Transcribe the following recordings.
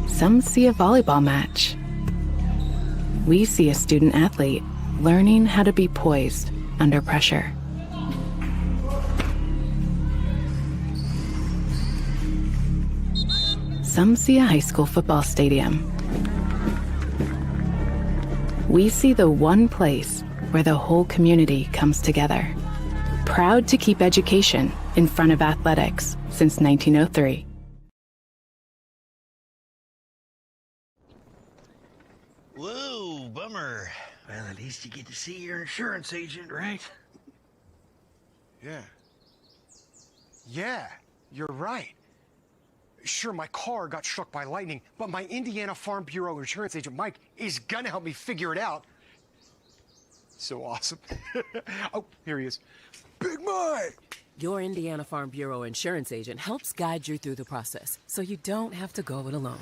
Some see a volleyball match. We see a student athlete learning how to be poised under pressure. Some see a high school football stadium. We see the one place where the whole community comes together. Proud to keep education in front of athletics since 1903. Whoa, bummer. Well, at least you get to see your insurance agent, right? Yeah. Yeah, you're right. Sure, my car got struck by lightning, but my Indiana Farm Bureau insurance agent, Mike, is gonna help me figure it out. So awesome. Oh, here he is. Big Mike! Your Indiana Farm Bureau insurance agent helps guide you through the process, so you don't have to go it alone.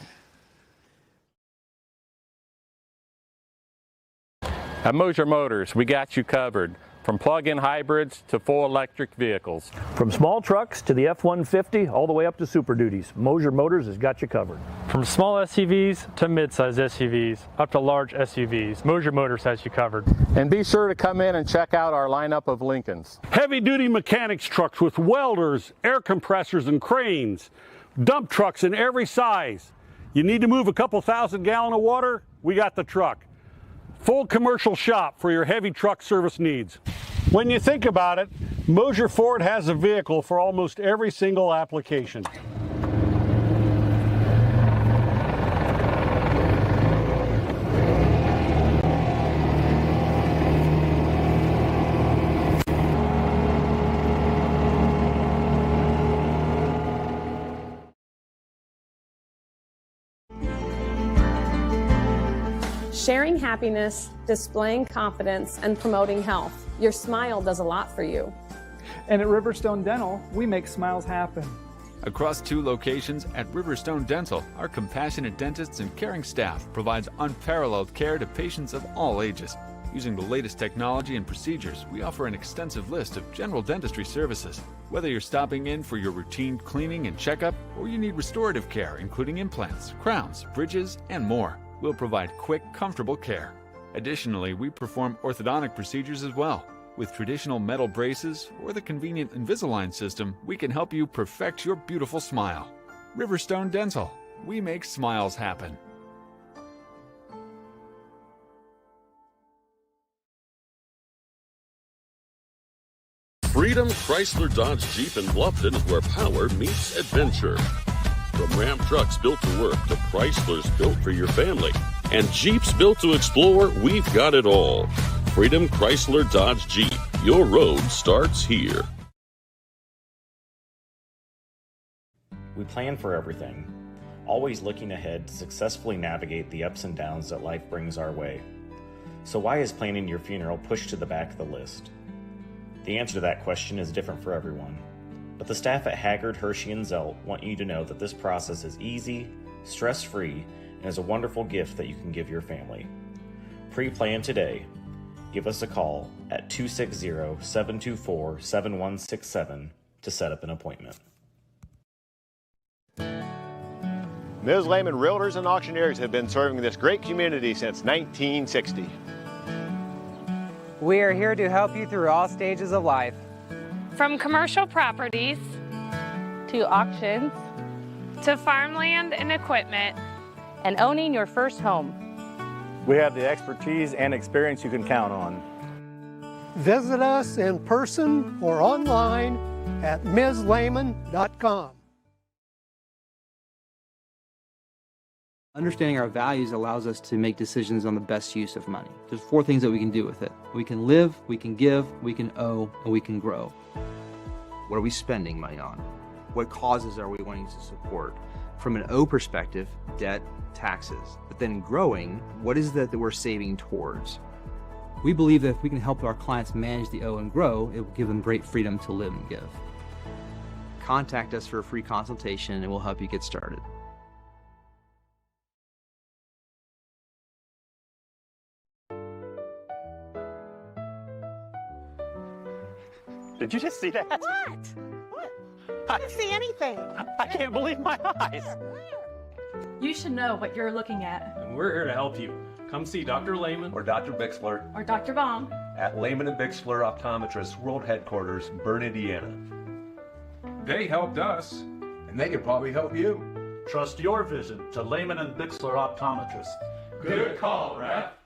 At Moser Motors, we got you covered. From plug-in hybrids to full electric vehicles. From small trucks to the F-150, all the way up to Super Duties, Moser Motors has got you covered. From small SUVs to mid-size SUVs, up to large SUVs, Moser Motors has you covered. And be sure to come in and check out our lineup of Lincolns. Heavy-duty mechanics trucks with welders, air compressors, and cranes. Dump trucks in every size. You need to move a couple thousand gallons of water? We got the truck. Full commercial shop for your heavy truck service needs. When you think about it, Moser Ford has a vehicle for almost every single application. Sharing happiness, displaying confidence, and promoting health. Your smile does a lot for you. And at Riverstone Dental, we make smiles happen. Across 2 locations at Riverstone Dental, our compassionate dentists and caring staff provides unparalleled care to patients of all ages. Using the latest technology and procedures, we offer an extensive list of general dentistry services. Whether you're stopping in for your routine cleaning and checkup, or you need restorative care, including implants, crowns, bridges, and more, we'll provide quick, comfortable care. Additionally, we perform orthodontic procedures as well. With traditional metal braces or the convenient Invisalign system, we can help you perfect your beautiful smile. Riverstone Dental. We make smiles happen. Freedom Chrysler Dodge Jeep in Bluffton is where power meets adventure. From Ram trucks built to work to Chryslers built for your family and Jeeps built to explore, we've got it all. Freedom Chrysler Dodge Jeep. Your road starts here. We plan for everything, always looking ahead to successfully navigate the ups and downs that life brings our way. So why is planning your funeral pushed to the back of the list? The answer to that question is different for everyone. But the staff at Haggard, Hershey, and Zelt want you to know that this process is easy, stress-free, and is a wonderful gift that you can give your family. Pre-plan today. Give us a call at 260-724-7167 to set up an appointment. Ms. Lehman Realtors and Auctioneers have been serving this great community since 1960. We are here to help you through all stages of life. From commercial properties to auctions to farmland and equipment and owning your first home. We have the expertise and experience you can count on. Visit us in person or online at mslehman.com. Understanding our values allows us to make decisions on the best use of money. There's 4 things that we can do with it. We can live, we can give, we can owe, and we can grow. What are we spending money on? What causes are we wanting to support? From an O perspective, debt, taxes. But then growing, what is that we're saving towards? We believe that if we can help our clients manage the O and grow, it will give them great freedom to live and give. Contact us for a free consultation and we'll help you get started. Did you just see that? What? What? I didn't see anything. I can't believe my eyes. You should know what you're looking at. And we're here to help you. Come see Dr. Lehman or Dr. Bixler or Dr. Baum at Lehman and Bixler Optometrists World Headquarters, Berne, Indiana. They helped us, and they could probably help you. Trust your vision to Lehman and Bixler Optometrists. Good call, Rap.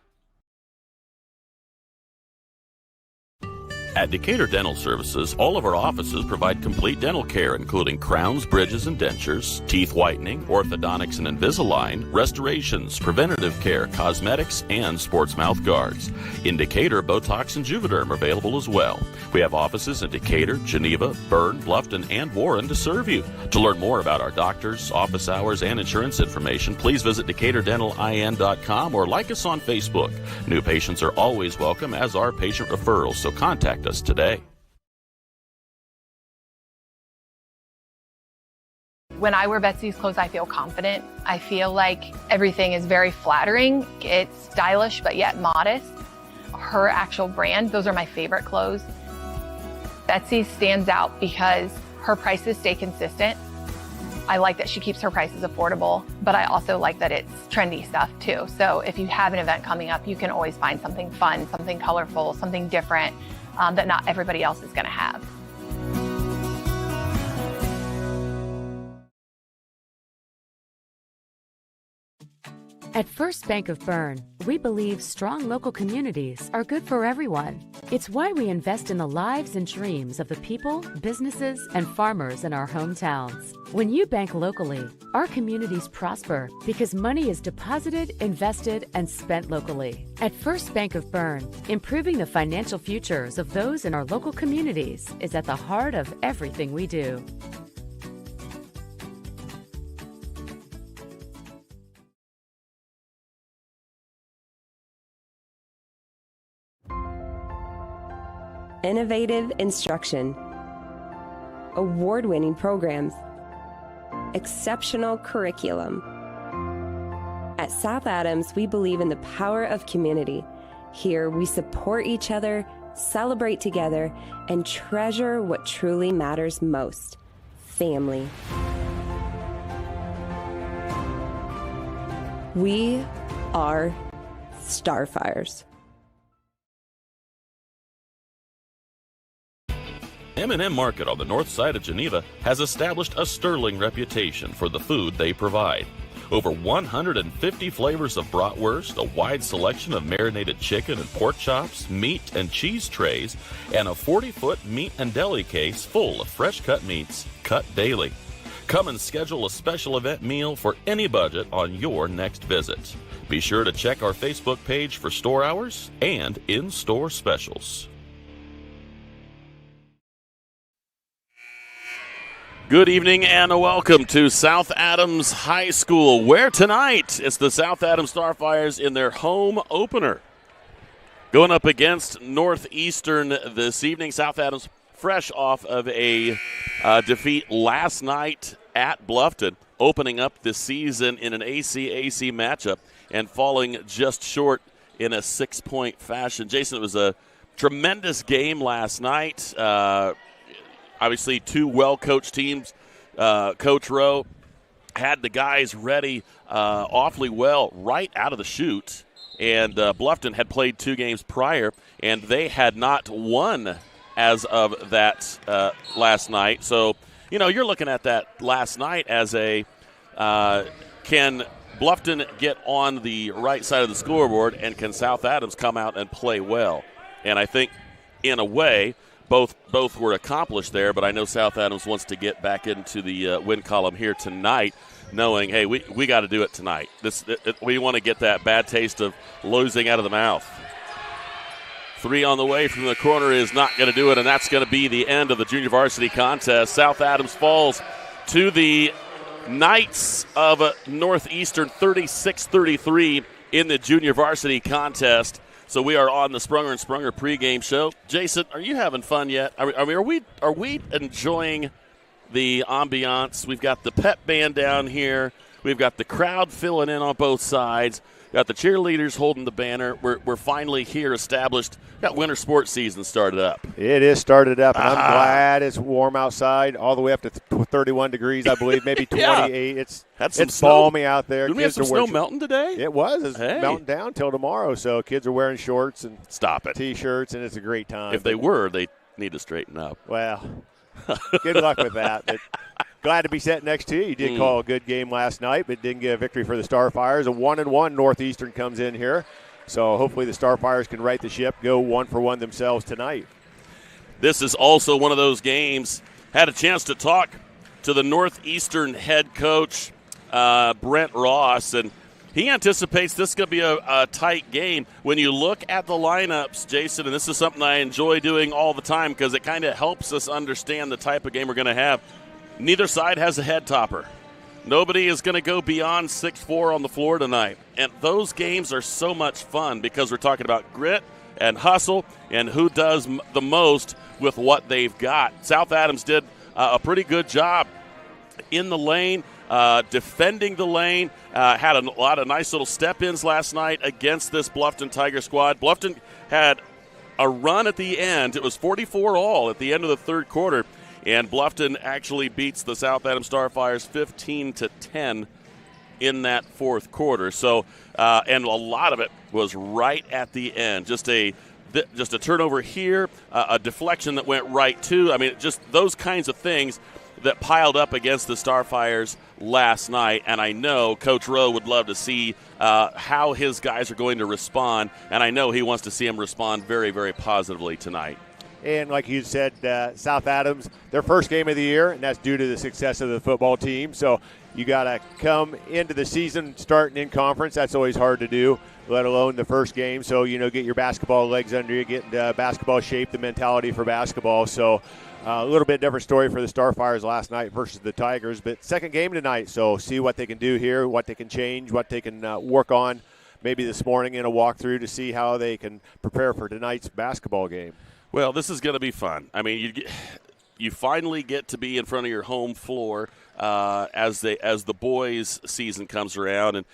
At Decatur Dental Services, all of our offices provide complete dental care, including crowns, bridges, and dentures, teeth whitening, orthodontics and Invisalign, restorations, preventative care, cosmetics, and sports mouth guards. In Decatur, Botox and Juvederm are available as well. We have offices in Decatur, Geneva, Berne, Bluffton, and Warren to serve you. To learn more about our doctors, office hours, and insurance information, please visit DecaturDentalIN.com or like us on Facebook. New patients are always welcome, as are patient referrals, so contact us today. When I wear Betsy's clothes, I feel confident. I feel like everything is very flattering. It's stylish, but yet modest. Her actual brand, those are my favorite clothes. Betsy stands out because her prices stay consistent. I like that she keeps her prices affordable, but I also like that it's trendy stuff too. So if you have an event coming up, you can always find something fun, something colorful, something different that not everybody else is going to have. At First Bank of Berne, we believe strong local communities are good for everyone. It's why we invest in the lives and dreams of the people, businesses, and farmers in our hometowns. When you bank locally, our communities prosper because money is deposited, invested, and spent locally. At First Bank of Berne, improving the financial futures of those in our local communities is at the heart of everything we do. Innovative instruction, award-winning programs, exceptional curriculum. At South Adams, we believe in the power of community. Here, we support each other, celebrate together, and treasure what truly matters most: family. We are Starfires. M&M Market on the north side of Geneva has established a sterling reputation for the food they provide. Over 150 flavors of bratwurst, a wide selection of marinated chicken and pork chops, meat and cheese trays, and a 40-foot meat and deli case full of fresh-cut meats cut daily. Come and schedule a special event meal for any budget on your next visit. Be sure to check our Facebook page for store hours and in-store specials. Good evening and welcome to South Adams High School, where tonight it's the South Adams Starfires in their home opener. Going up against Northeastern this evening. South Adams fresh off of a defeat last night at Bluffton, opening up this season in an ACAC matchup and falling just short in a 6-point fashion. Jason, it was a tremendous game last night. Obviously, two well-coached teams. Coach Rowe had the guys ready awfully well right out of the chute. And Bluffton had played 2 games prior, and they had not won as of that last night. So, you know, you're looking at that last night as a can Bluffton get on the right side of the scoreboard, and can South Adams come out and play well? And I think, in a way, both were accomplished there, but I know South Adams wants to get back into the win column here tonight, knowing, hey, we got to do it tonight. We want to get that bad taste of losing out of the mouth. 3 on the way from the corner is not going to do it, and that's going to be the end of the junior varsity contest. South Adams falls to the Knights of Northeastern 36-33 in the junior varsity contest. So we are on the Sprunger and Sprunger pregame show. Jason, are you having fun yet? Are we enjoying the ambiance? We've got the pep band down here. We've got the crowd filling in on both sides. got the cheerleaders holding the banner. We're finally here, established. Got winter sports season started up. It is started up, and I'm glad it's warm outside, all the way up to 31 degrees, I believe, maybe 28. Yeah. It's balmy out there. Didn't we have some snow melting today? It was. It's melting down till tomorrow, so kids are wearing shorts and T-shirts, and it's a great time. If they were, they need to straighten up. Well, good luck with that. But glad to be sitting next to you. You did call a good game last night, but didn't get a victory for the Starfires. A 1-1 Northeastern comes in here. So hopefully the Starfires can right the ship, go 1-for-1 themselves tonight. This is also one of those games. Had a chance to talk to the Northeastern head coach, Brent Ross, and he anticipates this is going to be a tight game. When you look at the lineups, Jason, and this is something I enjoy doing all the time because it kind of helps us understand the type of game we're going to have. Neither side has a head topper. Nobody is going to go beyond 6'4" on the floor tonight. And those games are so much fun because we're talking about grit and hustle and who does the most with what they've got. South Adams did a pretty good job in the lane, defending the lane, had a lot of nice little step-ins last night against this Bluffton Tiger squad. Bluffton had a run at the end. It was 44-all at the end of the third quarter. And Bluffton actually beats the South Adams Starfires 15-10 in that fourth quarter. So, and a lot of it was right at the end. Just a turnover here, a deflection that went right to. I mean, just those kinds of things that piled up against the Starfires last night. And I know Coach Rowe would love to see how his guys are going to respond. And I know he wants to see them respond very, very positively tonight. And like you said, South Adams, their first game of the year, and that's due to the success of the football team. So you got to come into the season starting in conference. That's always hard to do, let alone the first game. So, get your basketball legs under you, get into basketball shape, the mentality for basketball. So a little bit different story for the Starfires last night versus the Tigers. But second game tonight, so see what they can do here, what they can change, what they can work on maybe this morning in a walkthrough to see how they can prepare for tonight's basketball game. Well, this is going to be fun. I mean, you finally get to be in front of your home floor as the boys' season comes around, and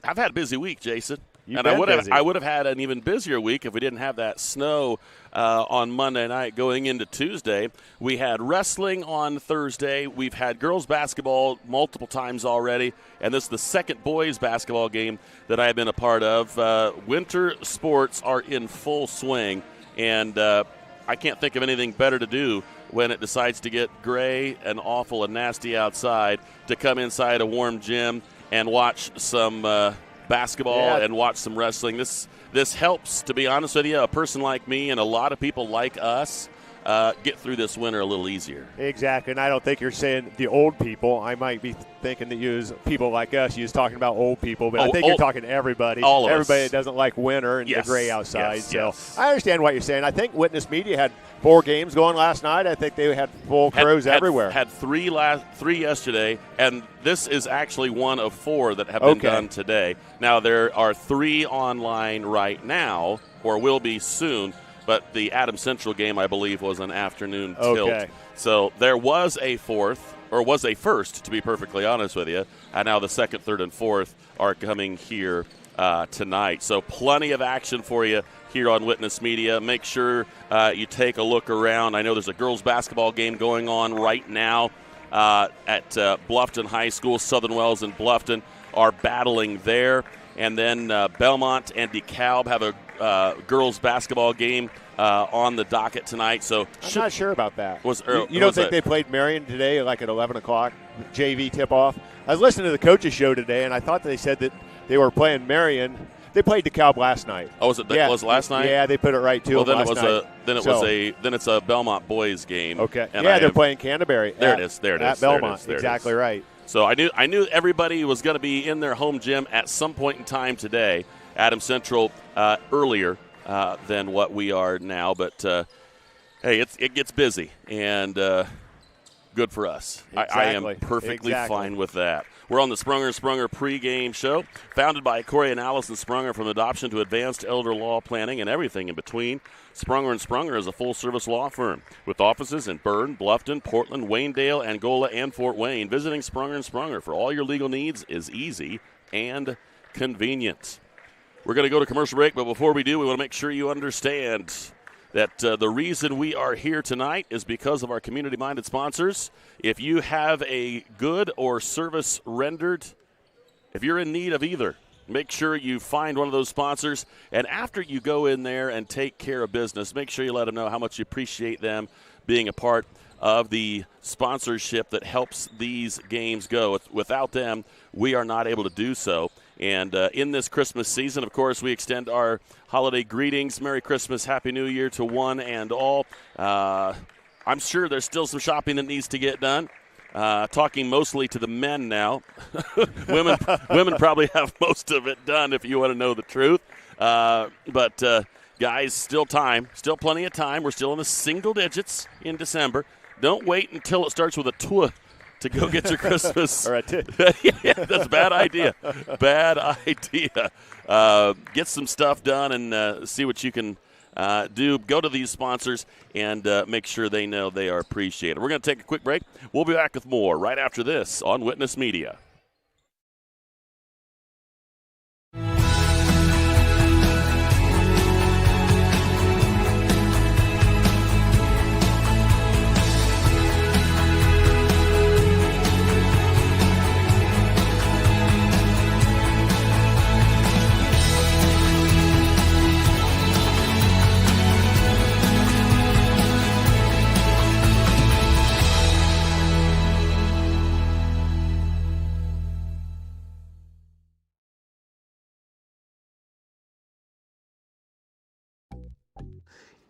I've had a busy week, Jason, and I would have had an even busier week if we didn't have that snow on Monday night going into Tuesday. We had wrestling on Thursday. We've had girls basketball multiple times already, and this is the second boys basketball game that I've been a part of. Winter sports are in full swing. And I can't think of anything better to do when it decides to get gray and awful and nasty outside to come inside a warm gym and watch some basketball and watch some wrestling. This helps, to be honest with you, a person like me and a lot of people like us get through this winter a little easier. Exactly, and I don't think you're saying the old people. I might be thinking that you use people like us. You're talking about old people, but I think you're talking to everybody. All of everybody us. that doesn't like winter and the gray outside. Yes. I understand what you're saying. I think Witness Media had 4 games going last night. I think they had full crews everywhere. Had three yesterday, and this is actually one of 4 that have been done today. Now, there are 3 online right now, or will be soon. But the Adams Central game, I believe, was an afternoon tilt. So there was a first, to be perfectly honest with you. And now the second, third, and fourth are coming here tonight. So plenty of action for you here on Witness Media. Make sure you take a look around. I know there's a girls basketball game going on right now at Bluffton High School. Southern Wells and Bluffton are battling there. And then Belmont and DeKalb have a girls basketball game on the docket tonight. So I'm not sure about that. You don't think they played Marion today like at 11 o'clock, JV tip-off? I was listening to the coaches' show today, and I thought they said that they were playing Marion. They played DeKalb last night. Oh, was it last night? Yeah, they put it right to them last night. Then it's a Belmont boys game. Okay. And they're playing Canterbury. There it is. At Belmont. Exactly right. So I knew everybody was going to be in their home gym at some point in time today. Adams Central earlier than what we are now, but hey, it gets busy and good for us. Exactly. I am perfectly fine with that. We're on the Sprunger pregame show, founded by Corey and Allison Sprunger, from adoption to advanced elder law planning and everything in between. Sprunger & Sprunger is a full-service law firm with offices in Berne, Bluffton, Portland, Waynedale, Angola, and Fort Wayne. Visiting Sprunger & Sprunger for all your legal needs is easy and convenient. We're going to go to commercial break, but before we do, we want to make sure you understand that the reason we are here tonight is because of our community-minded sponsors. If you have a good or service rendered, if you're in need of either, make sure you find one of those sponsors. And after you go in there and take care of business, make sure you let them know how much you appreciate them being a part of the sponsorship that helps these games go. Without them, we are not able to do so. And in this Christmas season, of course, we extend our holiday greetings. Merry Christmas, Happy New Year to one and all. I'm sure there's still some shopping that needs to get done. Talking mostly to the men now. Women probably have most of it done if you want to know the truth. But guys, still time, still plenty of time. We're still in the single digits in December. Don't wait until it starts with a tw to go get your Christmas. Or a tit. Yeah, that's a bad idea. Bad idea. Get some stuff done and see what you can do. Go to these sponsors and make sure they know they are appreciated. We're going to take a quick break. We'll be back with more right after this on Witness Media.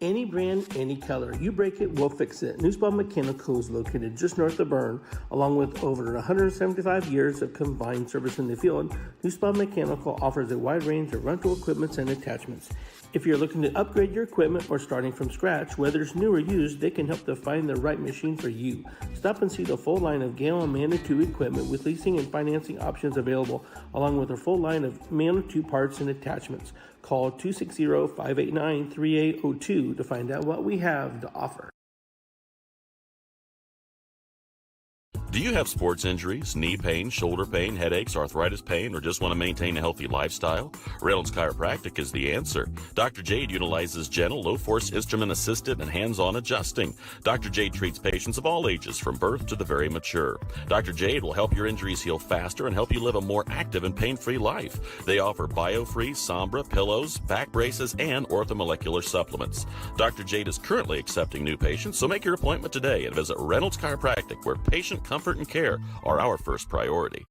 Any brand, any color. You break it, we'll fix it. Nussbaum Mechanical is located just north of Berne. Along with over 175 years of combined service in the field, Nussbaum Mechanical offers a wide range of rental equipment and attachments. If you're looking to upgrade your equipment or starting from scratch, whether it's new or used, they can help to find the right machine for you. Stop and see the full line of Gale and Manitou equipment with leasing and financing options available, along with a full line of Manitou parts and attachments. Call 260-589-3802 to find out what we have to offer. Do you have sports injuries, knee pain, shoulder pain, headaches, arthritis pain, or just want to maintain a healthy lifestyle? Reynolds Chiropractic is the answer. Dr. Jade utilizes gentle, low-force, instrument-assisted, and hands-on adjusting. Dr. Jade treats patients of all ages, from birth to the very mature. Dr. Jade will help your injuries heal faster and help you live a more active and pain-free life. They offer BioFree, Sombra, pillows, back braces, and orthomolecular supplements. Dr. Jade is currently accepting new patients, so make your appointment today and visit Reynolds Chiropractic, where patient comfort and care are our first priority.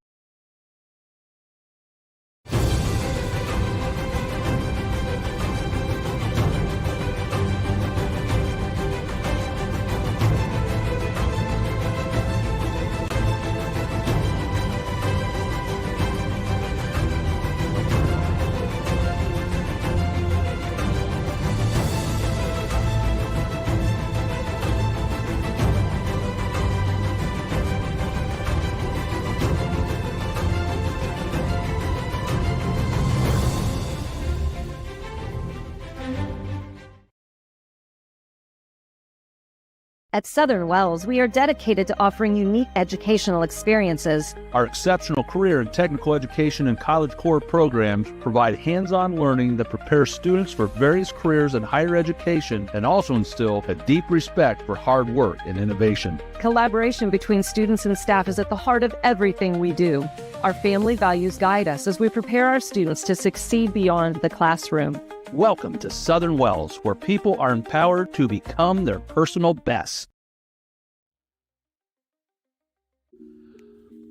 At Southern Wells, we are dedicated to offering unique educational experiences. Our exceptional career and technical education and College Core programs provide hands-on learning that prepares students for various careers in higher education and also instill a deep respect for hard work and innovation. Collaboration between students and staff is at the heart of everything we do. Our family values guide us as we prepare our students to succeed beyond the classroom. Welcome to Southern Wells, where people are empowered to become their personal best.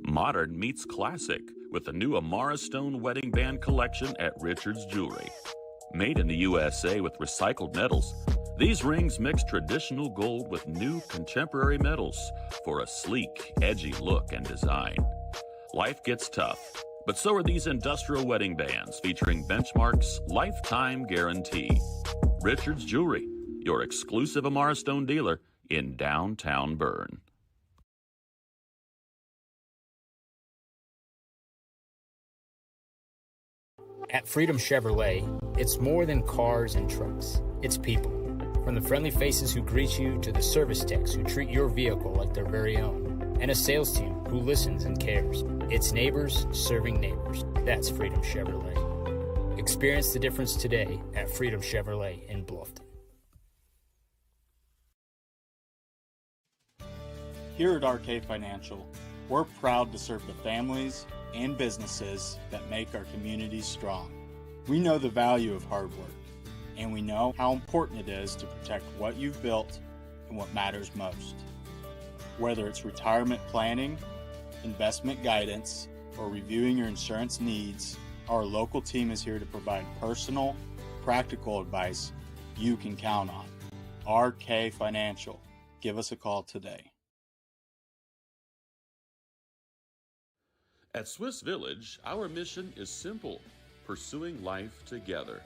Modern meets classic with the new Amara Stone Wedding Band collection at Richard's Jewelry. Made in the USA with recycled metals, these rings mix traditional gold with new contemporary metals for a sleek, edgy look and design. Life gets tough, but so are these industrial wedding bands featuring Benchmark's lifetime guarantee. Richard's Jewelry, your exclusive Amara Stone dealer in downtown Berne. At Freedom Chevrolet, it's more than cars and trucks. It's people. From the friendly faces who greet you to the service techs who treat your vehicle like their very own. And a sales team who listens and cares. It's neighbors serving neighbors. That's Freedom Chevrolet. Experience the difference today at Freedom Chevrolet in Bluffton. Here at RK Financial, we're proud to serve the families and businesses that make our communities strong. We know the value of hard work, and we know how important it is to protect what you've built and what matters most. Whether it's retirement planning, investment guidance, or reviewing your insurance needs, our local team is here to provide personal, practical advice you can count on. RK Financial. Give us a call today. At Swiss Village, our mission is simple: pursuing life together.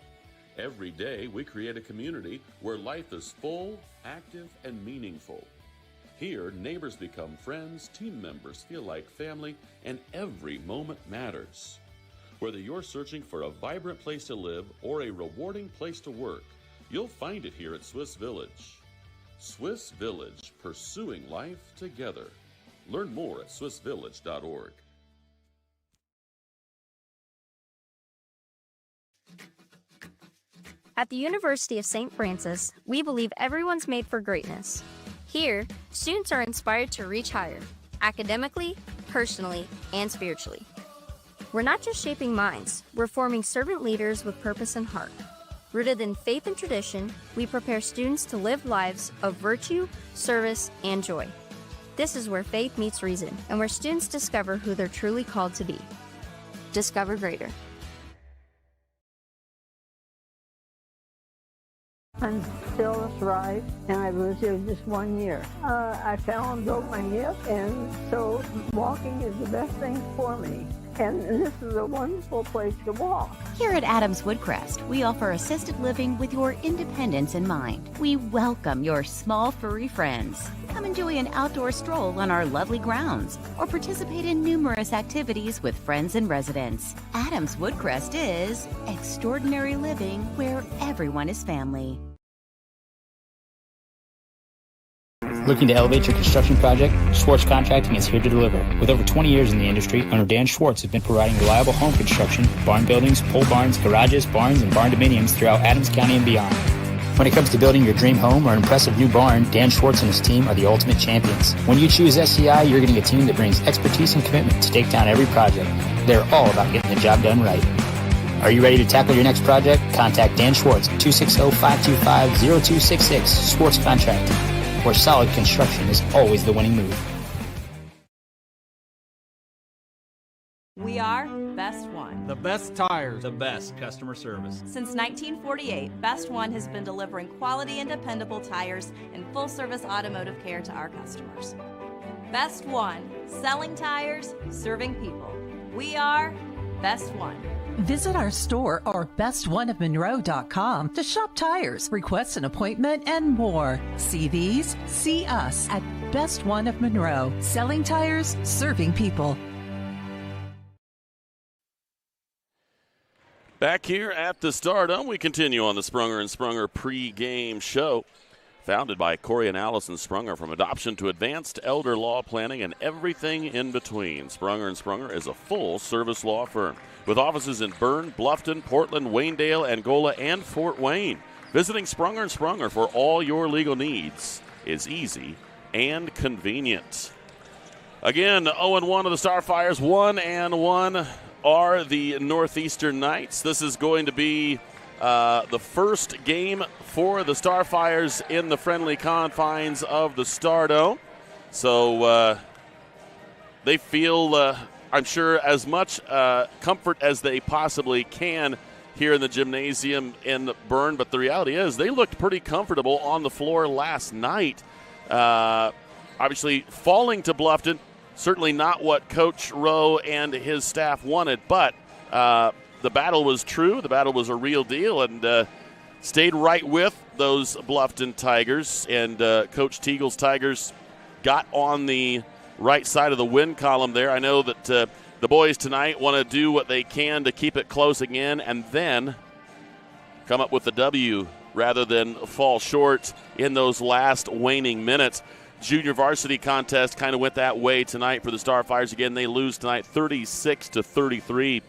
Every day, we create a community where life is full, active, and meaningful. Here, neighbors become friends, team members feel like family, and every moment matters. Whether you're searching for a vibrant place to live or a rewarding place to work, you'll find it here at Swiss Village. Swiss Village, pursuing life together. Learn more at swissvillage.org. At the University of St. Francis, we believe everyone's made for greatness. Here, students are inspired to reach higher, academically, personally, and spiritually. We're not just shaping minds, we're forming servant leaders with purpose and heart. Rooted in faith and tradition, we prepare students to live lives of virtue, service, and joy. This is where faith meets reason, and where students discover who they're truly called to be. Discover greater. I'm still right, and I was here just 1 year. I fell and broke my hip, and so walking is the best thing for me. And this is a wonderful place to walk. Here at Adams Woodcrest, we offer assisted living with your independence in mind. We welcome your small furry friends. Come enjoy an outdoor stroll on our lovely grounds, or participate in numerous activities with friends and residents. Adams Woodcrest is extraordinary living where everyone is family. Looking to elevate your construction project? Schwartz Contracting is here to deliver. With over 20 years in the industry, owner Dan Schwartz has been providing reliable home construction, barn buildings, pole barns, garages, barns, and barn dominiums throughout Adams County and beyond. When it comes to building your dream home or an impressive new barn, Dan Schwartz and his team are the ultimate champions. When you choose SCI, you're getting a team that brings expertise and commitment to take down every project. They're all about getting the job done right. Are you ready to tackle your next project? Contact Dan Schwartz at 260-525-0266, Schwartz Contracting, where solid construction is always the winning move. We are Best One. The best tires. The best customer service. Since 1948, Best One has been delivering quality and dependable tires and full-service automotive care to our customers. Best One, selling tires, serving people. We are Best One. Visit our store or bestoneofmonroe.com to shop tires, request an appointment, and more. See these? See us at Best One of Monroe. Selling tires, serving people. Back here at the Stardome, we continue on the Sprunger and Sprunger pre-game show. Founded by Corey and Allison Sprunger, from adoption to advanced elder law planning and everything in between. Sprunger and Sprunger is a full-service law firm with offices in Berne, Bluffton, Portland, Waynedale, Angola, and Fort Wayne. Visiting Sprunger and Sprunger for all your legal needs is easy and convenient. Again, 0-1 of the Starfires, 1-1 are the Northeastern Knights. This is going to be the first game for the Starfires in the friendly confines of the Stardome. So they feel, I'm sure, as much comfort as they possibly can here in the gymnasium in Berne. But the reality is they looked pretty comfortable on the floor last night. Obviously, falling to Bluffton, certainly not what Coach Rowe and his staff wanted, but the battle was true. The battle was a real deal, and stayed right with those Bluffton Tigers. And Coach Teagle's Tigers got on the right side of the win column there. I know that the boys tonight want to do what they can to keep it close again and then come up with the W rather than fall short in those last waning minutes. Junior varsity contest kind of went that way tonight for the Starfires. Again, they lose tonight 36-33.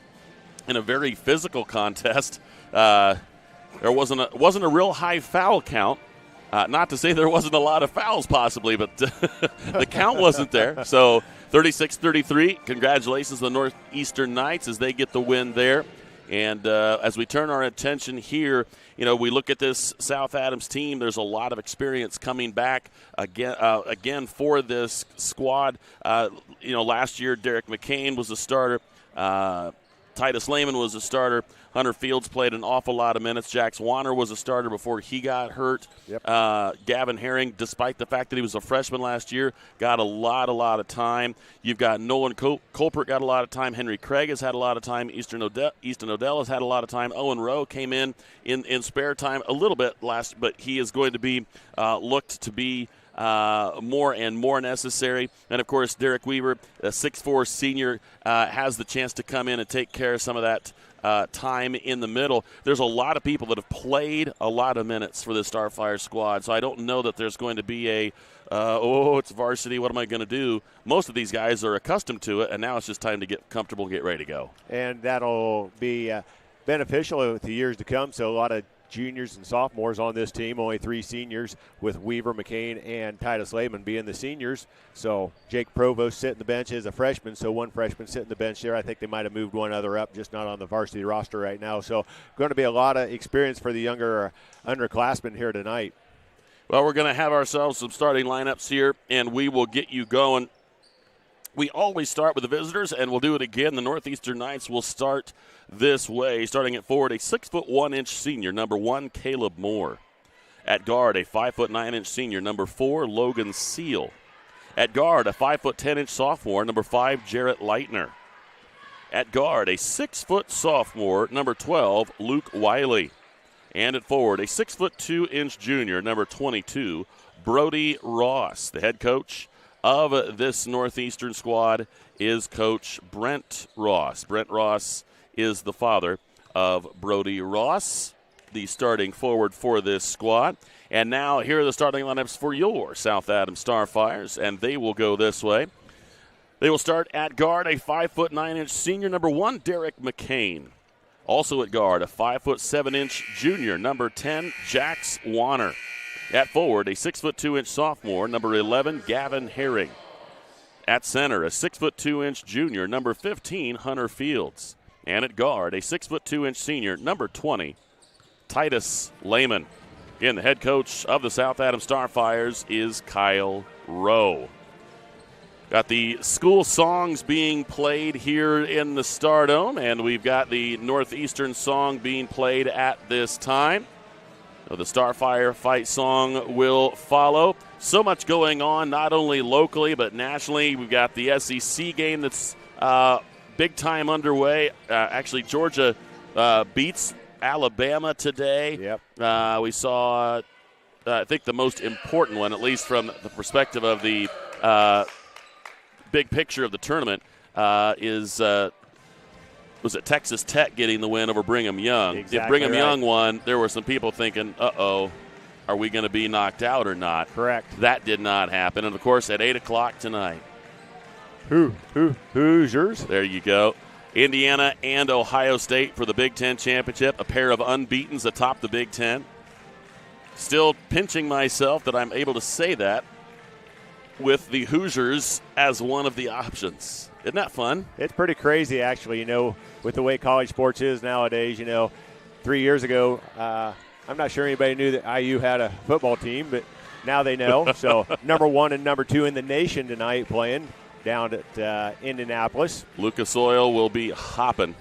in a very physical contest. There wasn't a real high foul count. Not to say there wasn't a lot of fouls possibly, but the count wasn't there. So 36-33, congratulations to the Northeastern Knights as they get the win there. And as we turn our attention here, we look at this South Adams team. There's a lot of experience coming back again for this squad. Last year Derek McCain was a starter. Titus Lehman was a starter. Hunter Fields played an awful lot of minutes. Jax Warner was a starter before he got hurt. Yep. Gavin Herring, despite the fact that he was a freshman last year, got a lot of time. You've got Nolan Colpert got a lot of time. Henry Craig has had a lot of time. Easton Odell has had a lot of time. Owen Rowe came in spare time a little bit last, but he is going to be looked to be more and more necessary. And, of course, Derek Weaver, a 6'4 senior, has the chance to come in and take care of some of that time in the middle. There's a lot of people that have played a lot of minutes for the Starfire squad, so I don't know that there's going to be it's varsity, what am I going to do? Most of these guys are accustomed to it, and now it's just time to get comfortable and get ready to go. And that'll be beneficial with the years to come, so a lot of juniors and sophomores on this team, only 3 seniors with Weaver, McCain, and Titus Lehman being the seniors. So Jake Provost sitting the bench as a freshman, so 1 freshman sitting the bench there. I think they might have moved 1 other up, just not on the varsity roster right now. So going to be a lot of experience for the younger underclassmen here tonight. Well, we're going to have ourselves some starting lineups here, and we will get you going. We always start with the visitors, and we'll do it again. The Northeastern Knights will start this way, starting at forward, a 6'1" senior, number 1, Caleb Moore. At guard, a 5'9" senior, number 4, Logan Seal. At guard, a 5'10" sophomore, number 5, Jarrett Leitner. At guard, a 6' sophomore, number 12, Luke Wiley. And at forward, a 6'2" junior, number 22, Brody Ross. The head coach of this Northeastern squad is Coach Brent Ross. Brent Ross is the father of Brody Ross, the starting forward for this squad. And now here are the starting lineups for your South Adams Starfires, and they will go this way. They will start at guard, a 5'9" senior, number 1, Derek McCain. Also at guard, a 5'7" junior, number 10, Jax Warner. At forward, a 6'2" sophomore, number 11, Gavin Herring. At center, a 6'2" junior, number 15, Hunter Fields. And at guard, a 6'2" senior, number 20, Titus Lehman. Again, the head coach of the South Adams Starfires is Kyle Rowe. Got the school songs being played here in the Stardome, and we've got the Northeastern song being played at this time. So the Starfire fight song will follow. So much going on, not only locally but nationally. We've got the SEC game that's big time underway. Actually, Georgia beats Alabama today. Yep. We saw, I think, the most important one, at least from the perspective of the big picture of the tournament, was it Texas Tech getting the win over Brigham Young? Exactly if Brigham right. Young won, there were some people thinking, uh-oh, are we going to be knocked out or not? Correct. That did not happen. And, of course, at 8 o'clock tonight. Hoosiers. There you go. Indiana and Ohio State for the Big Ten Championship, a pair of unbeatens atop the Big Ten. Still pinching myself that I'm able to say that with the Hoosiers as one of the options. Isn't that fun? It's pretty crazy, actually, with the way college sports is nowadays. 3 years ago, I'm not sure anybody knew that IU had a football team, but now they know. So number 1 and number 2 in the nation tonight playing down at Indianapolis. Lucas Oil will be hopping.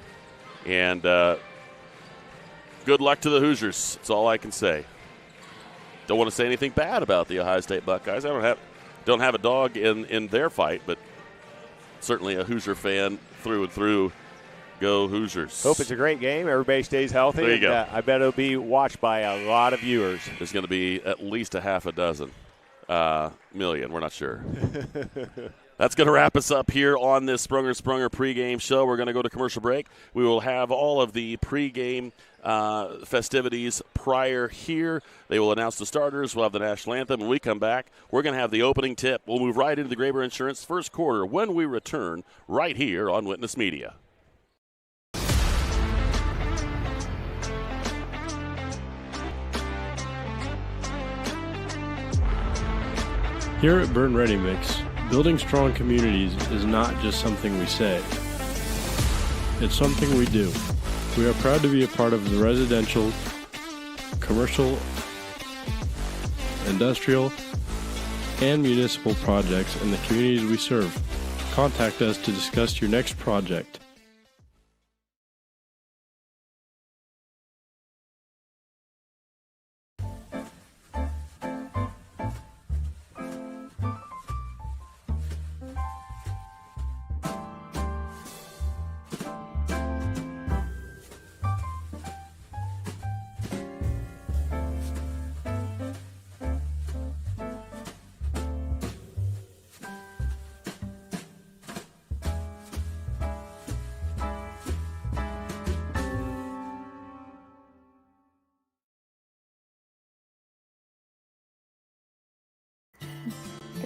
And good luck to the Hoosiers. That's all I can say. Don't want to say anything bad about the Ohio State Buckeyes. I don't have a dog in their fight, but certainly a Hoosier fan through and through. Go Hoosiers. Hope it's a great game. Everybody stays healthy. There you go. I bet it'll be watched by a lot of viewers. There's going to be at least a half a dozen million. We're not sure. That's going to wrap us up here on this Sprunger pregame show. We're going to go to commercial break. We will have all of the pregame festivities prior here. They will announce the starters. We'll have the national anthem. When we come back, we're going to have the opening tip. We'll move right into the Graber Insurance first quarter when we return right here on Witness Media. Here at Berne Ready Mix, building strong communities is not just something we say. It's something we do. We are proud to be a part of the residential, commercial, industrial, and municipal projects in the communities we serve. Contact us to discuss your next project.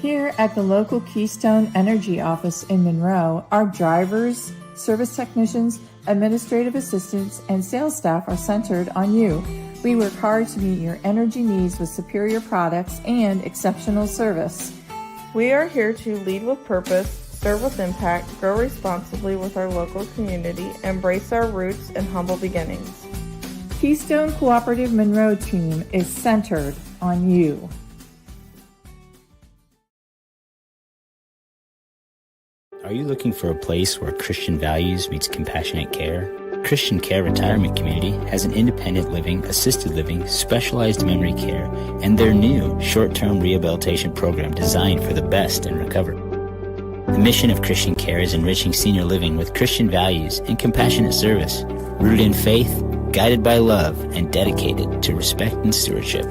Here at the local Keystone Energy office in Monroe, our drivers, service technicians, administrative assistants, and sales staff are centered on you. We work hard to meet your energy needs with superior products and exceptional service. We are here to lead with purpose, serve with impact, grow responsibly with our local community, embrace our roots and humble beginnings. Keystone Cooperative Monroe team is centered on you. Are you looking for a place where Christian values meets compassionate care? Christian Care Retirement Community has an independent living, assisted living, specialized memory care, and their new short-term rehabilitation program designed for the best in recovery. The mission of Christian Care is enriching senior living with Christian values and compassionate service, rooted in faith, guided by love, and dedicated to respect and stewardship.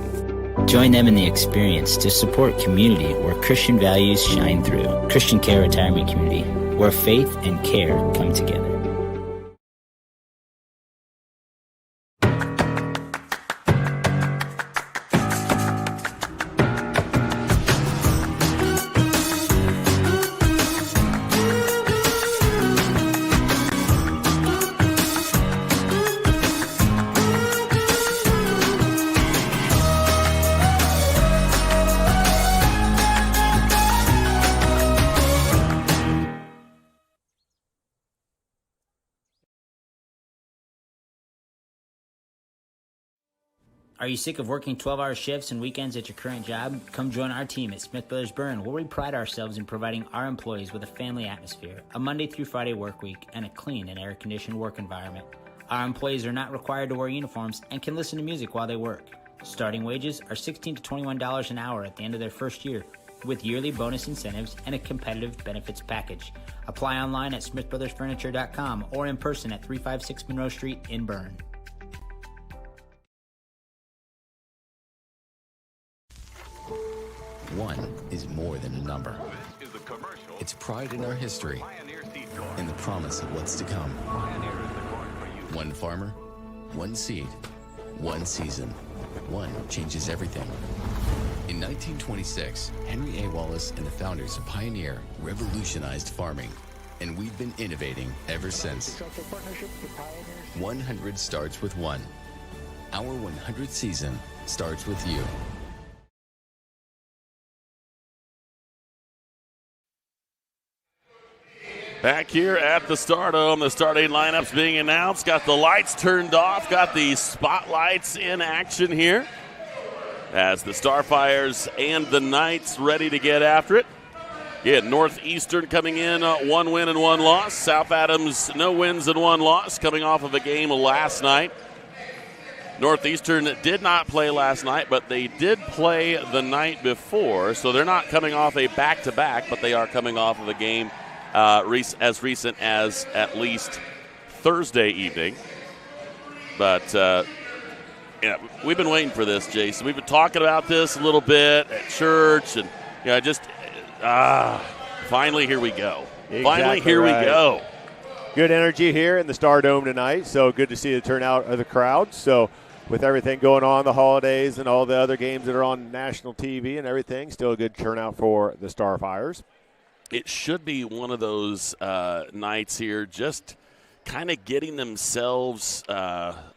Join them in the experience to support community where Christian values shine through. Christian Care Retirement Community, where faith and care come together. Are you sick of working 12-hour shifts and weekends at your current job? Come join our team at Smith Brothers Berne, where we pride ourselves in providing our employees with a family atmosphere, a Monday through Friday work week, and a clean and air-conditioned work environment. Our employees are not required to wear uniforms and can listen to music while they work. Starting wages are $16 to $21 an hour at the end of their first year, with yearly bonus incentives and a competitive benefits package. Apply online at smithbrothersfurniture.com or in person at 356 Monroe Street in Berne. One is more than a number. It's pride in our history and the promise of what's to come. One farmer, one seed, one season. One changes everything. In 1926, Henry A. Wallace and the founders of Pioneer revolutionized farming, and we've been innovating ever since. 100 starts with one. Our 100th season starts with you. Back here at the Stardome, the starting lineups being announced. Got the lights turned off, got the spotlights in action here as the Starfires and the Knights ready to get after it. Yeah, Northeastern coming in, 1 win and 1 loss. South Adams, no wins and 1 loss, coming off of a game last night. Northeastern did not play last night, but they did play the night before, so they're not coming off a back-to-back, but they are coming off of a game as recent as at least Thursday evening. But we've been waiting for this, Jason. We've been talking about this a little bit at church, and finally here we go. Exactly finally here right. we go. Good energy here in the Stardome tonight, so good to see the turnout of the crowd. So with everything going on, the holidays and all the other games that are on national TV and everything, still a good turnout for the Starfires. It should be one of those nights here, just kind of getting themselves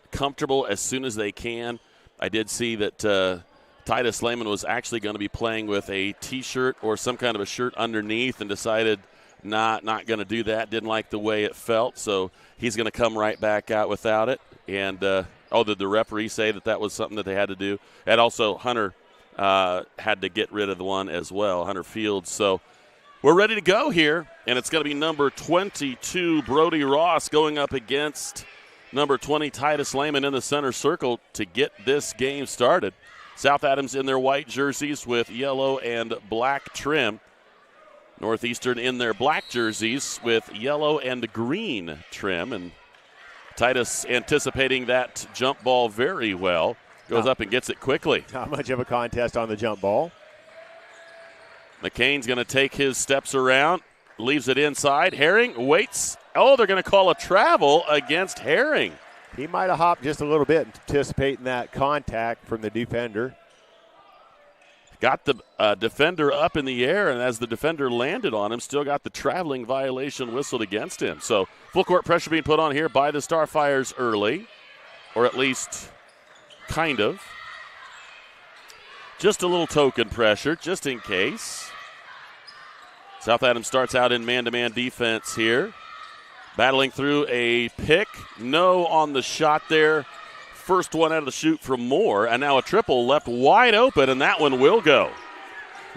comfortable as soon as they can. I did see that Titus Lehman was actually going to be playing with a T-shirt or some kind of a shirt underneath and decided not going to do that. Didn't like the way it felt, so he's going to come right back out without it. And, did the referee say that was something that they had to do? And also Hunter had to get rid of the one as well, Hunter Fields. So we're ready to go here, and it's going to be number 22, Brody Ross, going up against number 20, Titus Lehman, in the center circle to get this game started. South Adams in their white jerseys with yellow and black trim. Northeastern in their black jerseys with yellow and green trim. And Titus anticipating that jump ball very well. Goes up and gets it quickly. Not much of a contest on the jump ball. McCain's going to take his steps around. Leaves it inside. Herring waits. Oh, they're going to call a travel against Herring. He might have hopped just a little bit, anticipating that contact from the defender. Got the defender up in the air, and as the defender landed on him, still got the traveling violation whistled against him. So full court pressure being put on here by the Starfires early, or at least kind of. Just a little token pressure, just in case. South Adams starts out in man-to-man defense here. Battling through a pick. No on the shot there. First one out of the chute from Moore. And now a triple left wide open, and that one will go.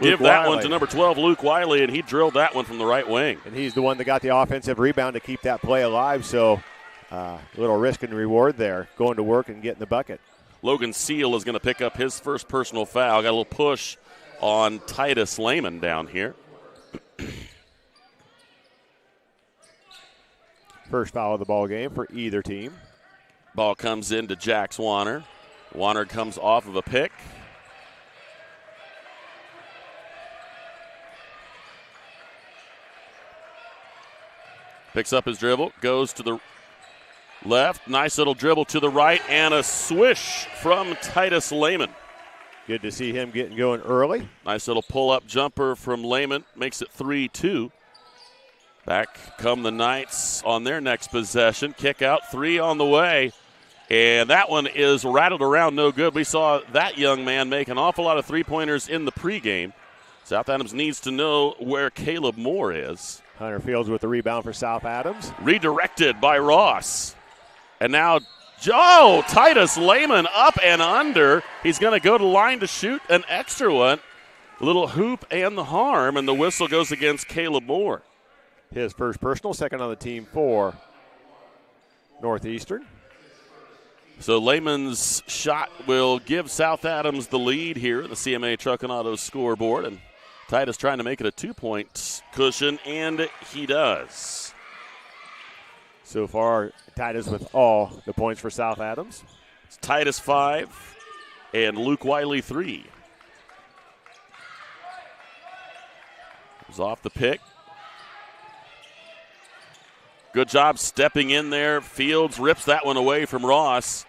Give that one to number 12, Luke Wiley, and he drilled that one from the right wing. And he's the one that got the offensive rebound to keep that play alive. So a little risk and reward there, going to work and getting the bucket. Logan Seal is going to pick up his first personal foul. Got a little push on Titus Lehman down here. First foul of the ball game for either team. Ball comes into Jax Warner. Warner comes off of a pick. Picks up his dribble, goes to the left. Nice little dribble to the right, and a swish from Titus Lehman. Good to see him getting going early. Nice little pull-up jumper from Lehman. Makes it 3-2. Back come the Knights on their next possession. Kick out, 3 on the way. And that one is rattled around, no good. We saw that young man make an awful lot of three-pointers in the pregame. South Adams needs to know where Caleb Moore is. Hunter Fields with the rebound for South Adams. Redirected by Ross. And now, Titus Lehman up and under. He's going to go to the line to shoot an extra one. Little hoop and the harm, and the whistle goes against Caleb Moore. His first personal, second on the team for Northeastern. So Lehman's shot will give South Adams the lead here at the CMA Truck and Auto scoreboard. And Titus trying to make it a 2-point cushion, and he does. So far, Titus with all the points for South Adams. It's Titus 5 and Luke Wiley 3. He's off the pick. Good job stepping in there. Fields rips that one away from Ross.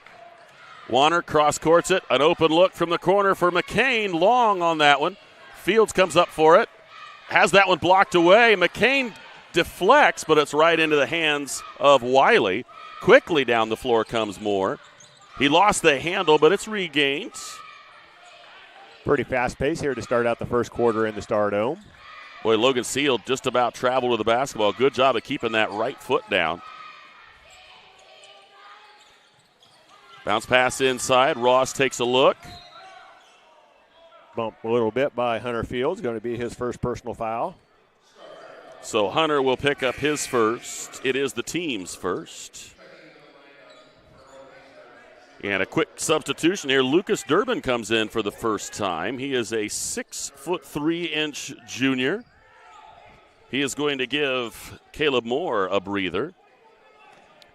Warner cross-courts it. An open look from the corner for McCain. Long on that one. Fields comes up for it. Has that one blocked away. McCain deflects, but it's right into the hands of Wiley. Quickly down the floor comes Moore. He lost the handle, but it's regained. Pretty fast pace here to start out the first quarter in the Stardome. Boy, Logan Seal just about traveled with the basketball. Good job of keeping that right foot down. Bounce pass inside. Ross takes a look. Bump a little bit by Hunter Fields. Going to be his first personal foul. So Hunter will pick up his first. It is the team's first. And a quick substitution here. Lucas Durbin comes in for the first time. He is a 6'3" junior. He is going to give Caleb Moore a breather.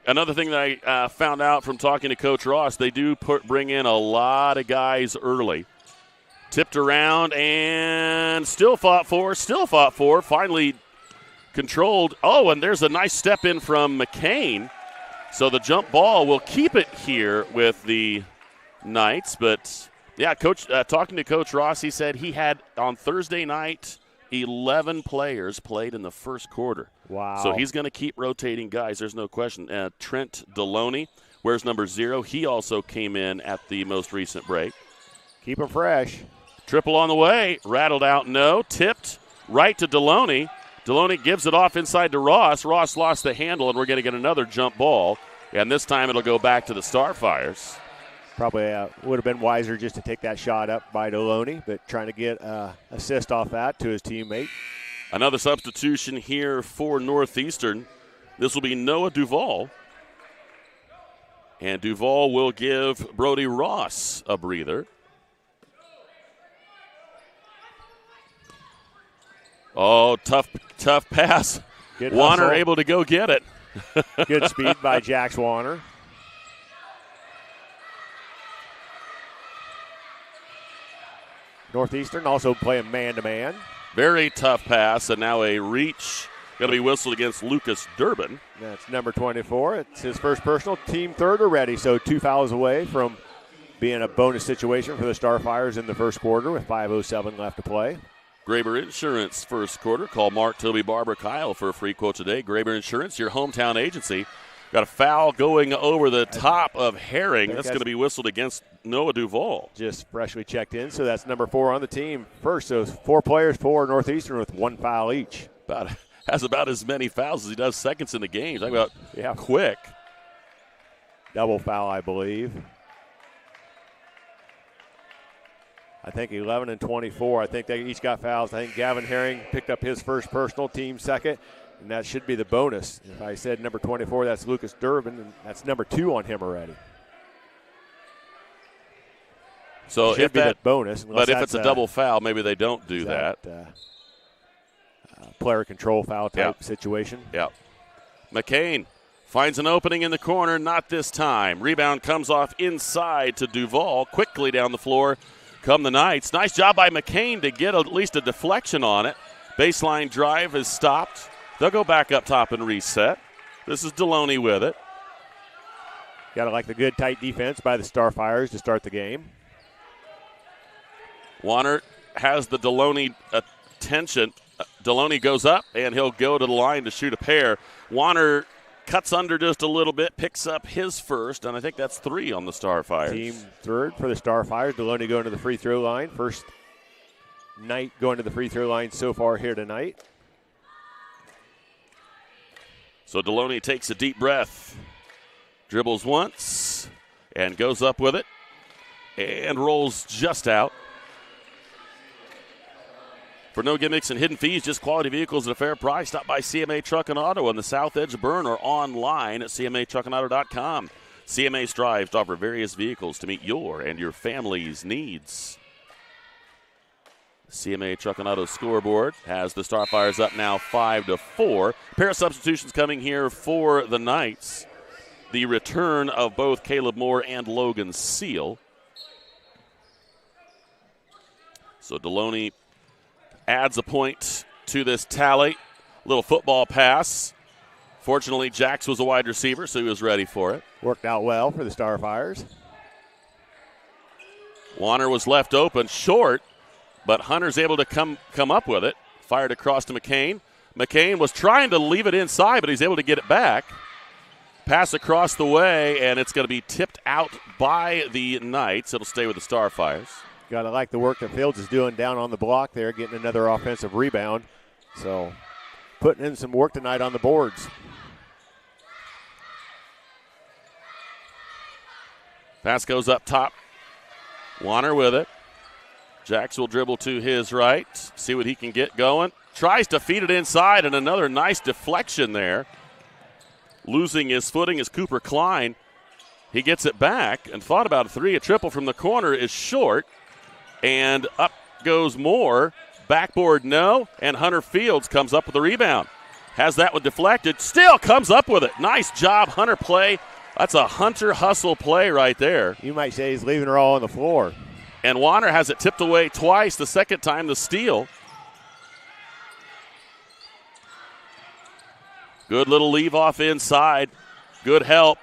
Another thing that I found out from talking to Coach Ross, they do bring in a lot of guys early. Tipped around and still fought for, finally controlled. Oh, and there's a nice step in from McCain. So the jump ball will keep it here with the Knights. But, yeah, Coach, talking to Coach Ross, he said he had on Thursday night 11 players played in the first quarter. Wow. So he's going to keep rotating guys. There's no question. Trent Deloney wears number 0. He also came in at the most recent break. Keep them fresh. Triple on the way. Rattled out, no. Tipped right to Deloney. Deloney gives it off inside to Ross. Ross lost the handle, and we're going to get another jump ball. And this time it'll go back to the Starfires. Probably would have been wiser just to take that shot up by Deloney, but trying to get assist off that to his teammate. Another substitution here for Northeastern. This will be Noah Duvall. And Duvall will give Brody Ross a breather. Oh, tough pass. Good Warner hustle. able to go get it. Good speed by Jax Warner. Northeastern also playing man-to-man. Very tough pass, and now a reach. Going to be whistled against Lucas Durbin. That's number 24. It's his first personal, team third already, so 2 fouls away from being a bonus situation for the Starfires in the first quarter with 5:07 left to play. Graber Insurance first quarter. Call Mark, Toby, Barbara, Kyle for a free quote today. Graber Insurance, your hometown agency. Got a foul going over the top of Herring. That's going to be whistled against Noah Duvall. Just freshly checked in, so that's number 4 on the team. First, so 4 players for Northeastern with 1 foul each. Has about as many fouls as he does seconds in the game. Talk about quick. Double foul, I believe. I think 11 and 24. I think they each got fouls. I think Gavin Herring picked up his first personal, team second, and that should be the bonus. If I said number 24, that's Lucas Durbin, and that's number 2 on him already. So should if be that the bonus, but if it's a double foul, maybe they don't do that. Player control foul type situation. Yeah. McCain finds an opening in the corner, not this time. Rebound comes off inside to Duvall, quickly down the floor. Come the Knights. Nice job by McCain to get at least a deflection on it. Baseline drive is stopped. They'll go back up top and reset. This is Deloney with it. Got to like the good tight defense by the Starfires to start the game. Warner has the Deloney attention. Deloney goes up, and he'll go to the line to shoot a pair. Warner cuts under just a little bit, picks up his first, and I think that's 3 on the Starfires. Team third for the Starfires. Deloney going to the free throw line. First Knight going to the free throw line so far here tonight. So Deloney takes a deep breath, dribbles once, and goes up with it, and rolls just out. For no gimmicks and hidden fees, just quality vehicles at a fair price. Stop by CMA Truck and Auto on the south edge of Berne or online at cmatruckandauto.com. CMA strives to offer various vehicles to meet your and your family's needs. CMA Truck and Auto scoreboard has the Starfires up now 5-4. Pair of substitutions coming here for the Knights. The return of both Caleb Moore and Logan Seal. So Deloney adds a point to this tally. Little football pass. Fortunately, Jax was a wide receiver, so he was ready for it. Worked out well for the Starfires. Warner was left open short, but Hunter's able to come up with it. Fired across to McCain. McCain was trying to leave it inside, but he's able to get it back. Pass across the way, and it's going to be tipped out by the Knights. It'll stay with the Starfires. Got to like the work that Fields is doing down on the block there, getting another offensive rebound. So putting in some work tonight on the boards. Pass goes up top. Warner with it. Jax will dribble to his right. See what he can get going. Tries to feed it inside, and another nice deflection there. Losing his footing is Cooper Klein. He gets it back and thought about a 3. A triple from the corner is short. And up goes Moore. Backboard, no. And Hunter Fields comes up with the rebound. Has that one deflected. Still comes up with it. Nice job, Hunter play. That's a Hunter hustle play right there. You might say he's leaving her all on the floor. And Warner has it tipped away twice. The second time the steal. Good little leave off inside. Good help.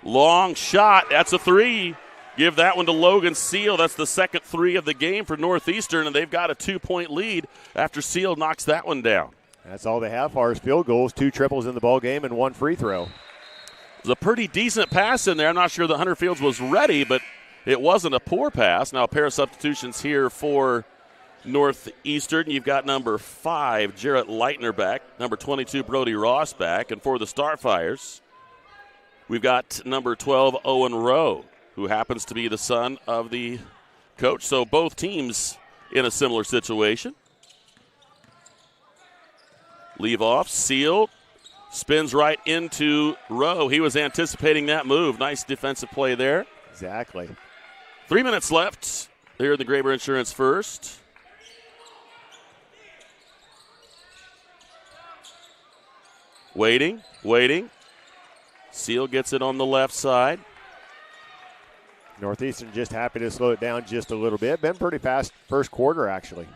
Long shot. That's a 3. Give that one to Logan Seal. That's the second 3 of the game for Northeastern, and they've got a 2-point lead after Seal knocks that one down. That's all they have as far as field goals. 2 triples in the ball game and 1 free throw. It was a pretty decent pass in there. I'm not sure that Hunter Fields was ready, but It wasn't a poor pass. Now a pair of substitutions here for Northeastern. You've got number 5, Jarrett Leitner back. Number 22, Brody Ross back. And for the Starfires, we've got number 12, Owen Rowe, who happens to be the son of the coach. So both teams in a similar situation. Leave off, Seal spins right into Rowe. He was anticipating that move. Nice defensive play there. Exactly. 3 minutes left here in the Graber Insurance First. Waiting. Seal gets it on the left side. Northeastern just happy to slow it down just a little bit. Been pretty fast first quarter, actually.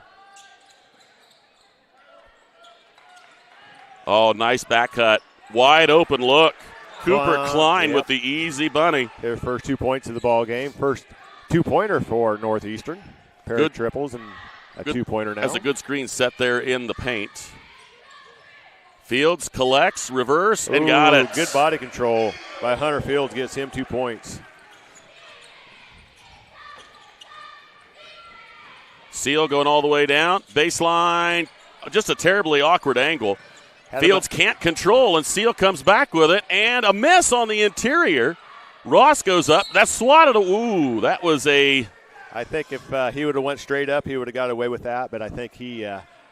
Oh, nice back cut. Wide open look. Cooper Klein with the easy bunny. Their first 2 points of the ball game. First two-pointer for Northeastern. Pair of triples and a two-pointer now. Has a good screen set there in the paint. Fields collects, reverse, and got it. Good body control by Hunter Fields, gets him 2 points. Seal going all the way down. Baseline, just a terribly awkward angle. Fields can't control, and Seal comes back with it, and a miss on the interior. Ross goes up. That's swatted. Ooh, that was a... I think if he would have went straight up, he would have got away with that, but I think he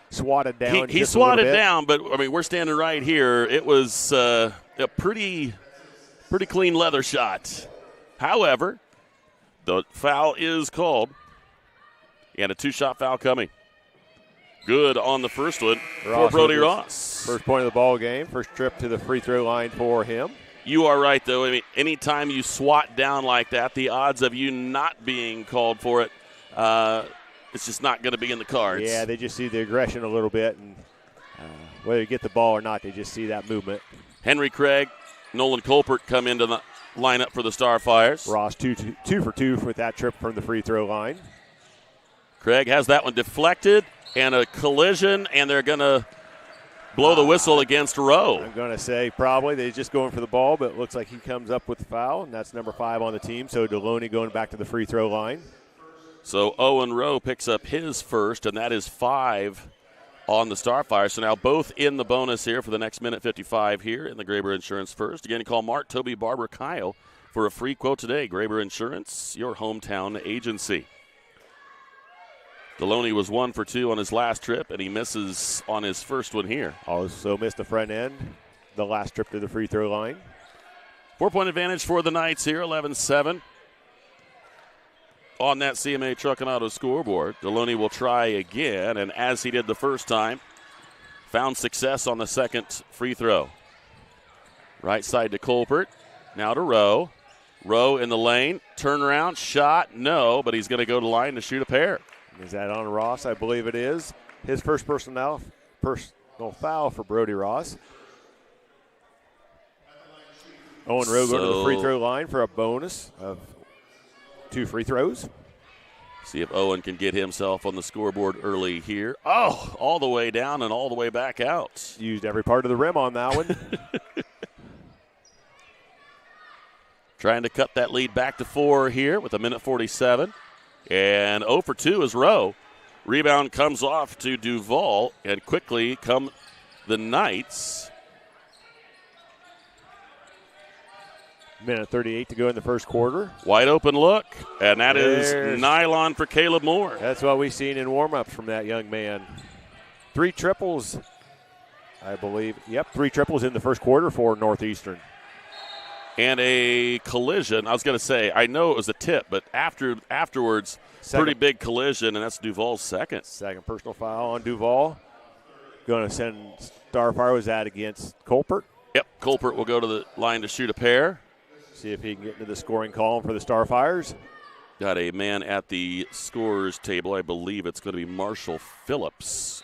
swatted down. He swatted down, but, I mean, we're standing right here. It was a pretty clean leather shot. However, the foul is called, and a 2-shot foul coming. Good on the first one for Brody Ross. First point of the ball game. First trip to the free throw line for him. You are right, though. I mean, anytime you swat down like that, the odds of you not being called for it, it's just not going to be in the cards. Yeah, they just see the aggression a little bit, and whether you get the ball or not, they just see that movement. Henry Craig, Nolan Colpert come into the lineup for the Starfires. Ross two for 2 with that trip from the free throw line. Craig has that one deflected and a collision, and they're going to blow the whistle against Rowe. I'm going to say probably they're just going for the ball, but it looks like he comes up with the foul, and that's number 5 on the team. So Deloney going back to the free throw line. So Owen Rowe picks up his first, and that is 5 on the Starfire. So now both in the bonus here for the next minute 55 here in the Graber Insurance First. Again, call Mark, Toby, Barbara, Kyle for a free quote today. Graber Insurance, your hometown agency. Deloney was 1 for 2 on his last trip, and he misses on his first one here. Also missed the front end, the last trip to the free throw line. 4-point advantage for the Knights here, 11-7. On that CMA Truck and Auto scoreboard, Deloney will try again, and as he did the first time, found success on the second free throw. Right side to Colpert, now to Rowe. Rowe in the lane, turnaround, shot, no, but he's going to go to line to shoot a pair. Is that on Ross? I believe it is. His first personal foul for Brody Ross. Owen Rowe going to the free throw line for a bonus of 2 free throws. See if Owen can get himself on the scoreboard early here. Oh, all the way down and all the way back out. Used every part of the rim on that one. Trying to cut that lead back to 4 here with 1:47. And 0 for 2 is Rowe. Rebound comes off to Duval, and quickly come the Knights. 1:38 to go in the first quarter. Wide open look, and that is nylon for Caleb Moore. That's what we've seen in warm-ups from that young man. 3 triples, I believe. Yep, 3 triples in the first quarter for Northeastern. And a collision. I was going to say, I know it was a tip, but afterwards, pretty big collision, and that's Duval's second. Second personal foul on Duval. Going to send Starfire. Was that against Colpert? Yep, Colpert will go to the line to shoot a pair. See if he can get into the scoring column for the Starfires. Got a man at the scorer's table. I believe it's going to be Marshall Phillips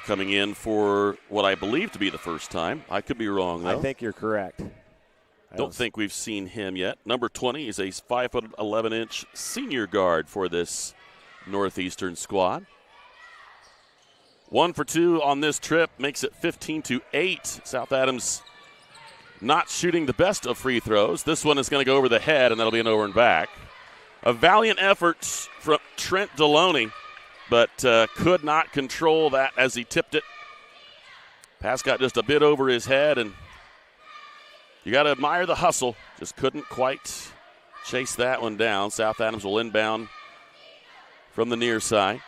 coming in for what I believe to be the first time. I could be wrong, though. I think you're correct. Don't think we've seen him yet. Number 20 is a 5'11" senior guard for this Northeastern squad. 1 for 2 on this trip makes it 15-8. South Adams not shooting the best of free throws. This one is going to go over the head, and that'll be an over and back. A valiant effort from Trent Deloney, but could not control that as he tipped it. Pass got just a bit over his head, and you got to admire the hustle. Just couldn't quite chase that one down. South Adams will inbound from the near side.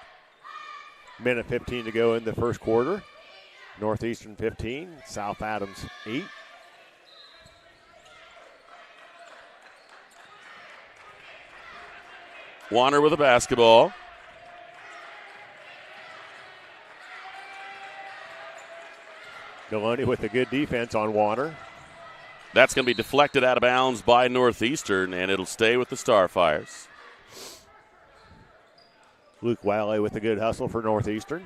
Minute 15 to go in the first quarter. Northeastern 15, South Adams 8. Warner with a basketball. Deloney with a good defense on Warner. That's going to be deflected out of bounds by Northeastern, and it'll stay with the Starfires. Luke Wiley with a good hustle for Northeastern.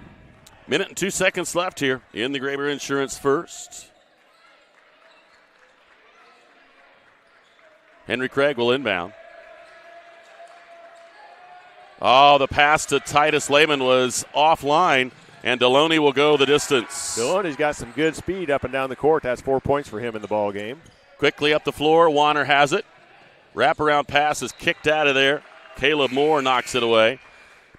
Minute and 2 seconds left here in the Graber Insurance first. Henry Craig will inbound. Oh, the pass to Titus Lehman was offline, and Deloney will go the distance. Deloney's got some good speed up and down the court. That's 4 points for him in the ball game. Quickly up the floor, Warner has it. Wraparound pass is kicked out of there. Caleb Moore knocks it away.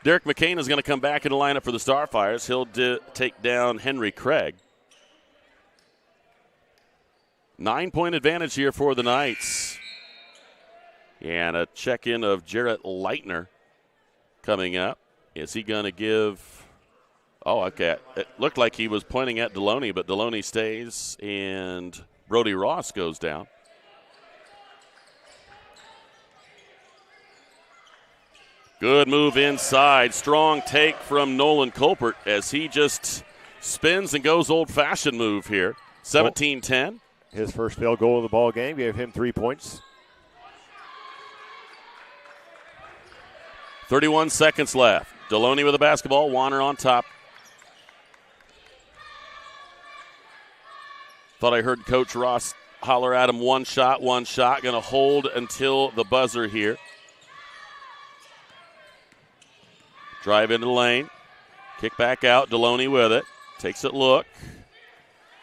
Derek McCain is going to come back in the lineup for the Starfires. He'll take down Henry Craig. 9-point advantage here for the Knights. And a check-in of Jarrett Leitner coming up. Is he going to give... Oh, okay. It looked like he was pointing at Deloney, but Deloney stays, and Brody Ross goes down. Good move inside. Strong take from Nolan Colpert as he just spins and goes old-fashioned move here. 17-10. His first field goal of the ball game gave him 3 points. 31 seconds left. Deloney with the basketball. Warner on top. Thought I heard Coach Ross holler at him, one shot. Going to hold until the buzzer here. Drive into the lane. Kick back out. Deloney with it. Takes it look.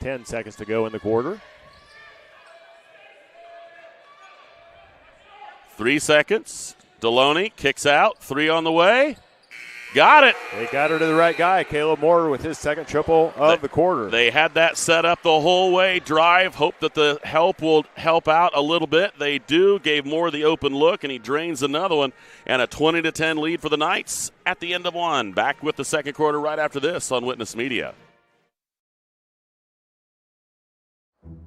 10 seconds to go in the quarter. 3 seconds. Deloney kicks out. 3 on the way. Got it. They got her to the right guy. Caleb Moore with his second triple of the quarter. They had that set up the whole way. Drive. Hope that the help will help out a little bit. They do. Gave Moore the open look, and he drains another one. And a 20-10 lead for the Knights at the end of one. Back with the second quarter right after this on Witness Media.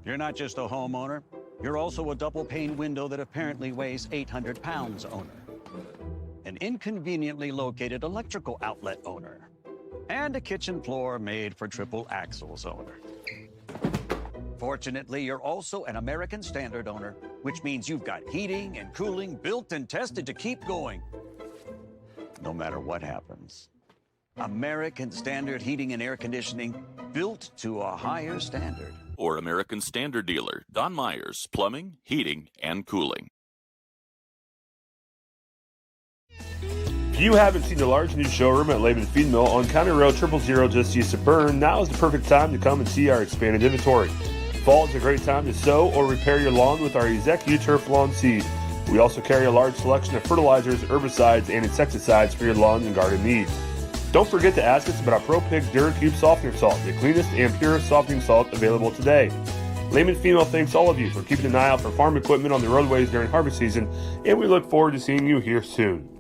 You're not just a homeowner. You're also a double-pane window that apparently weighs 800 pounds owner. An inconveniently located electrical outlet owner, and a kitchen floor made for triple axles owner. Fortunately, you're also an American Standard owner, which means you've got heating and cooling built and tested to keep going, no matter what happens. American Standard Heating and Air Conditioning, built to a higher standard. Or American Standard dealer, Don Myers, Plumbing, Heating, and Cooling. If you haven't seen the large new showroom at Laban Feed Mill on County Road 000 just east of Berne, now is the perfect time to come and see our expanded inventory. Fall is a great time to sow or repair your lawn with our Ezek U-Turf Lawn Seed. We also carry a large selection of fertilizers, herbicides, and insecticides for your lawn and garden needs. Don't forget to ask us about our Pro Pig DuraCube Softener Salt, the cleanest and purest softening salt available today. Lehman Female thanks all of you for keeping an eye out for farm equipment on the roadways during harvest season, and we look forward to seeing you here soon.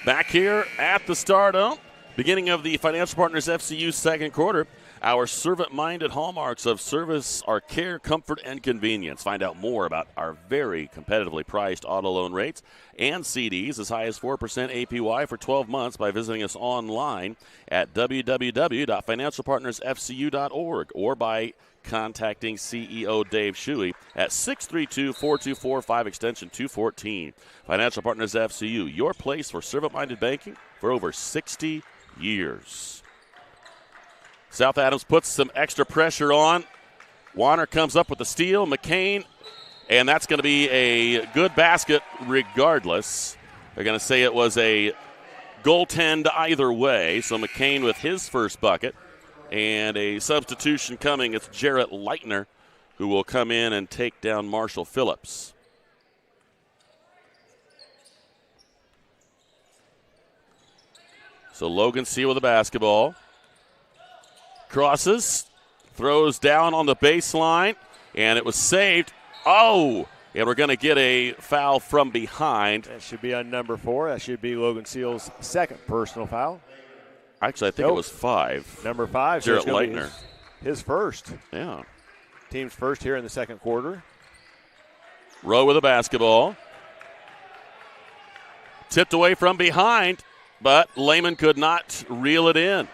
Back here at the Stardome, beginning of the Financial Partners FCU second quarter. Our servant-minded hallmarks of service are care, comfort, and convenience. Find out more about our very competitively priced auto loan rates and CDs as high as 4% APY for 12 months by visiting us online at www.financialpartnersfcu.org or by contacting CEO Dave Shuey at 632-4245 extension 214. Financial Partners FCU, your place for servant-minded banking for over 60 years. South Adams puts some extra pressure on. Warner comes up with the steal. McCain, and that's going to be a good basket regardless. They're going to say it was a goaltend either way. So McCain with his first bucket. And a substitution coming. It's Jarrett Leitner who will come in and take down Marshall Phillips. So Logan Seal with the basketball. Crosses, throws down on the baseline, and it was saved. Oh, and we're going to get a foul from behind. That should be on number 4. That should be Logan Seal's second personal foul. Actually, I think it was 5. Number 5. Jarrett Leitner. His first. Yeah. Team's first here in the second quarter. Rowe with the basketball. Tipped away from behind, but Lehman could not reel it in.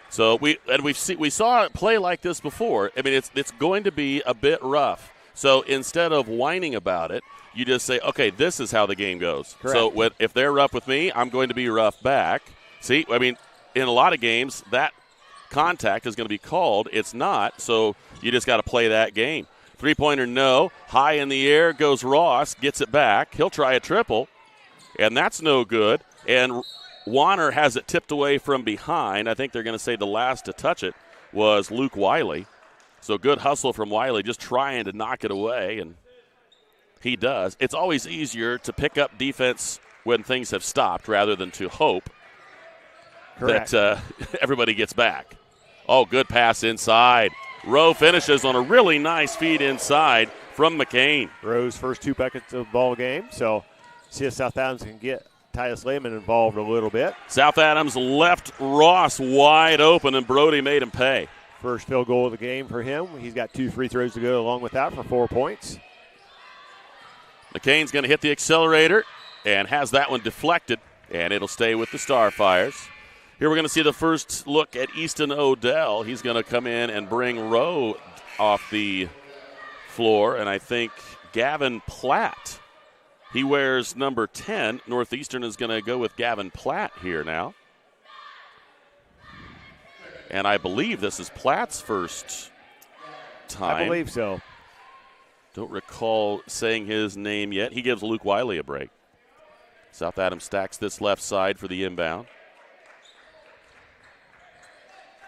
So we saw it play like this before. I mean, it's going to be a bit rough. So instead of whining about it, you just say, okay, this is how the game goes. Correct. So if they're rough with me, I'm going to be rough back. See, I mean, in a lot of games, that contact is going to be called. It's not, so you just got to play that game. Three-pointer, no. High in the air goes Ross, gets it back. He'll try a triple, and that's no good. And Warner has it tipped away from behind. I think they're going to say the last to touch it was Luke Wiley. So good hustle from Wiley, just trying to knock it away, and he does. It's always easier to pick up defense when things have stopped rather than to hope that everybody gets back. Oh, good pass inside. Rowe finishes on a really nice feed inside from McCain. Rowe's first 2 buckets of the ball game, so see if South Adams can get Titus Lehman involved a little bit. South Adams left Ross wide open, and Brody made him pay. First field goal of the game for him. He's got 2 free throws to go along with that for 4 points. McCain's going to hit the accelerator and has that one deflected, and it'll stay with the Starfires. Here we're going to see the first look at Easton Odell. He's going to come in and bring Rowe off the floor, and I think Gavin Platt. He wears number 10. Northeastern is going to go with Gavin Platt here now. And I believe this is Platt's first time. I believe so. Don't recall saying his name yet. He gives Luke Wiley a break. South Adams stacks this left side for the inbound.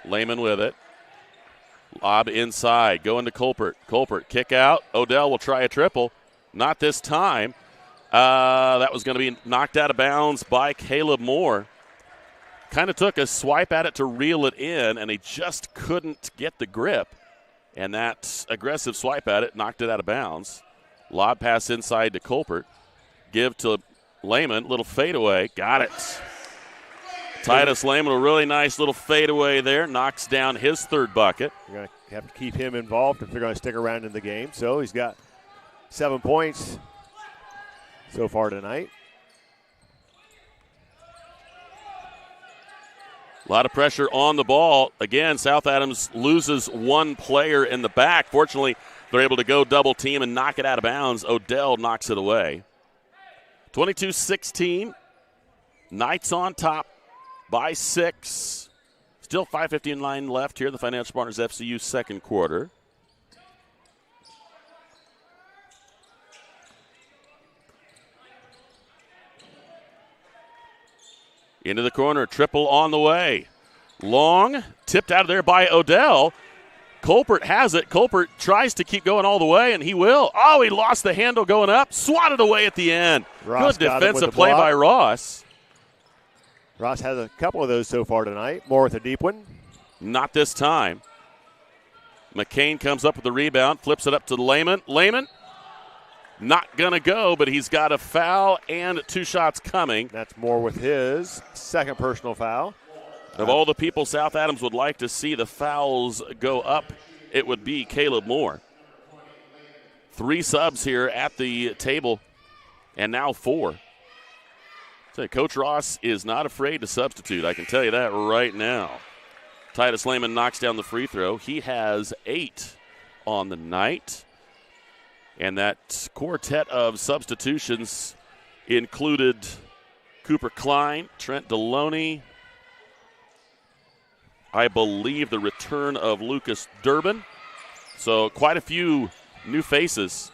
Lehman with it. Lob inside. Going to Colpert. Colpert kick out. Odell will try a triple. Not this time. That was going to be knocked out of bounds by Caleb Moore. Kind of took a swipe at it to reel it in, and he just couldn't get the grip. And that aggressive swipe at it knocked it out of bounds. Lob pass inside to Colpert. Give to Lehman. Little fadeaway. Got it. Titus Lehman, a really nice little fadeaway there. Knocks down his third bucket. You're going to have to keep him involved if they're going to stick around in the game. So he's got 7 points so far tonight. A lot of pressure on the ball. Again, South Adams loses one player in the back. Fortunately, they're able to go double team and knock it out of bounds. Odell knocks it away. 22-16. Knights on top by 6. Still 5:59 left here in the Financial Partners FCU second quarter. Into the corner, triple on the way. Long, tipped out of there by Odell. Colpert has it. Colpert tries to keep going all the way, and he will. Oh, he lost the handle going up. Swatted away at the end. Ross Good defensive play by Ross. Ross has a couple of those so far tonight. More with a deep one. Not this time. McCain comes up with the rebound, flips it up to Lehman. Lehman, not going to go, but he's got a foul and 2 shots coming. That's Moore with his second personal foul. Of all the people South Adams would like to see the fouls go up, it would be Caleb Moore. 3 subs here at the table, and now 4. So Coach Ross is not afraid to substitute. I can tell you that right now. Titus Lehman knocks down the free throw. He has 8 on the night. And that quartet of substitutions included Cooper Klein, Trent Deloney, I believe the return of Lucas Durbin. So quite a few new faces.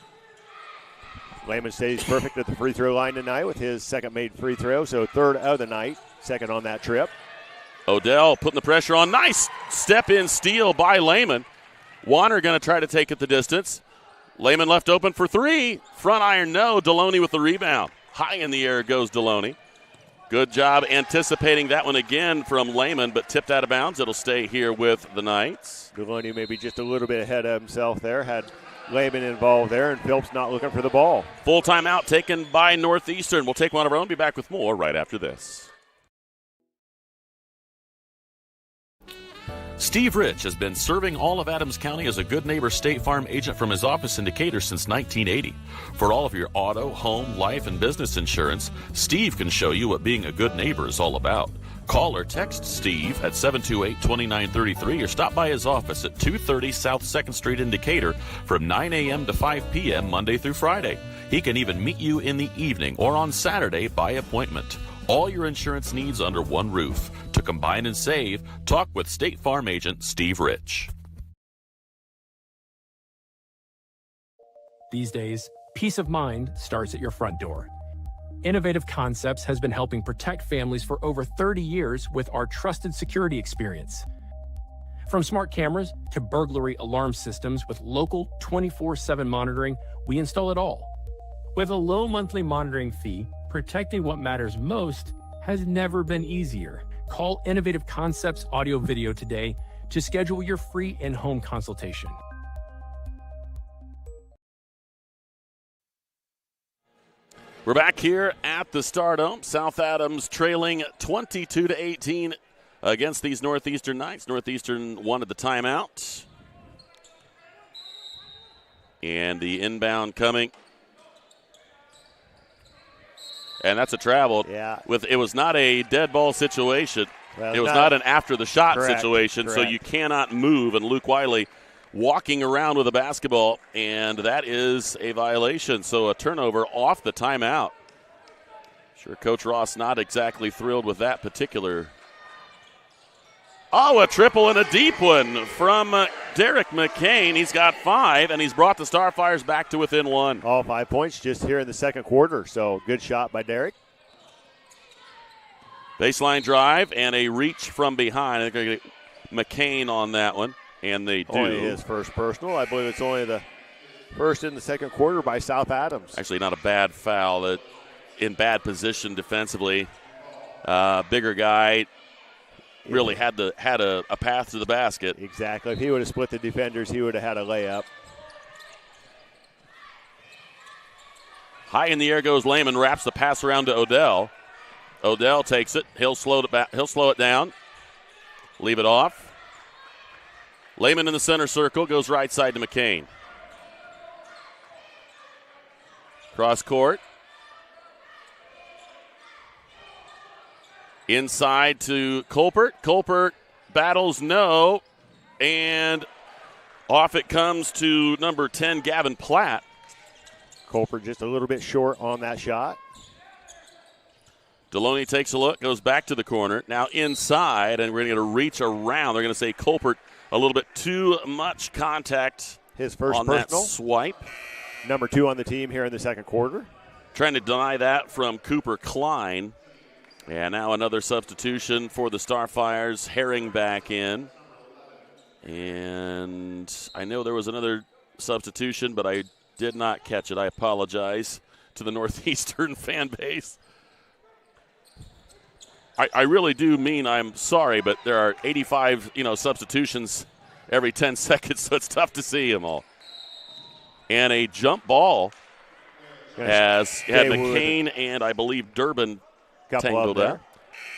Lehman stays perfect at the free throw line tonight with his second made free throw, so third of the night, second on that trip. Odell putting the pressure on. Nice step-in steal by Lehman. Warner going to try to take it the distance. Lehman left open for 3. Front iron, no. Deloney with the rebound. High in the air goes Deloney. Good job anticipating that one again from Lehman, but tipped out of bounds. It'll stay here with the Knights. Deloney maybe just a little bit ahead of himself there. Had Lehman involved there, and Phillips not looking for the ball. Full timeout taken by Northeastern. We'll take one of our own. Be back with more right after this. Steve Rich has been serving all of Adams County as a Good Neighbor State Farm agent from his office in Decatur since 1980. For all of your auto, home, life, and business insurance, Steve can show you what being a good neighbor is all about. Call or text Steve at 728-2933 or stop by his office at 230 South 2nd Street in Decatur from 9 a.m. to 5 p.m. Monday through Friday. He can even meet you in the evening or on Saturday by appointment. All your insurance needs under one roof. To combine and save, talk with State Farm agent Steve Rich. These days, peace of mind starts at your front door. Innovative Concepts has been helping protect families for over 30 years with our trusted security experience. From smart cameras to burglary alarm systems with local 24/7 monitoring, we install it all. With a low monthly monitoring fee, protecting what matters most has never been easier. Call Innovative Concepts Audio Video today to schedule your free in-home consultation. We're back here at the Stardome. South Adams trailing 22-18 against these Northeastern Knights. Northeastern wanted the timeout. And the inbound coming. And that's a travel. Yeah. It was not a dead ball situation. Well, it was not an after the shot correct, situation, correct. so you cannot move. And Luke Wiley walking around with a basketball, and that is a violation. So a turnover off the timeout. Sure, Coach Ross not exactly thrilled with that particular. Oh, a triple and a deep one from Derek McCain. He's got 5, and he's brought the Starfires back to within 1. All 5 points just here in the second quarter, so good shot by Derek. Baseline drive and a reach from behind. I think they're going to get McCain on that one, and they do. Only his first personal. I believe it's only the first in the second quarter by South Adams. Actually, not a bad foul. That in bad position defensively. Bigger guy. Really had a path to the basket. Exactly. If he would have split the defenders, he would have had a layup. High in the air goes Lehman, wraps the pass around to Odell. Odell takes it. He'll slow it down. Leave it off. Lehman in the center circle, goes right side to McCain. Cross court. Inside to Colpert. Colpert battles no. And off it comes to number 10, Gavin Platt. Colpert just a little bit short on that shot. Deloney takes a look, goes back to the corner. Now inside, and we're going to get a reach around. They're going to say Colpert a little bit too much contact. His first on personal. That swipe. Number 2 on the team here in the second quarter. Trying to deny that from Cooper Klein. And now another substitution for the Starfires. Herring back in. And I know there was another substitution, but I did not catch it. I apologize to the Northeastern fan base. I really do mean I'm sorry, but there are 85, substitutions every 10 seconds, so it's tough to see them all. And a jump ball has had McCain and I believe Durbin tangled up.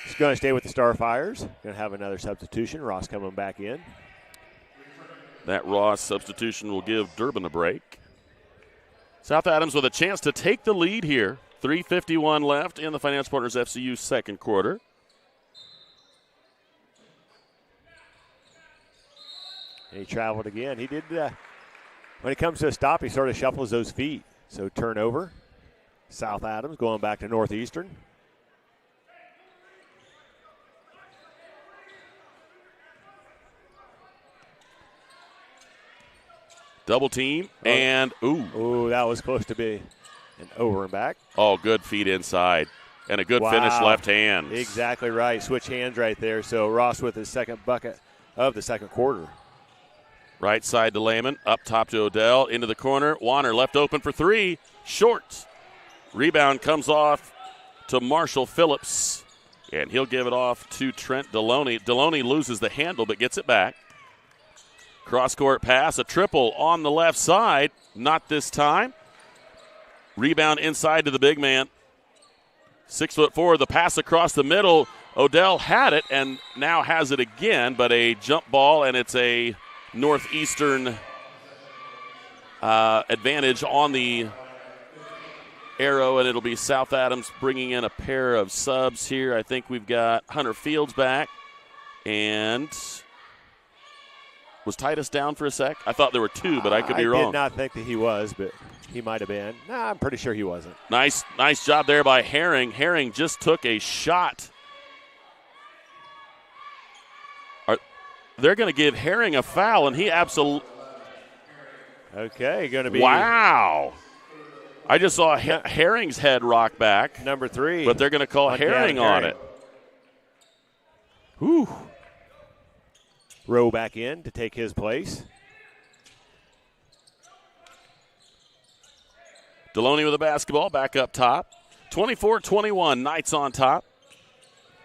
He's going to stay with the Starfires. Going to have another substitution. Ross coming back in. That Ross substitution will give Durbin a break. South Adams with a chance to take the lead here. 3:51 left in the Finance Partners FCU second quarter. He traveled again. He did, when it comes to a stop, he sort of shuffles those feet. So turnover. South Adams going back to Northeastern. Double team, and Ooh, that was close to be an over and back. Oh, good feed inside. And a good finish left hand. Exactly right. Switch hands right there. So Ross with his second bucket of the second quarter. Right side to Lehman. Up top to Odell. Into the corner. Warner left open for 3. Short. Rebound comes off to Marshall Phillips, and he'll give it off to Trent Deloney. Deloney loses the handle but gets it back. Cross-court pass, a triple on the left side. Not this time. Rebound inside to the big man. 6'4", the pass across the middle. Odell had it and now has it again, but a jump ball, and it's a Northeastern advantage on the arrow, and it'll be South Adams bringing in a pair of subs here. I think we've got Hunter Fields back, and was Titus down for a sec? I thought there were two, but I could be wrong. I did not think that he was, but he might have been. No, I'm pretty sure he wasn't. Nice job there by Herring. Herring just took a shot. They're going to give Herring a foul, and he absolutely. Okay, going to be. Wow. I just saw Herring's head rock back. Number 3. But they're going to call Herring on it. Whew. Rowe back in to take his place. Deloney with the basketball back up top. 24-21, Knights on top.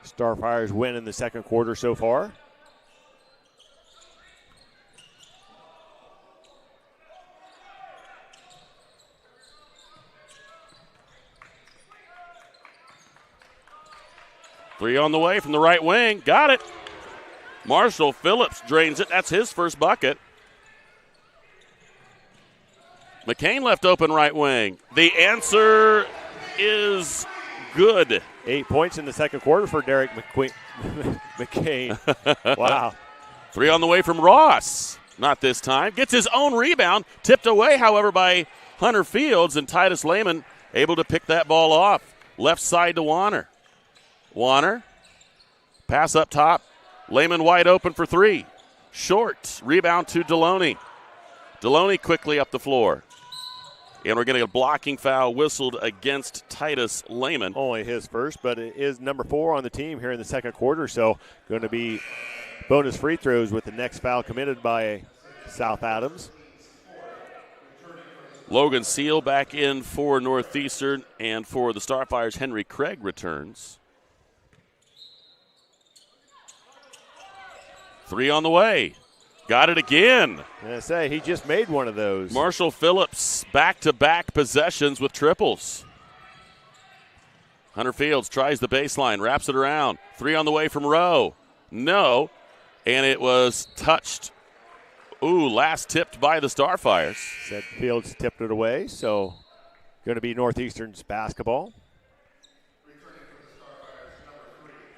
Starfires win in the second quarter so far. Three on the way from the right wing. Got it. Marshall Phillips drains it. That's his first bucket. McCain left open right wing. The answer is good. 8 points in the second quarter for Derek McCain. Wow. Three on the way from Ross. Not this time. Gets his own rebound. Tipped away, however, by Hunter Fields, and Titus Lehman able to pick that ball off. Left side to Warner. Warner. Pass up top. Lehman wide open for three. Short. Rebound to Deloney. Deloney quickly up the floor. And we're getting a blocking foul whistled against Titus Lehman. Only his first, but it is number 4 on the team here in the second quarter, so going to be bonus free throws with the next foul committed by South Adams. Logan Seal back in for Northeastern, and for the Starfires, Henry Craig returns. Three on the way. Got it again. I say, he just made one of those. Marshall Phillips back-to-back possessions with triples. Hunter Fields tries the baseline, wraps it around. Three on the way from Rowe. No. And it was touched. Ooh, last tipped by the Starfires. Said Fields tipped it away, so going to be Northeastern's basketball.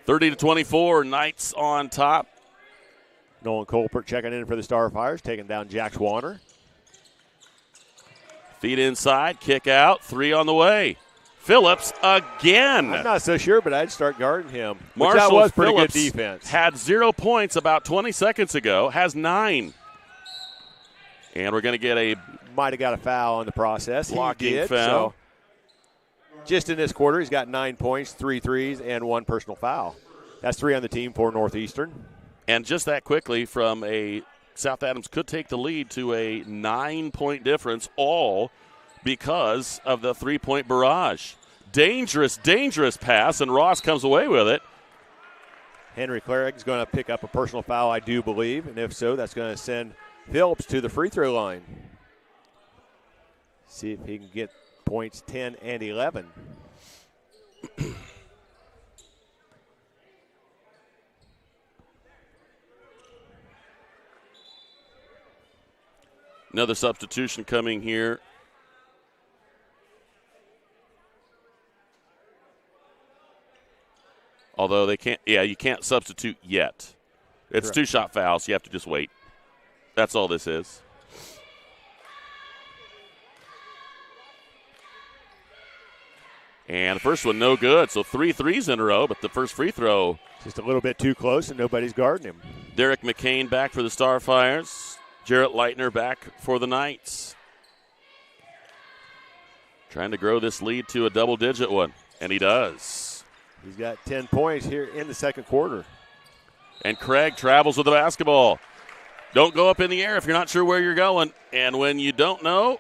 30-24, Knights on top. Nolan Colbert checking in for the Starfires, taking down Jack Warner. Feet inside, kick out, three on the way. Phillips again. I'm not so sure, but I'd start guarding him. Marshall that was pretty Phillips good defense. Had 0 points about 20 seconds ago, has 9. And we're going to get a... Might have got a foul in the process. Blocking foul. So just in this quarter, he's got 9 points, 3 threes, and 1 personal foul. That's 3 on the team for Northeastern. And just that quickly, from a South Adams could take the lead to a 9-point difference, all because of the 3-point barrage. Dangerous, dangerous pass, and Ross comes away with it. Henry Clearig's going to pick up a personal foul, I do believe, and if so, that's going to send Phillips to the free throw line. See if he can get points 10 and 11. Another substitution coming here. Although they can't, you can't substitute yet. It's Correct. 2-shot fouls. You have to just wait. That's all this is. And the first one, no good. So 3 threes in a row, but the first free throw. Just a little bit too close, and nobody's guarding him. Derek McCain back for the Starfires. Jarrett Leitner back for the Knights. Trying to grow this lead to a double-digit one, and he does. He's got 10 points here in the second quarter. And Craig travels with the basketball. Don't go up in the air if you're not sure where you're going. And when you don't know,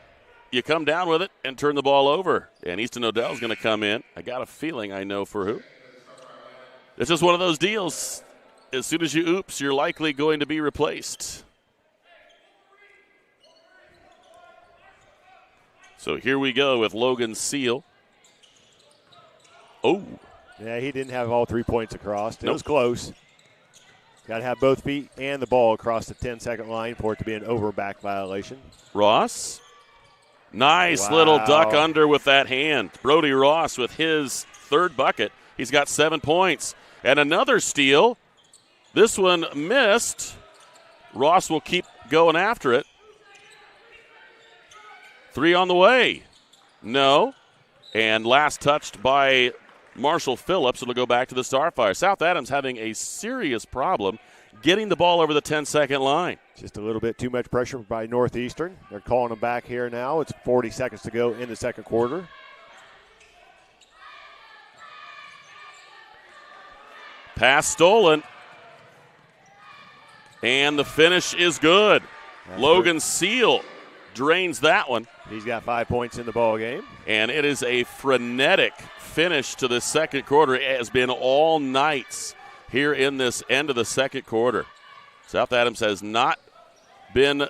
you come down with it and turn the ball over. And Easton Odell's going to come in. I got a feeling I know for who. It's just one of those deals. As soon as you oops, you're likely going to be replaced. So here we go with Logan Seal. Oh. Yeah, he didn't have all 3 points across. It was close. Got to have both feet and the ball across the 10-second line for it to be an over-back violation. Ross. Nice little duck under with that hand. Brody Ross with his third bucket. He's got 7 points. And another steal. This one missed. Ross will keep going after it. 3 on the way. No. And last touched by Marshall Phillips. It'll go back to the Starfire. South Adams having a serious problem getting the ball over the 10-second line. Just a little bit too much pressure by Northeastern. They're calling them back here now. It's 40 seconds to go in the second quarter. Pass stolen. And the finish is good. Logan Seal drains that one. He's got 5 points in the ball game. And it is a frenetic finish to the second quarter. It has been all nights here in this end of the second quarter. South Adams has not been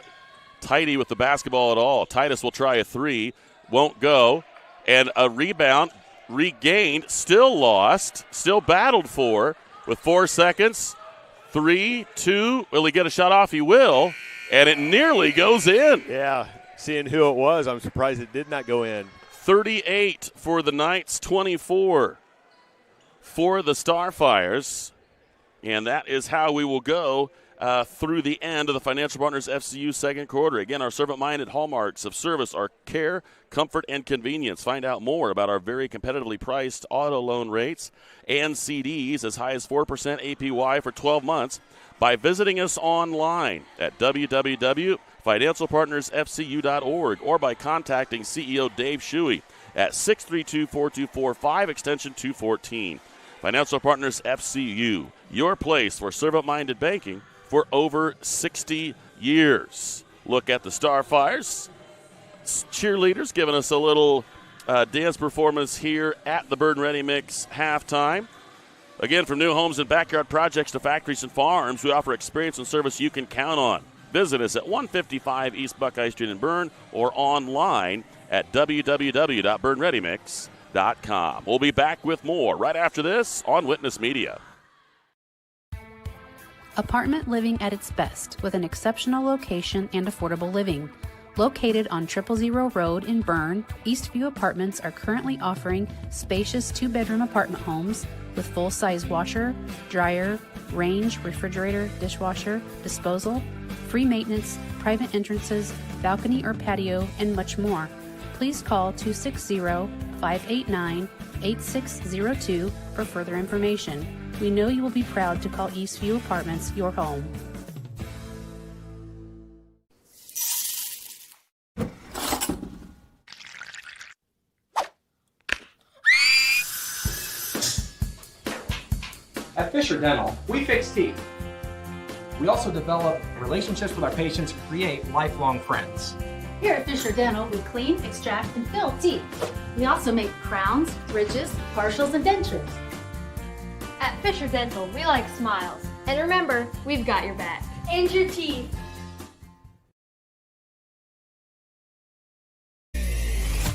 tidy with the basketball at all. Titus will try a 3, won't go. And a rebound regained, still lost, still battled for with 4 seconds. 3, 2, will he get a shot off? He will. And it nearly goes in. Yeah, seeing who it was, I'm surprised it did not go in. 38 for the Knights, 24 for the Starfires. And that is how we will go through the end of the Financial Partners FCU second quarter. Again, our servant-minded hallmarks of service are care, comfort, and convenience. Find out more about our very competitively priced auto loan rates and CDs as high as 4% APY for 12 months by visiting us online at www.financialpartnersfcu.org or by contacting CEO Dave Shuey at 632-4245, extension 214. Financial Partners FCU, your place for servant-minded banking for over 60 years. Look at the Starfires. Cheerleaders giving us a little dance performance here at the Berne Ready Mix halftime. Again, from new homes and backyard projects to factories and farms, we offer experience and service you can count on. Visit us at 155 East Buckeye Street in Berne or online at www.BerneReadyMix.com. We'll be back with more right after this on Witness Media. Apartment living at its best with an exceptional location and affordable living. Located on 000 Road in Berne, Eastview Apartments are currently offering spacious 2-bedroom apartment homes with full-size washer, dryer, range, refrigerator, dishwasher, disposal, free maintenance, private entrances, balcony or patio, and much more. Please call 260-589-8602 for further information. We know you will be proud to call Eastview Apartments your home. At Fisher Dental, we fix teeth. We also develop relationships with our patients and create lifelong friends. Here at Fisher Dental, we clean, extract, and fill teeth. We also make crowns, bridges, partials, and dentures. At Fisher Dental, we like smiles. And remember, we've got your back. And your teeth.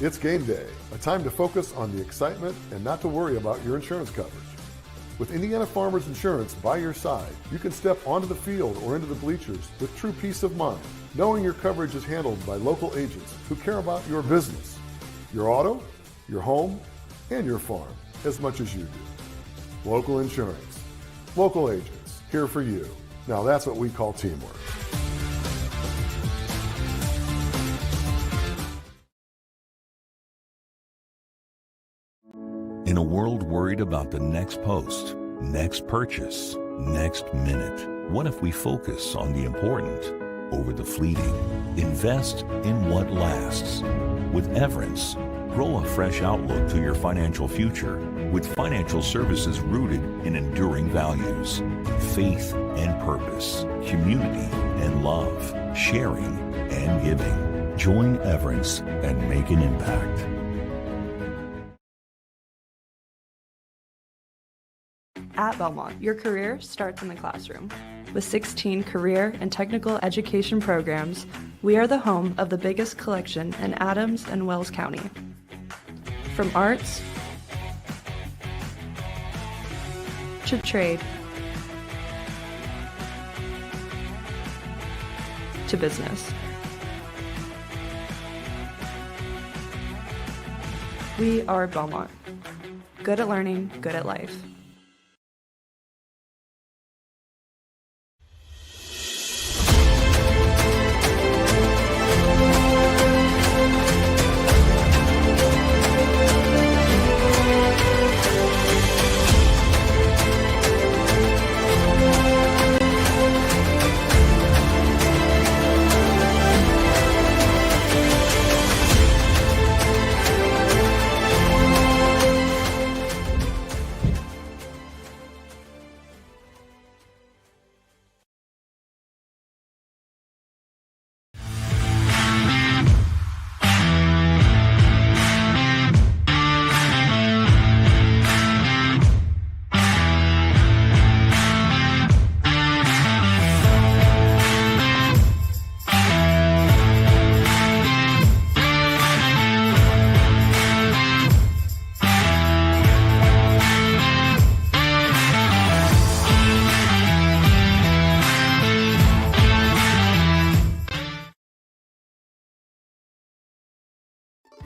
It's game day, a time to focus on the excitement and not to worry about your insurance coverage. With Indiana Farmers Insurance by your side, you can step onto the field or into the bleachers with true peace of mind, knowing your coverage is handled by local agents who care about your business, your auto, your home, and your farm as much as you do. Local insurance, local agents, here for you. Now that's what we call teamwork. In a world worried about the next post, next purchase, next minute, what if we focus on the important over the fleeting? Invest in what lasts. With Everence, grow a fresh outlook to your financial future with financial services rooted in enduring values, faith and purpose, community and love, sharing and giving. Join Everence and make an impact. At Belmont, your career starts in the classroom. With 16 career and technical education programs, we are the home of the biggest collection in Adams and Wells County. From arts to trade to business. We are Belmont. Good at learning, good at life.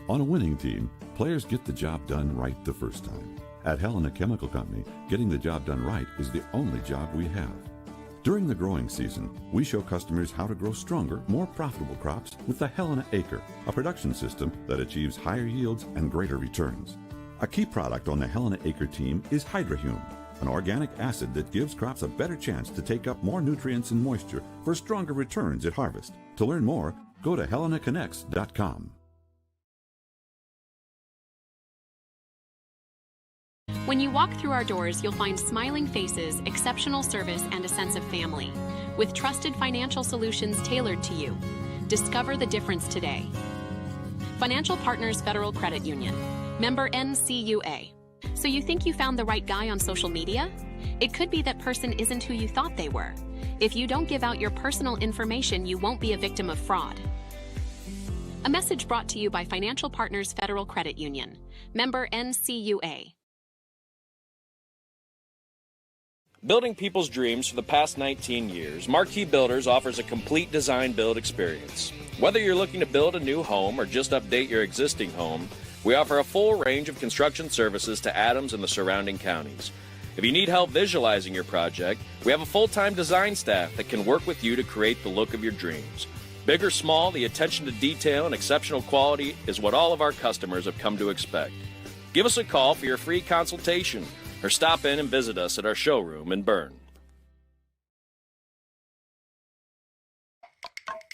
On a winning team, players get the job done right the first time. At Helena Chemical Company, getting the job done right is the only job we have. During the growing season, we show customers how to grow stronger, more profitable crops with the Helena Acre, a production system that achieves higher yields and greater returns. A key product on the Helena Acre team is Hydrahume, an organic acid that gives crops a better chance to take up more nutrients and moisture for stronger returns at harvest. To learn more, go to helenaconnects.com. When you walk through our doors, you'll find smiling faces, exceptional service, and a sense of family. With trusted financial solutions tailored to you. Discover the difference today. Financial Partners Federal Credit Union. Member NCUA. So you think you found the right guy on social media? It could be that person isn't who you thought they were. If you don't give out your personal information, you won't be a victim of fraud. A message brought to you by Financial Partners Federal Credit Union. Member NCUA. Building people's dreams for the past 19 years, Marquee Builders offers a complete design build experience. Whether you're looking to build a new home or just update your existing home, we offer a full range of construction services to Adams and the surrounding counties. If you need help visualizing your project, we have a full-time design staff that can work with you to create the look of your dreams. Big or small, the attention to detail and exceptional quality is what all of our customers have come to expect. Give us a call for your free consultation, or stop in and visit us at our showroom in Berne.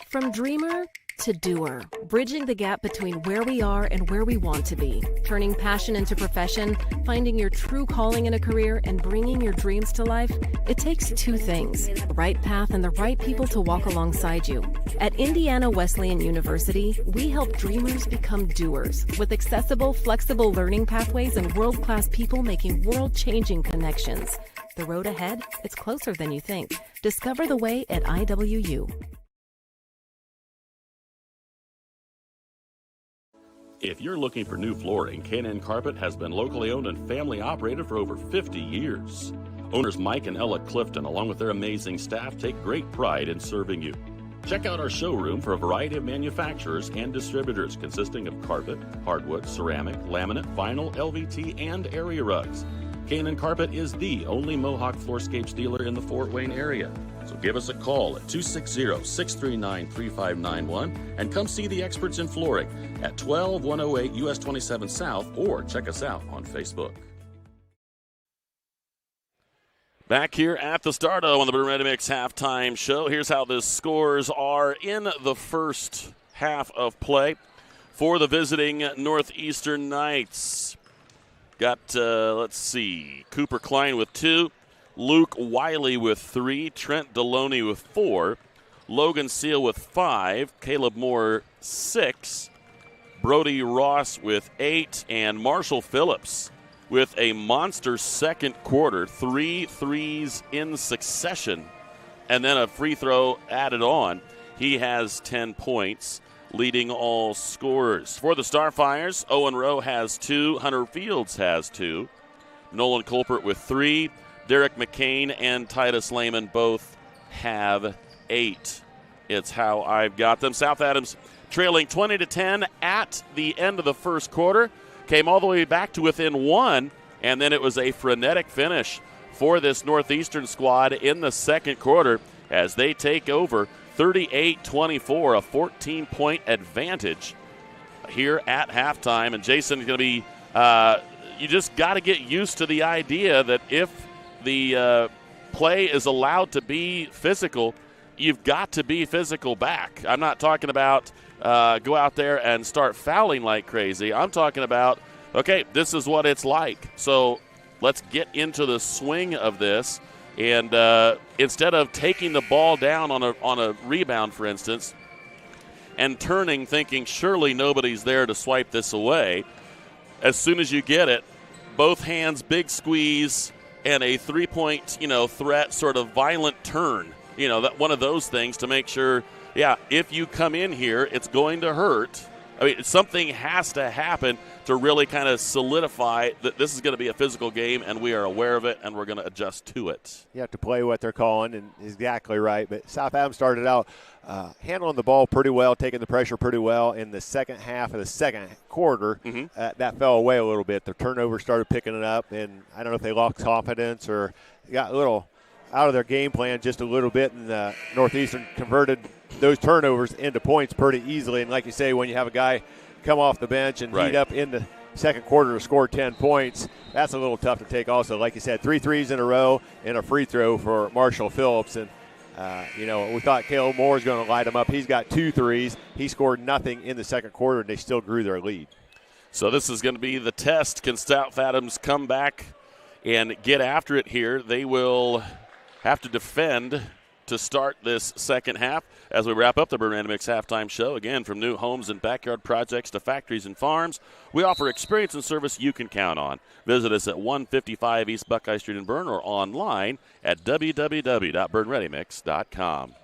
From dreamer to doer, bridging the gap between where we are and where we want to be, turning passion into profession, finding your true calling in a career, and bringing your dreams to life, it takes two things, the right path and the right people to walk alongside you. At Indiana Wesleyan University, we help dreamers become doers with accessible, flexible learning pathways and world-class people making world-changing connections. The road ahead, it's closer than you think. Discover the way at IWU. If you're looking for new flooring, K&N Carpet has been locally owned and family operated for over 50 years. Owners Mike and Ella Clifton, along with their amazing staff, take great pride in serving you. Check out our showroom for a variety of manufacturers and distributors consisting of carpet, hardwood, ceramic, laminate, vinyl, LVT, and area rugs. K&N Carpet is the only Mohawk floorscapes dealer in the Fort Wayne area. So give us a call at 260-639-3591 and come see the experts in flooring at 12108 US 27 South, or check us out on Facebook. Back here at the Stardo on the Berne Ready Mix halftime show. Here's how the scores are in the first half of play for the visiting Northeastern Knights. Got, let's see, Cooper Klein with 2, Luke Wiley with 3, Trent Deloney with 4, Logan Seal with 5. Caleb Moore, 6. Brody Ross with 8. And Marshall Phillips with a monster second quarter. 3 threes in succession. And then a free throw added on. He has 10 points, leading all scorers. For the Starfires, Owen Rowe has 2. Hunter Fields has 2. Nolan Colbert with 3. Derek McCain and Titus Lehman both have 8. It's how I've got them. South Adams trailing 20-10 at the end of the first quarter. Came all the way back to within 1, and then it was a frenetic finish for this Northeastern squad in the second quarter as they take over 38-24, a 14-point advantage here at halftime. And Jason is going to be you just got to get used to the idea that if the play is allowed to be physical, you've got to be physical back. I'm not talking about go out there and start fouling like crazy. I'm talking about, okay, this is what it's like. So let's get into the swing of this. And instead of taking the ball down on a rebound, for instance, and turning thinking surely nobody's there to swipe this away, as soon as you get it, both hands, big squeeze, and a three-point, threat, sort of violent turn. That one of those things to make sure, if you come in here, it's going to hurt. I mean, something has to happen to really kind of solidify that this is going to be a physical game, and we are aware of it, and we're going to adjust to it. You have to play what they're calling, and exactly right. But South Adams started out handling the ball pretty well, taking the pressure pretty well. In the second half of the second quarter, that fell away a little bit. The turnover started picking it up, and I don't know if they lost confidence or got a little out of their game plan just a little bit, and Northeastern converted those turnovers into points pretty easily. And like you say, when you have a guy come off the bench and heat up in the second quarter to score 10 points, that's a little tough to take also. Like you said, 3 threes in a row and a free throw for Marshall Phillips. And, we thought Caleb Moore was going to light him up. He's got 2 threes. He scored nothing in the second quarter, and they still grew their lead. So this is going to be the test. Can South Adams come back and get after it here? They will have to defend to start this second half as we wrap up the Berne Mix halftime show. Again, from new homes and backyard projects to factories and farms, we offer experience and service you can count on. Visit us at 155 East Buckeye Street in Berne or online at www.BerneReadyMix.com.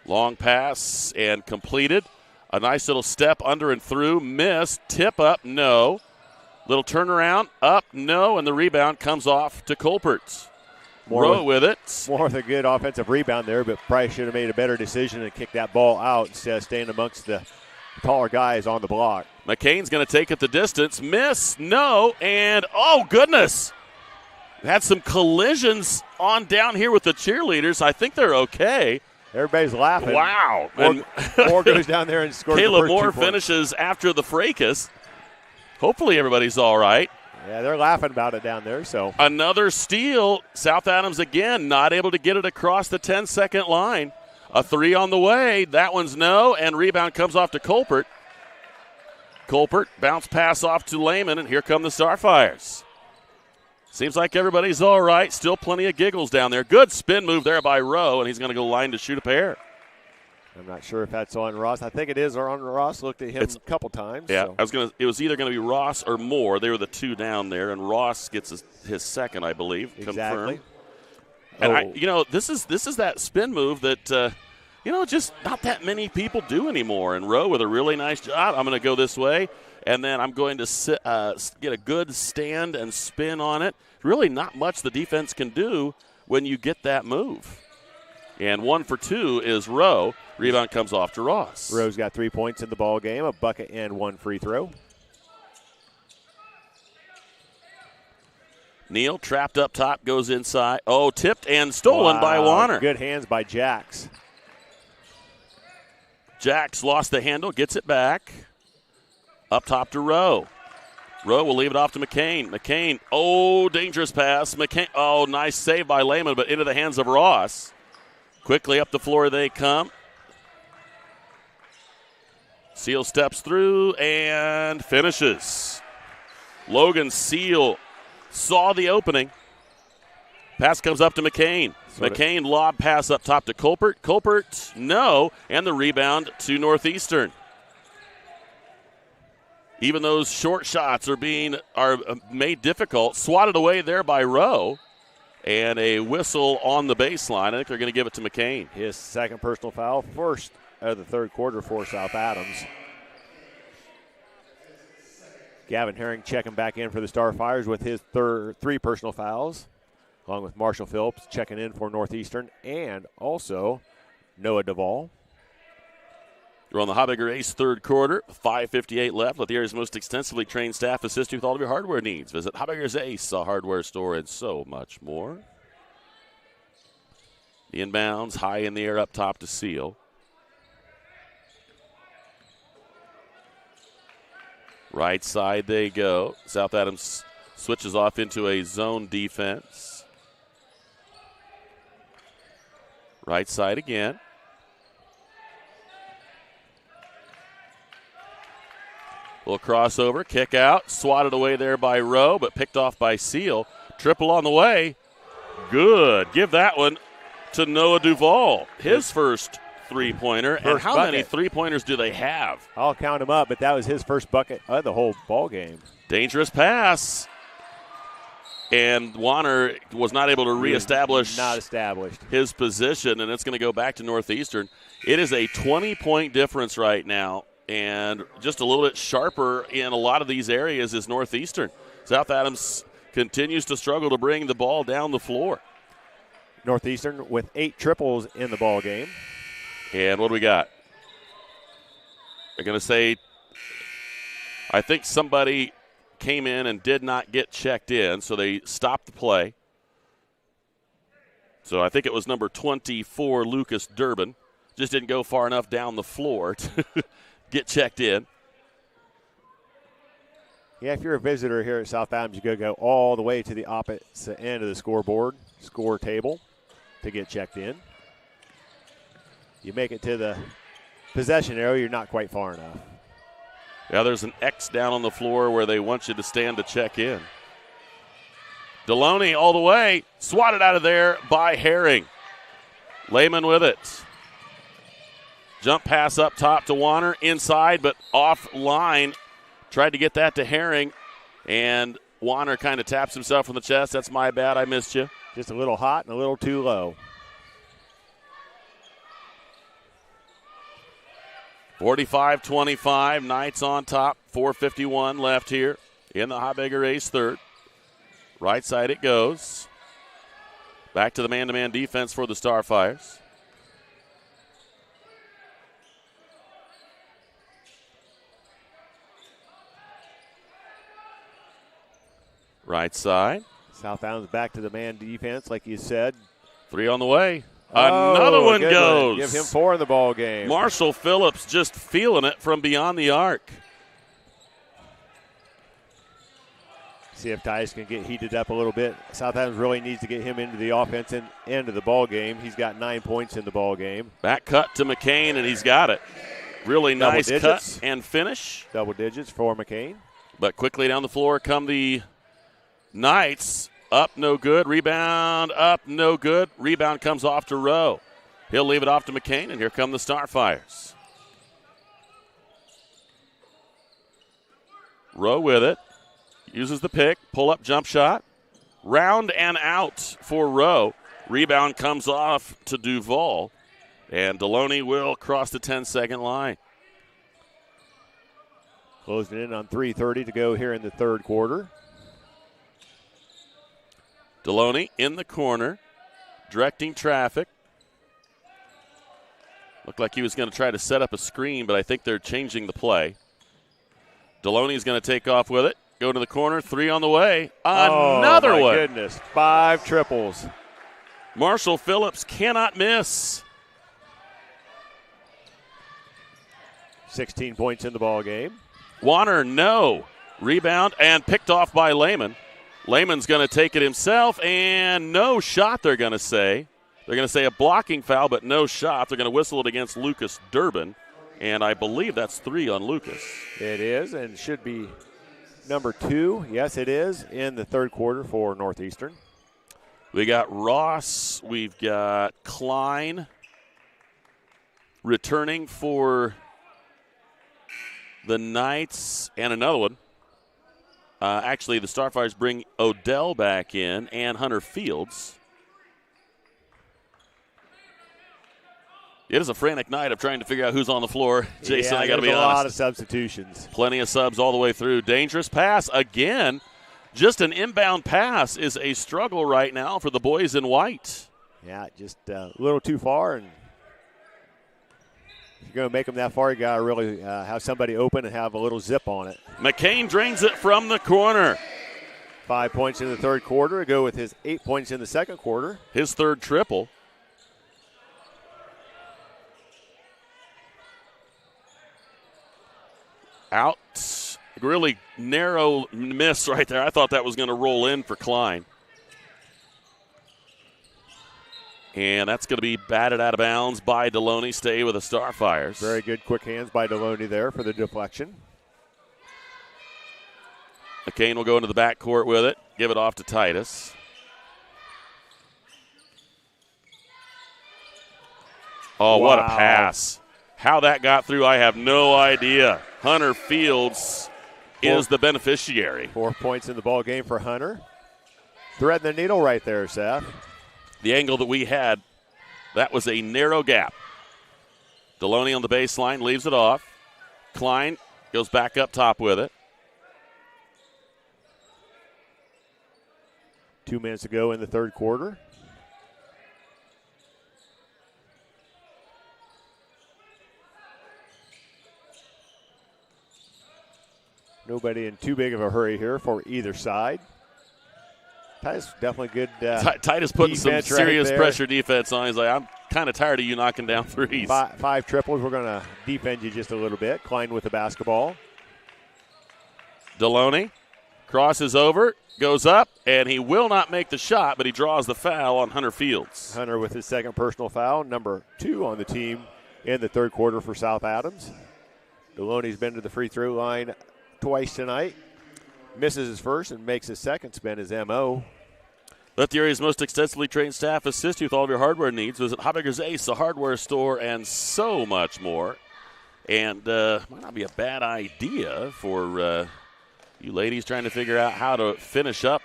Long pass and completed. A nice little step under and through. Miss. Tip up. No. Little turnaround. Up. No. And the rebound comes off to Colbert. Rowe with it. More with a good offensive rebound there, but probably should have made a better decision and kicked that ball out instead of staying amongst the taller guys on the block. McCain's going to take it the distance. Miss. No. And, oh, goodness. Had some collisions on down here with the cheerleaders. I think they're okay. Everybody's laughing. Wow. Moore goes down there and scores. Caleb Moore finishes after the fracas. Hopefully everybody's all right. Yeah, they're laughing about it down there. So another steal. South Adams again not able to get it across the 10-second line. A 3 on the way. That one's no, and rebound comes off to Colbert. Colbert, bounce pass off to Lehman, and here come the Starfires. Seems like everybody's all right. Still plenty of giggles down there. Good spin move there by Rowe, and he's going to go line to shoot a pair. I'm not sure if that's on Ross. I think it is on Ross. Looked at him a couple times. Yeah, so. It was either going to be Ross or Moore. They were the 2 down there, and Ross gets his second, I believe. Exactly. Confirmed. And this is that spin move that just not that many people do anymore. And Rowe with a really nice job. I'm going to go this way, and then I'm going to get a good stand and spin on it. Really, not much the defense can do when you get that move. And 1 for 2 is Rowe. Rebound comes off to Ross. Rowe's got 3 points in the ball game, a bucket and 1 free throw. Neal trapped up top, goes inside. Oh, tipped and stolen by Warner. Good hands by Jax. Jax lost the handle, gets it back. Up top to Rowe. Rowe will leave it off to McCain. McCain, dangerous pass. McCain, nice save by Lehman, but into the hands of Ross. Quickly up the floor they come. Seal steps through and finishes. Logan Seal saw the opening. Pass comes up to McCain. McCain lob pass up top to Colbert. Colbert, no, and the rebound to Northeastern. Even those short shots are made difficult. Swatted away there by Rowe. And a whistle on the baseline. I think they're going to give it to McCain. His second personal foul, first of the third quarter for South Adams. Gavin Herring checking back in for the Starfires with his three personal fouls, along with Marshall Phillips checking in for Northeastern, and also Noah Duvall. You're on the Habegger Ace third quarter, 5:58 left. Let the area's most extensively trained staff assist you with all of your hardware needs. Visit Habegger's Ace, a hardware store, and so much more. The inbounds, high in the air up top to Seal. Right side they go. South Adams switches off into a zone defense. Right side again. Little crossover, kick out, swatted away there by Rowe, but picked off by Seal. Triple on the way. Good. Give that one to Noah Duvall. His first three-pointer. And how many three-pointers do they have? I'll count them up, but that was his first bucket of the whole ball game. Dangerous pass. And Warner was not able to reestablish his position, and it's going to go back to Northeastern. It is a 20-point difference right now. And just a little bit sharper in a lot of these areas is Northeastern. South Adams continues to struggle to bring the ball down the floor. Northeastern with 8 triples in the ball game. And what do we got? They're going to say, I think somebody came in and did not get checked in, so they stopped the play. So I think it was number 24, Lucas Durbin. Just didn't go far enough down the floor to get checked in. Yeah, if you're a visitor here at South Adams, you got to go all the way to the opposite end of the scoreboard, score table, to get checked in. You make it to the possession area, you're not quite far enough. Yeah, there's an X down on the floor where they want you to stand to check in. Deloney all the way, swatted out of there by Herring. Lehman with it. Jump pass up top to Warner, inside but offline. Tried to get that to Herring, and Warner kind of taps himself on the chest. That's my bad, I missed you. Just a little hot and a little too low. 45-25, Knights on top, 4:51 left here in the Habegger Ace third. Right side it goes. Back to the man-to-man defense for the Starfires. Right side. South Adams back to the man defense, like you said. 3 on the way. Another one goes. Give him 4 in the ball game. Marshall Phillips just feeling it from beyond the arc. See if Tice can get heated up a little bit. South Adams really needs to get him into the offensive end of the ball game. He's got 9 points in the ball game. Back cut to McCain, and he's got it. Really nice cut and finish. Double digits for McCain. But quickly down the floor come the Knights. Up, no good. Rebound, up, no good. Rebound comes off to Rowe. He'll leave it off to McCain, and here come the Starfires. Rowe with it. Uses the pick. Pull-up jump shot. Round and out for Rowe. Rebound comes off to Duvall. And Deloney will cross the 10-second line. Closing in on 3:30 to go here in the third quarter. Deloney in the corner, directing traffic. Looked like he was going to try to set up a screen, but I think they're changing the play. Deloney's going to take off with it. Go to the corner, 3 on the way. Another one. Oh, my goodness. 5 triples. Marshall Phillips cannot miss. 16 points in the ball game. Warner, no. Rebound and picked off by Lehman. Lehman's going to take it himself, and no shot, they're going to say. They're going to say a blocking foul, but no shot. They're going to whistle it against Lucas Durbin, and I believe that's 3 on Lucas. It is, and should be number 2. Yes, it is, in the third quarter for Northeastern. We got Ross. We've got Klein returning for the Knights and another one. Actually, the Starfires bring Odell back in and Hunter Fields. It is a frantic night of trying to figure out who's on the floor. Jason, I got to be honest. A lot of substitutions. Plenty of subs all the way through. Dangerous pass again. Just an inbound pass is a struggle right now for the boys in white. Yeah, just a little too far. And if you're going to make them that far, you got to really have somebody open and have a little zip on it. McCain drains it from the corner. 5 points in the third quarter to go with his 8 points in the second quarter. His third triple. Out. Really narrow miss right there. I thought that was going to roll in for Klein. And that's going to be batted out of bounds by Deloney. Stay with the Starfires. Very good quick hands by Deloney there for the deflection. McCain will go into the backcourt with it. Give it off to Titus. Oh, wow. What a pass. How that got through, I have no idea. Hunter Fields is the beneficiary. 4 points in the ball game for Hunter. Threading the needle right there, Seth. The angle that we had, that was a narrow gap. Deloney on the baseline, leaves it off. Klein goes back up top with it. 2 minutes ago in the third quarter. Nobody in too big of a hurry here for either side. Titus definitely good. Titus putting some serious pressure defense on. He's like, I'm kind of tired of you knocking down threes. Five triples. We're going to defend you just a little bit. Klein with the basketball. Deloney crosses over, goes up, and he will not make the shot, but he draws the foul on Hunter Fields. Hunter with his second personal foul, number 2 on the team in the third quarter for South Adams. Deloney's been to the free throw line twice tonight. Misses his first and makes his second spin his MO. Let the area's most extensively trained staff assist you with all of your hardware needs. Visit Habigger's Ace, the hardware store, and so much more. And might not be a bad idea for you ladies trying to figure out how to finish up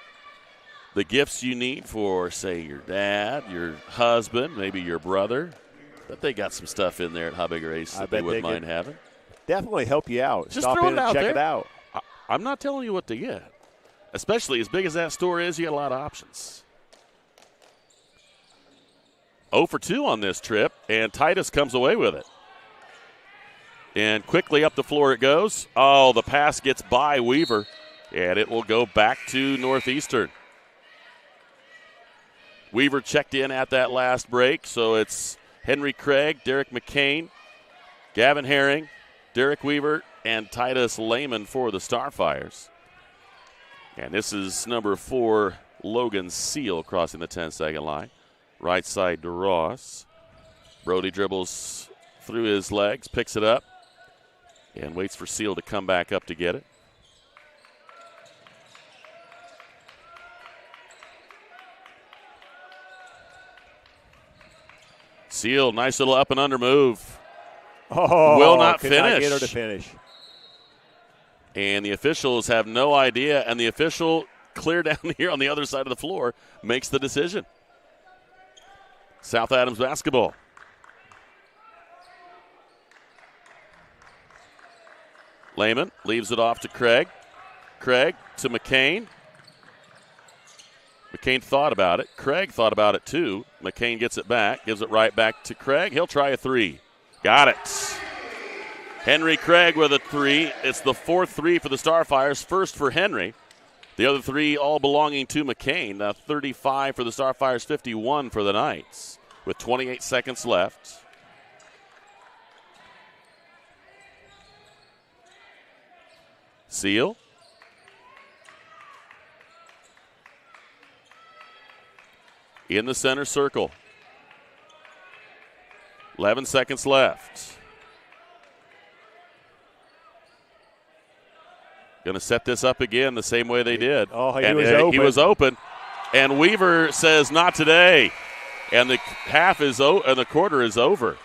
the gifts you need for, say, your dad, your husband, maybe your brother. But they got some stuff in there at Habigger Ace that they wouldn't mind having. Definitely help you out. Just stop throw in it and out check there. it out. I'm not telling you what to get. Especially as big as that store is, you got a lot of options. 0 for 2 on this trip, and Titus comes away with it. And quickly up the floor it goes. Oh, the pass gets by Weaver, and it will go back to Northeastern. Weaver checked in at that last break, so it's Henry Craig, Derek McCain, Gavin Herring, Derek Weaver, and Titus Lehman for the Starfires. And this is number 4, Logan Seal, crossing the 10-second line. Right side to Ross. Brody dribbles through his legs, picks it up, and waits for Seal to come back up to get it. Seal, nice little up and under move. Oh, will not could finish. Not get her to finish. And the officials have no idea, and the official clear down here on the other side of the floor makes the decision. South Adams basketball. Lehman leaves it off to Craig. Craig to McCain. McCain thought about it. Craig thought about it too. McCain gets it back, gives it right back to Craig. He'll try a 3. Got it. Henry Craig with a 3. It's the 4th 3 for the Starfires, first for Henry. The other 3 all belonging to McCain. 35 for the Starfires, 51 for the Knights with 28 seconds left. Seal. In the center circle. 11 seconds left. Going to set this up again the same way they did. Oh, he was open. And Weaver says, not today. And the and the quarter is over.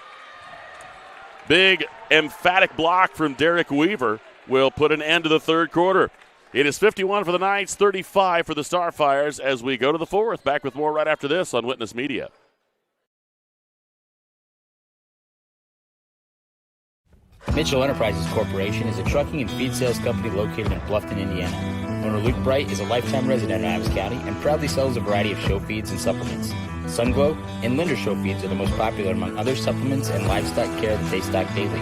Big emphatic block from Derek Weaver will put an end to the third quarter. It is 51 for the Knights, 35 for the Starfires as we go to the fourth. Back with more right after this on Witness Media. Mitchell Enterprises Corporation is a trucking and feed sales company located in Bluffton, Indiana. Owner Luke Bright is a lifetime resident of Adams County and proudly sells a variety of show feeds and supplements. Sunglow and Linder show feeds are the most popular among other supplements and livestock care that they stock daily.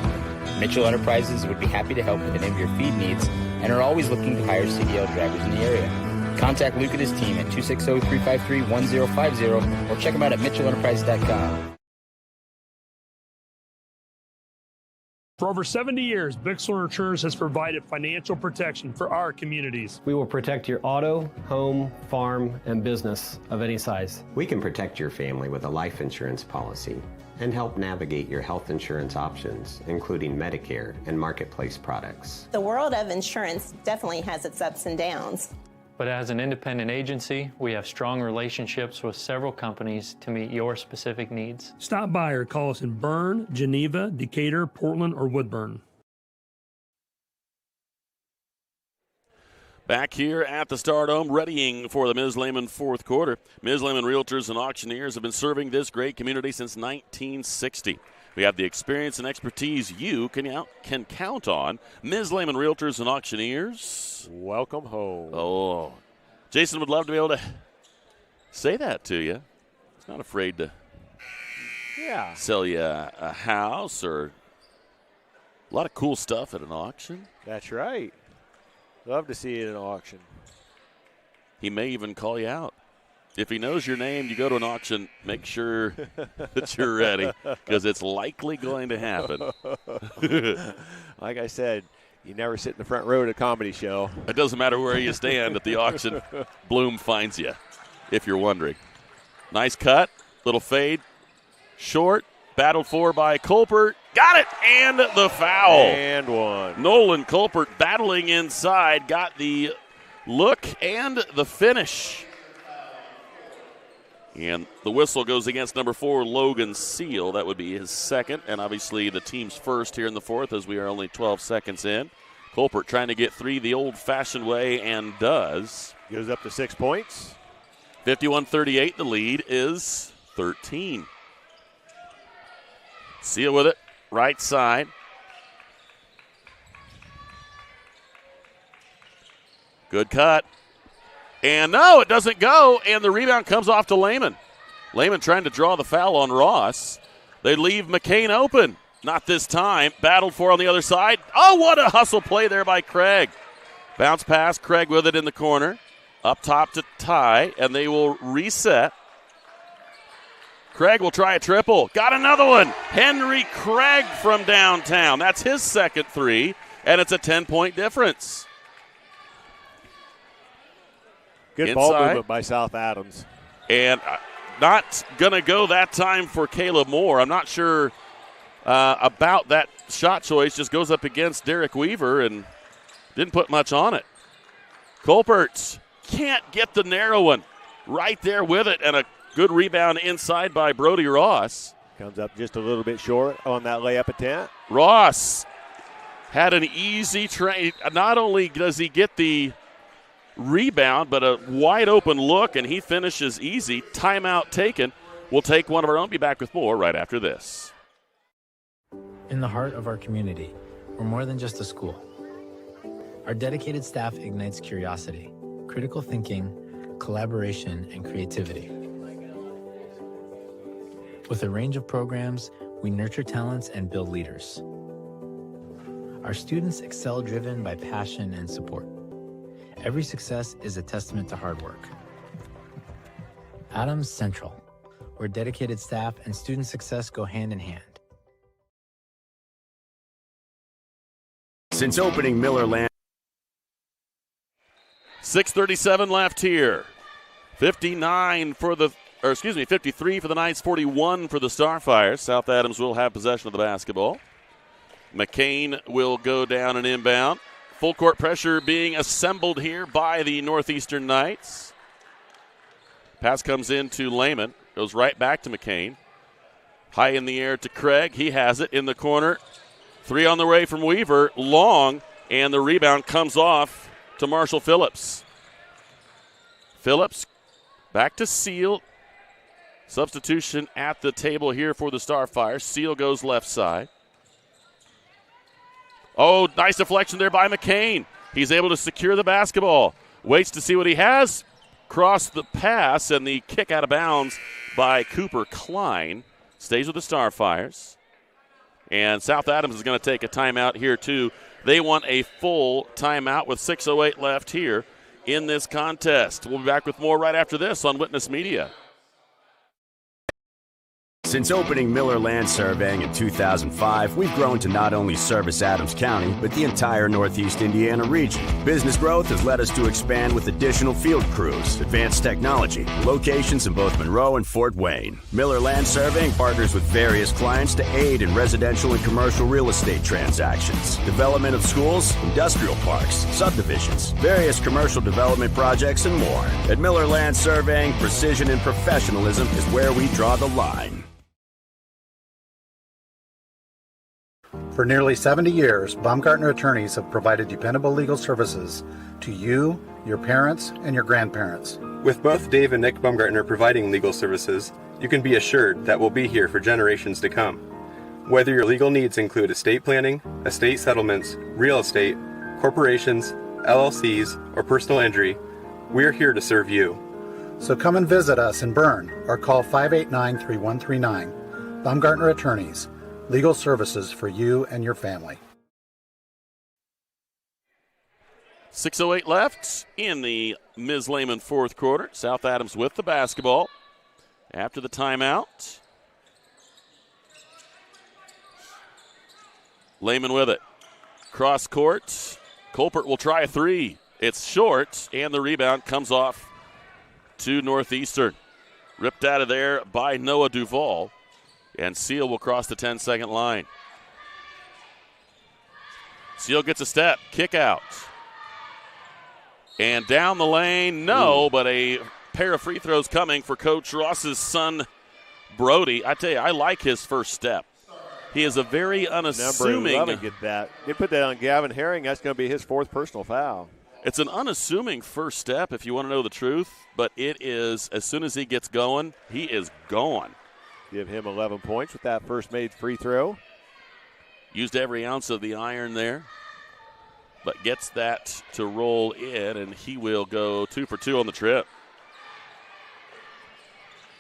Mitchell Enterprises would be happy to help with any of your feed needs and are always looking to hire CDL drivers in the area. Contact Luke and his team at 260-353-1050 or check them out at mitchellenterprises.com. For over 70 years, Bixler Insurance has provided financial protection for our communities. We will protect your auto, home, farm, and business of any size. We can protect your family with a life insurance policy and help navigate your health insurance options, including Medicare and Marketplace products. The world of insurance definitely has its ups and downs. But as an independent agency, we have strong relationships with several companies to meet your specific needs. Stop by or call us in Berne, Geneva, Decatur, Portland, or Woodburn. Back here at the Stardome, readying for the Ms. Lehman fourth quarter. Ms. Lehman Realtors and Auctioneers have been serving this great community since 1960. We have the experience and expertise you can count on. Ms. Lehman Realtors and Auctioneers. Welcome home. Oh, Jason would love to be able to say that to you. He's not afraid to sell you a house or a lot of cool stuff at an auction. That's right. Love to see it at an auction. He may even call you out. If he knows your name, you go to an auction, make sure that you're ready because it's likely going to happen. Like I said, you never sit in the front row at a comedy show. It doesn't matter where you stand at the auction. Bloom finds you, if you're wondering. Nice cut, little fade, short, battled for by Colpert. Got it, and the foul. And one. Nolan Colpert battling inside, got the look and the finish. And the whistle goes against number 4, Logan Seal. That would be his second, and obviously the team's first here in the fourth as we are only 12 seconds in. Colpert trying to get 3 the old-fashioned way and does. Goes up to 6 points. 51-38, the lead is 13. Seal with it, right side. Good cut. And no, it doesn't go, and the rebound comes off to Lehman. Lehman trying to draw the foul on Ross. They leave McCain open. Not this time. Battled for on the other side. Oh, what a hustle play there by Craig. Bounce pass, Craig with it in the corner. Up top to Ty, and they will reset. Craig will try a triple. Got another one. Henry Craig from downtown. That's his second 3, and it's a 10-point difference. Good Inside. ball movement by South Adams. And not going to go that time for Caleb Moore. I'm not sure about that shot choice. Just goes up against Derek Weaver and didn't put much on it. Colpert can't get the narrow one. Right there with it, and a good rebound inside by Brody Ross. Comes up just a little bit short on that layup attempt. Ross had an easy train. Not only does he get the rebound, but a wide open look, and he finishes easy. Timeout taken. We'll take one of our own. Be back with more right after this. In the heart of our community, we're more than just a school. Our dedicated staff ignites curiosity, critical thinking, collaboration, and creativity. With a range of programs, we nurture talents and build leaders. Our students excel driven by passion and support. Every success is a testament to hard work. Adams Central, where dedicated staff and student success go hand in hand. Since opening Miller Land. 6:37 left here. 53 for the Knights, 41 for the Starfires. South Adams will have possession of the basketball. McCain will go down and inbound. Full court pressure being assembled here by the Northeastern Knights. Pass comes in to Lehman. Goes right back to McCain. High in the air to Craig. He has it in the corner. 3 on the way from Weaver. Long. And the rebound comes off to Marshall Phillips. Phillips back to Seal. Substitution at the table here for the Starfire. Seal goes left side. Oh, nice deflection there by McCain. He's able to secure the basketball. Waits to see what he has. Cross the pass and the kick out of bounds by Cooper Klein. Stays with the Starfires. And South Adams is going to take a timeout here too. They want a full timeout with 6:08 left here in this contest. We'll be back with more right after this on Witness Media. Since opening Miller Land Surveying in 2005, we've grown to not only service Adams County, but the entire Northeast Indiana region. Business growth has led us to expand with additional field crews, advanced technology, locations in both Monroe and Fort Wayne. Miller Land Surveying partners with various clients to aid in residential and commercial real estate transactions, development of schools, industrial parks, subdivisions, various commercial development projects, and more. At Miller Land Surveying, precision and professionalism is where we draw the line. For nearly 70 years, Baumgartner attorneys have provided dependable legal services to you, your parents, and your grandparents. With both Dave and Nick Baumgartner providing legal services, you can be assured that we'll be here for generations to come. Whether your legal needs include estate planning, estate settlements, real estate, corporations, LLCs, or personal injury, we're here to serve you. So come and visit us in Berne or call 589-3139. Baumgartner Attorneys. Legal services for you and your family. 6:08 left in the Ms. Lehman fourth quarter. South Adams with the basketball after the timeout. Lehman with it. Cross court. Colbert will try a three. It's short, and the rebound comes off to Northeastern. Ripped out of there by Noah Duvall. And Seal will cross the 10-second line. Seal gets a step, kick out. And down the lane, no, but a pair of free throws coming for Coach Ross's son, Brody. I tell you, I like his first step. He is a very unassuming. Number 11 get that. You put that on Gavin Herring, that's going to be his fourth personal foul. It's an unassuming first step, if you want to know the truth, but it is, as soon as he gets going, he is gone. Give him 11 points with that first made free throw. Used every ounce of the iron there, but gets that to roll in, and he will go 2 for 2 on the trip.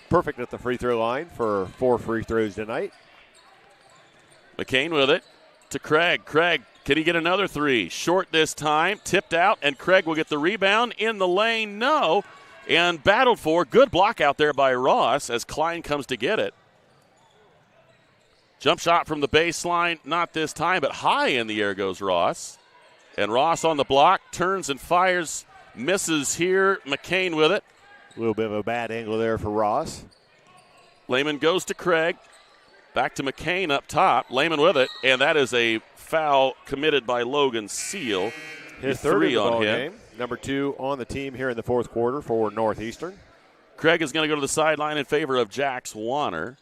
Perfect at the free throw line for 4 free throws tonight. McCain with it to Craig. Craig, can he get another three? Short this time, tipped out, and Craig will get the rebound in the lane. No, and battled for. Good block out there by Ross as Klein comes to get it. Jump shot from the baseline, not this time, but high in the air goes Ross. And Ross on the block, turns and fires, misses here. McCain with it. A little bit of a bad angle there for Ross. Lehman goes to Craig. Back to McCain up top. Lehman with it, and that is a foul committed by Logan Seal. His third in the ball game. Number 2 on the team here in the fourth quarter for Northeastern. Craig is going to go to the sideline in favor of Jax Warner.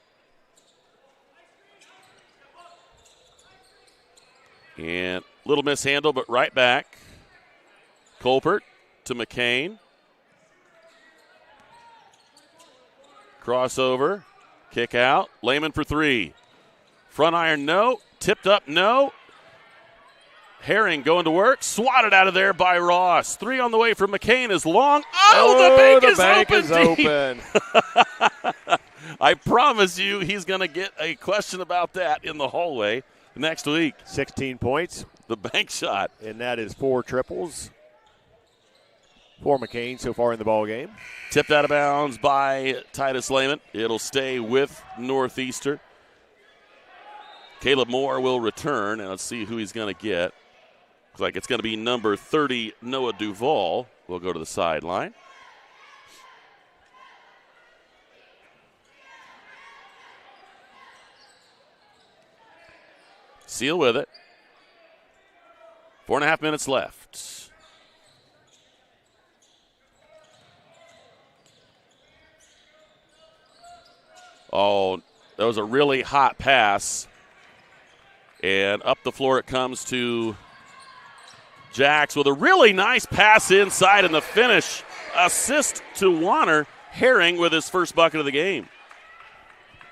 And little mishandle, but right back. Colbert to McCain. Crossover. Kick out. Lehman for three. Front iron, no. Tipped up, no. Herring going to work. Swatted out of there by Ross. 3 on the way from McCain is long. Oh, the bank is open. I promise you he's going to get a question about that in the hallway next week. 16 points. The bank shot. And that is 4 triples for McCain so far in the ball game. Tipped out of bounds by Titus Lehman. It'll stay with Northeastern. Caleb Moore will return, and let's see who he's going to get. Looks like it's going to be number 30, Noah Duvall. Will go to the sideline. Seal with it. 4.5 minutes left. Oh, that was a really hot pass. And up the floor it comes to Jax with a really nice pass inside, and the finish. Assist to Warner. Herring with his first bucket of the game.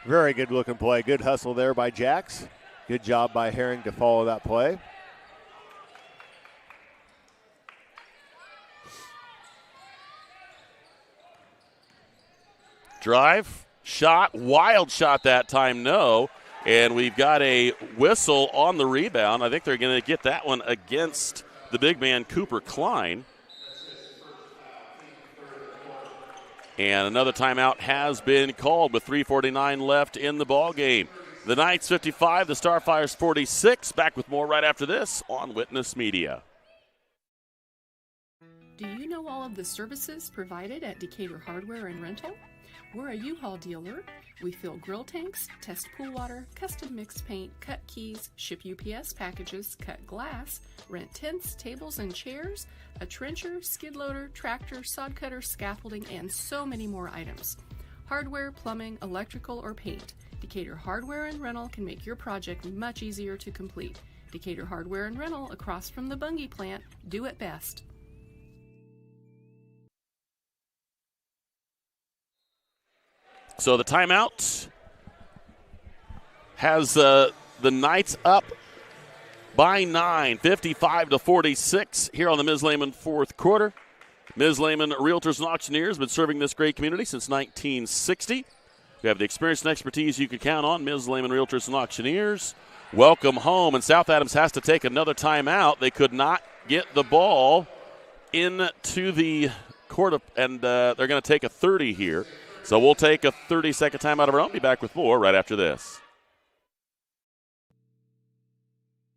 Very good looking play. Good hustle there by Jax. Good job by Herring to follow that play. Drive, shot, wild shot that time, no. And we've got a whistle on the rebound. I think they're going to get that one against the big man, Cooper Klein. And another timeout has been called with 3:49 left in the ball game. The Knights 55, the Starfires 46. Back with more right after this on Witness Media. Do you know all of the services provided at Decatur Hardware and Rental? We're a U-Haul dealer. We fill grill tanks, test pool water, custom mixed paint, cut keys, ship UPS packages, cut glass, rent tents, tables, and chairs, a trencher, skid loader, tractor, sod cutter, scaffolding, and so many more items. Hardware, plumbing, electrical, or paint. Decatur Hardware and Rental can make your project much easier to complete. Decatur Hardware and Rental, across from the Bungie plant, do it best. So the timeout has the Knights up by 9, 55-46 here on the Ms. Lehman fourth quarter. Ms. Lehman Realtors and Auctioneers been serving this great community since 1960. We have the experience and expertise you can count on. Ms. Lehman Realtors and Auctioneers. Welcome home. And South Adams has to take another timeout. They could not get the ball into the court, and they're going to take a 30 here. So we'll take a 30-second timeout of our own. Be back with more right after this.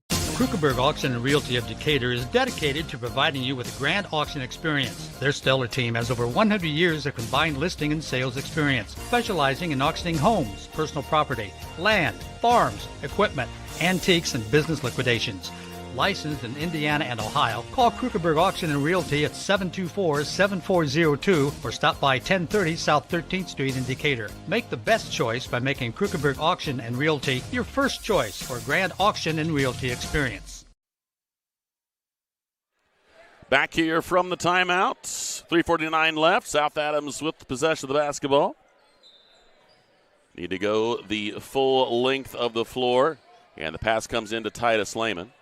Krukenberg Auction and Realty of Decatur is dedicated to providing you with a grand auction experience. Their stellar team has over 100 years of combined listing and sales experience, specializing in auctioning homes, personal property, land, farms, equipment, antiques, and business liquidations. Licensed in Indiana and Ohio, call Krukenberg Auction and Realty at 724-7402 or stop by 1030 South 13th Street in Decatur. Make the best choice by making Krukenberg Auction and Realty your first choice for a grand auction and realty experience. Back here from the timeout, 3:49 left. South Adams with the possession of the basketball. Need to go the full length of the floor, and the pass comes into Titus Lehman.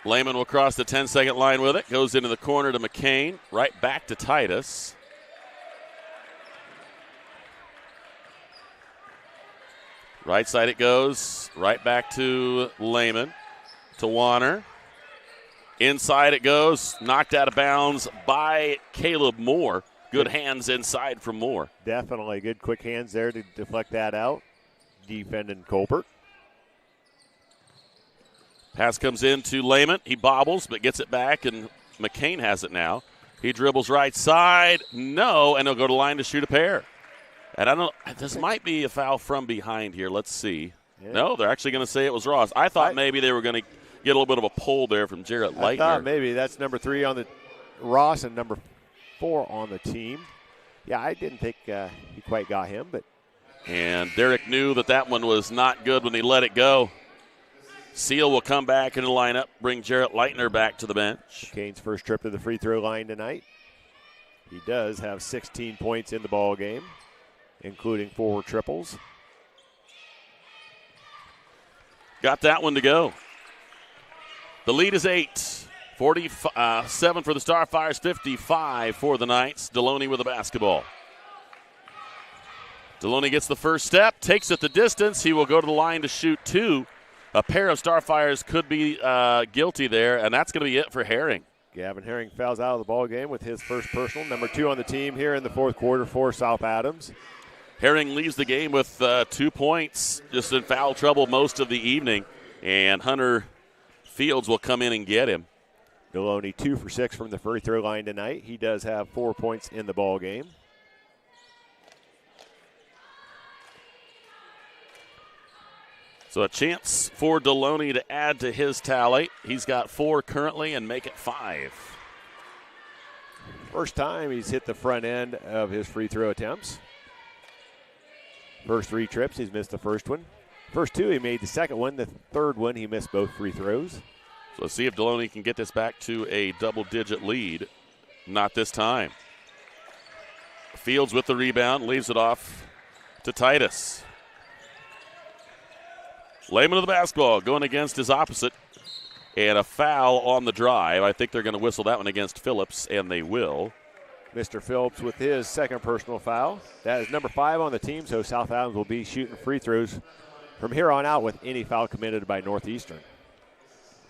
Lehman will cross the 10-second line with it. Goes into the corner to McCain. Right back to Titus. Right side it goes. Right back to Lehman. To Warner. Inside it goes. Knocked out of bounds by Caleb Moore. Good hands inside from Moore. Definitely good quick hands there to deflect that out. Defending Colbert. Pass comes in to Lehman. He bobbles, but gets it back, and McCain has it now. He dribbles right side. No, and he'll go to line to shoot a pair. And I don't. This might be a foul from behind here. Let's see. Yeah. No, they're actually going to say it was Ross. I thought maybe they were going to get a little bit of a pull there from Jarrett Leitner. I thought maybe that's number 3 on the Ross and number 4 on the team. Yeah, I didn't think he quite got him, but. And Derek knew that one was not good when he let it go. Seal will come back in the lineup, bring Jarrett Leitner back to the bench. Kane's first trip to the free throw line tonight. He does have 16 points in the ball game, including 4 triples. Got that one to go. The lead is 8. 47 for the Starfires, 55 for the Knights. Deloney with the basketball. Deloney gets the first step, takes it the distance. He will go to the line to shoot 2. A pair of Starfires could be guilty there, and that's going to be it for Herring. Gavin Herring fouls out of the ball game with his first personal, number 2 on the team here in the fourth quarter for South Adams. Herring leaves the game with 2 points, just in foul trouble most of the evening, and Hunter Fields will come in and get him. Deloney 2 for 6 from the free throw line tonight. He does have 4 points in the ball game. So a chance for Deloney to add to his tally. He's got 4 currently and make it 5. First time he's hit the front end of his free throw attempts. First 3 trips, he's missed the first one. First 2, he made the second one. The third one, he missed both free throws. So let's see if Deloney can get this back to a double-digit lead. Not this time. Fields with the rebound, leaves it off to Titus. Lehman of the basketball, going against his opposite. And a foul on the drive. I think they're going to whistle that one against Phillips, and they will. Mr. Phillips with his second personal foul. That is number 5 on the team, so South Adams will be shooting free throws from here on out with any foul committed by Northeastern.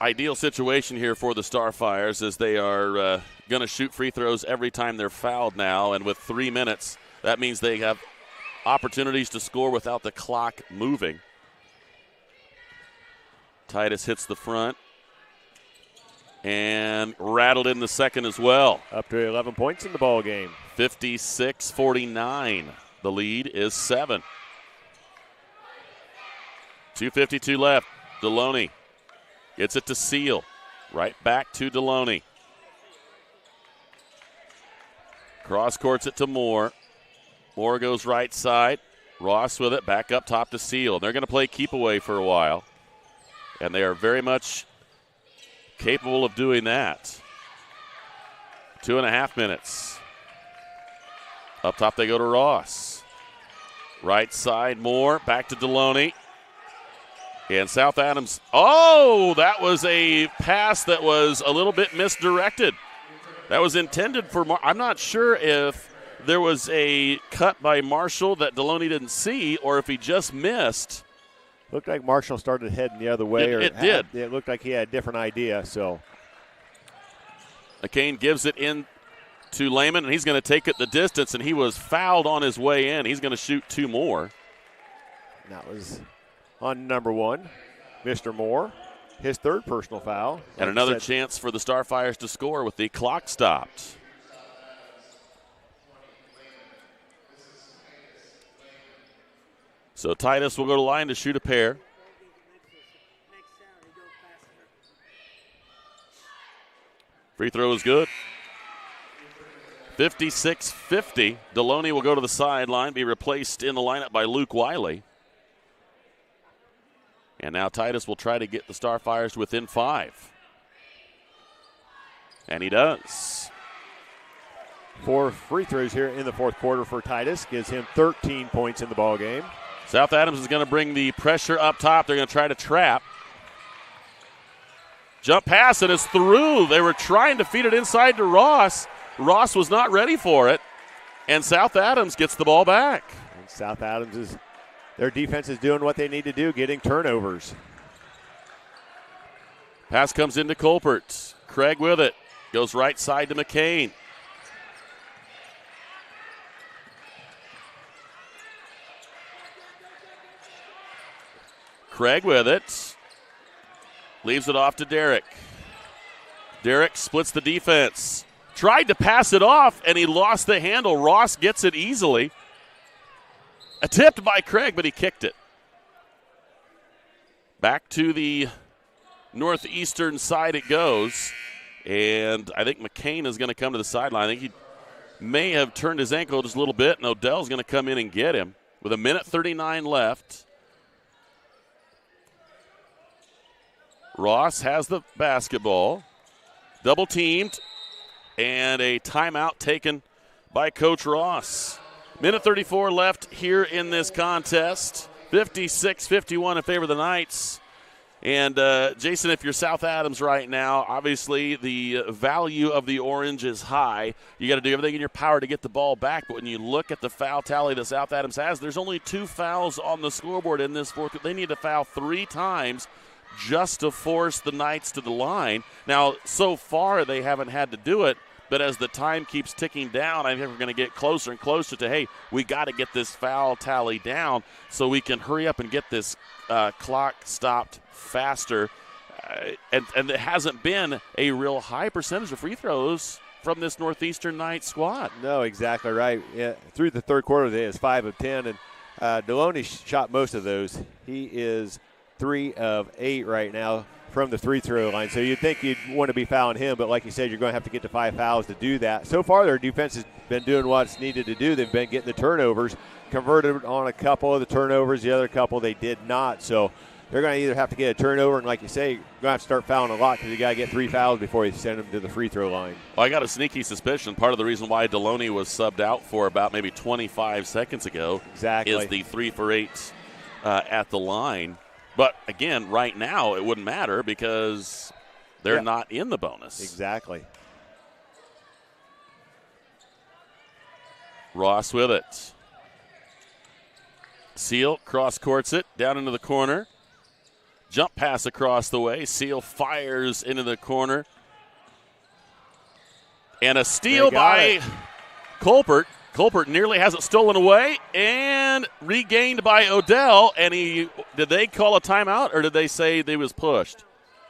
Ideal situation here for the Starfires as they are going to shoot free throws every time they're fouled now, and with 3 minutes, that means they have opportunities to score without the clock moving. Titus hits the front and rattled in the second as well. Up to 11 points in the ball game. 56-49. The lead is 7. 2:52 left. Deloney gets it to Seal. Right back to Deloney. Cross courts it to Moore. Moore goes right side. Ross with it. Back up top to Seal. They're going to play keep away for a while. And they are very much capable of doing that. 2.5 minutes. Up top they go to Ross. Right side, Moore. Back to Deloney. And South Adams. Oh, that was a pass that was a little bit misdirected. That was intended for I'm not sure if there was a cut by Marshall that Deloney didn't see or if he just missed. Looked like Marshall started heading the other way. It did. It looked like he had a different idea. So McCain gives it in to Lehman, and he's going to take it the distance, and he was fouled on his way in. He's going to shoot 2 more. That was on number 1, Mr. Moore. His third personal foul. And another chance for the Starfires to score with the clock stopped. So Titus will go to line to shoot a pair. Free throw is good. 56-50. Deloney will go to the sideline, be replaced in the lineup by Luke Wiley. And now Titus will try to get the Starfires within 5. And he does. 4 free throws here in the fourth quarter for Titus. Gives him 13 points in the ball game. South Adams is going to bring the pressure up top. They're going to try to trap. Jump pass, and it's through. They were trying to feed it inside to Ross. Ross was not ready for it, and South Adams gets the ball back. And South Adams their defense is doing what they need to do, getting turnovers. Pass comes into Colpert. Craig with it. Goes right side to McCain. Craig with it. Leaves it off to Derrick. Derrick splits the defense. Tried to pass it off, and he lost the handle. Ross gets it easily. Tipped by Craig, but he kicked it. Back to the Northeastern side it goes. And I think McCain is going to come to the sideline. I think he may have turned his ankle just a little bit, and Odell's going to come in and get him with 1:39 left. Ross has the basketball. Double teamed. And a timeout taken by Coach Ross. 1:34 left here in this contest. 56-51 in favor of the Knights. And, Jason, if you're South Adams right now, obviously the value of the orange is high. You got to do everything in your power to get the ball back. But when you look at the foul tally that South Adams has, there's only 2 fouls on the scoreboard in this fourth. They need to foul 3 times just to force the Knights to the line. Now, so far they haven't had to do it, but as the time keeps ticking down, I think we're going to get closer and closer to, hey, we got to get this foul tally down so we can hurry up and get this clock stopped faster. And there hasn't been a real high percentage of free throws from this Northeastern Knights squad. No, exactly right. Yeah, through the third quarter, they is 5 of 10, and Deloney shot most of those. He is 3 of 8 right now. from the free throw line. So you'd think you'd want to be fouling him, but like you said, you're going to have to get to 5 fouls to do that. So far, their defense has been doing what's needed to do. They've been getting the turnovers, converted on a couple of the turnovers. The other couple they did not. So they're going to either have to get a turnover, and like you say, you're going to have to start fouling a lot because you got to get 3 fouls before you send them to the free throw line. Well, I got a sneaky suspicion part of the reason why Deloney was subbed out for about maybe 25 seconds ago is the 3 for 8 at the line. But, again, right now it wouldn't matter because they're not in the bonus. Exactly. Ross with it. Seal cross-courts it down into the corner. Jump pass across the way. Seal fires into the corner. And a steal by Colbert. Colbert nearly has it stolen away and regained by Odell. And did they call a timeout or did they say they was pushed?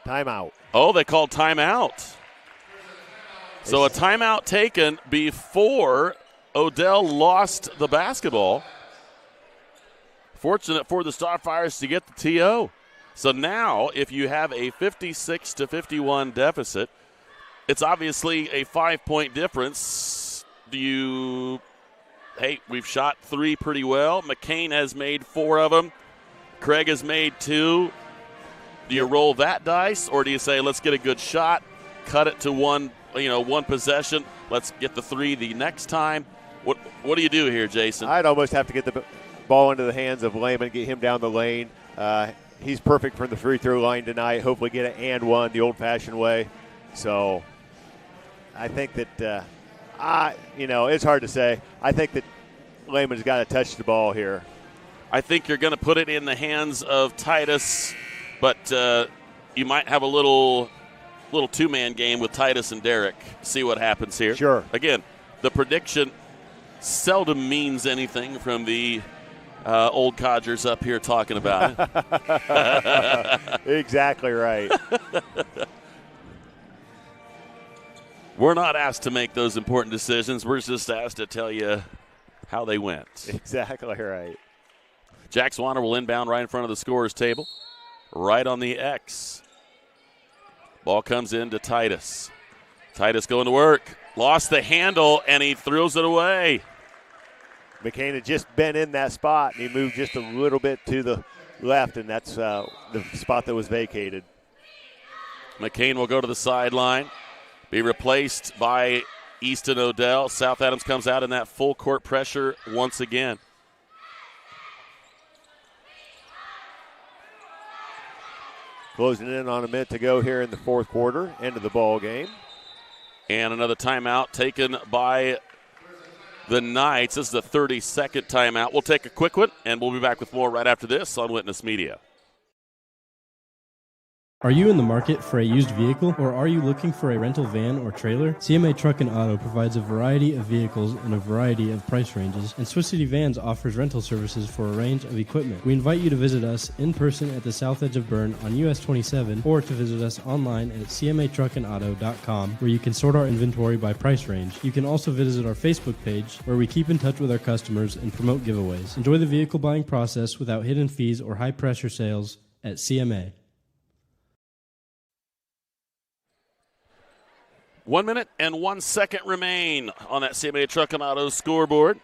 Timeout. Oh, they called timeout. So a timeout taken before Odell lost the basketball. Fortunate for the Starfires to get the TO. So now, if you have a 56-51 deficit, it's obviously a 5-point difference. We've shot 3 pretty well. McCain has made 4 of them. Craig has made 2. Do you roll that dice, or do you say, let's get a good shot, cut it to one possession, let's get the 3 the next time? What do you do here, Jason? I'd almost have to get the ball into the hands of Lehman, get him down the lane. He's perfect from the free throw line tonight. Hopefully get it and one the old-fashioned way. So I think that, it's hard to say. I think that Lehman's got to touch the ball here. I think you're going to put it in the hands of Titus, but you might have a little two-man game with Titus and Derek. See what happens here. Sure. Again, the prediction seldom means anything from the old codgers up here talking about it. Exactly right. We're not asked to make those important decisions. We're just asked to tell you how they went. Exactly right. Jack Swanner will inbound right in front of the scorer's table, right on the X. Ball comes in to Titus. Titus going to work. Lost the handle, and he throws it away. McCain had just been in that spot, and he moved just a little bit to the left, and that's the spot that was vacated. McCain will go to the sideline, be replaced by Easton Odell. South Adams comes out in that full court pressure once again. Closing in on a minute to go here in the fourth quarter, end of the ball game. And another timeout taken by the Knights. This is the 32nd timeout. We'll take a quick one, and we'll be back with more right after this on Witness Media. Are you in the market for a used vehicle, or are you looking for a rental van or trailer? CMA Truck and Auto provides a variety of vehicles in a variety of price ranges, and Swiss City Vans offers rental services for a range of equipment. We invite you to visit us in person at the south edge of Berne on US 27, or to visit us online at cmatruckandauto.com, where you can sort our inventory by price range. You can also visit our Facebook page, where we keep in touch with our customers and promote giveaways. Enjoy the vehicle buying process without hidden fees or high-pressure sales at CMA. 1 minute and 1 second remain on that CMA Truck and Auto scoreboard.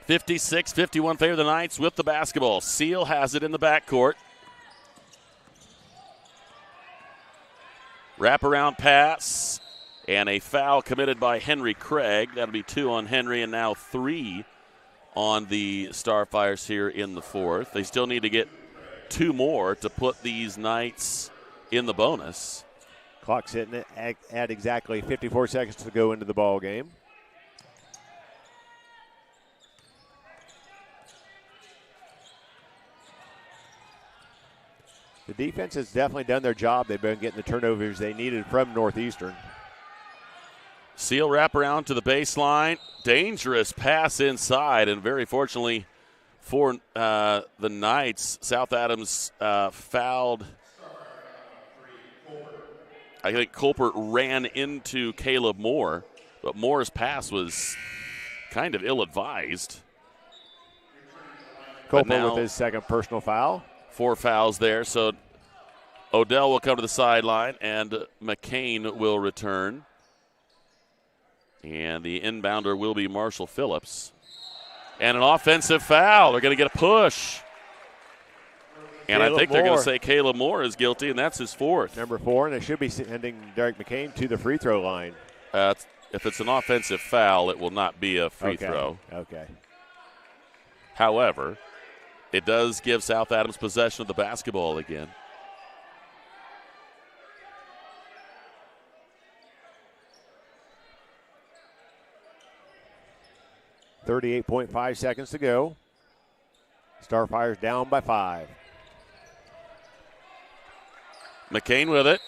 56-51 favor the Knights with the basketball. Seal has it in the backcourt. Wraparound pass and a foul committed by Henry Craig. That'll be 2 on Henry and now 3 on the Starfires here in the fourth. They still need to get 2 more to put these Knights in the bonus. Clock's hitting it at exactly 54 seconds to go into the ball game. The defense has definitely done their job. They've been getting the turnovers they needed from Northeastern. Seal wrap around to the baseline. Dangerous pass inside, and very fortunately for the Knights, South Adams fouled. I think Colbert ran into Caleb Moore, but Moore's pass was kind of ill-advised. Colbert with his second personal foul. 4 fouls there, so Odell will come to the sideline, and McCain will return. And the inbounder will be Marshall Phillips. And an offensive foul. They're going to get a push. And I think they're going to say Caleb Moore is guilty, and that's his fourth. Number 4, and they should be sending Derek McCain to the free throw line. If it's an offensive foul, it will not be a free throw. Okay. However, it does give South Adams possession of the basketball again. .5 seconds to go. Starfires down by 5. McCain with it,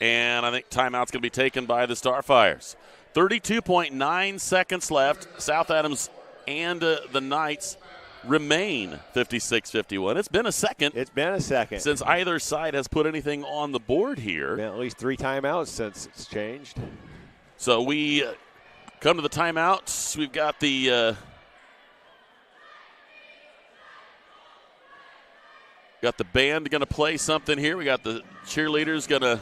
and I think timeout's going to be taken by the Starfires. 32.9 seconds left. South Adams and the Knights remain 56-51. It's been a second. It's been a second. Since either side has put anything on the board here. Been at least 3 timeouts since it's changed. So we come to the timeouts. We've got the band going to play something here. We got the cheerleaders going to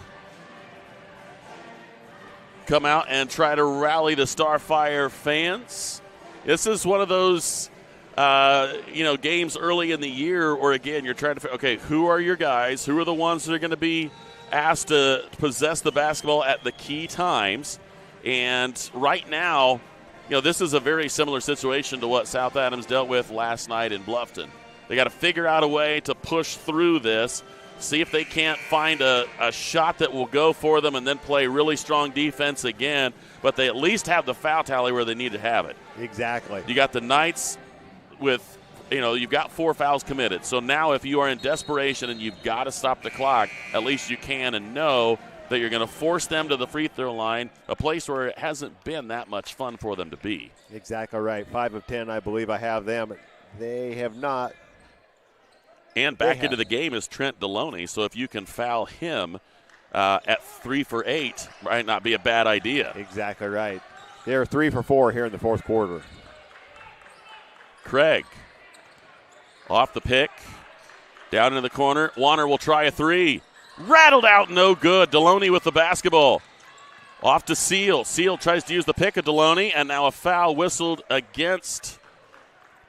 come out and try to rally the Starfire fans. This is one of those, games early in the year where, again, you're trying to, okay, who are your guys? Who are the ones that are going to be asked to possess the basketball at the key times? And right now, this is a very similar situation to what South Adams dealt with last night in Bluffton. They got to figure out a way to push through this, see if they can't find a shot that will go for them and then play really strong defense again, but they at least have the foul tally where they need to have it. Exactly. You got the Knights with, you've got 4 fouls committed. So now if you are in desperation and you've got to stop the clock, at least you can and know that you're going to force them to the free throw line, a place where it hasn't been that much fun for them to be. Exactly right. 5 of 10, I believe I have them. They have not. And back into the game is Trent Deloney, so if you can foul him at 3 for 8, might not be a bad idea. Exactly right. They're 3 for 4 here in the fourth quarter. Craig off the pick, down into the corner. Warner will try a 3. Rattled out, no good. Deloney with the basketball. Off to Seal. Seal tries to use the pick of Deloney, and now a foul whistled against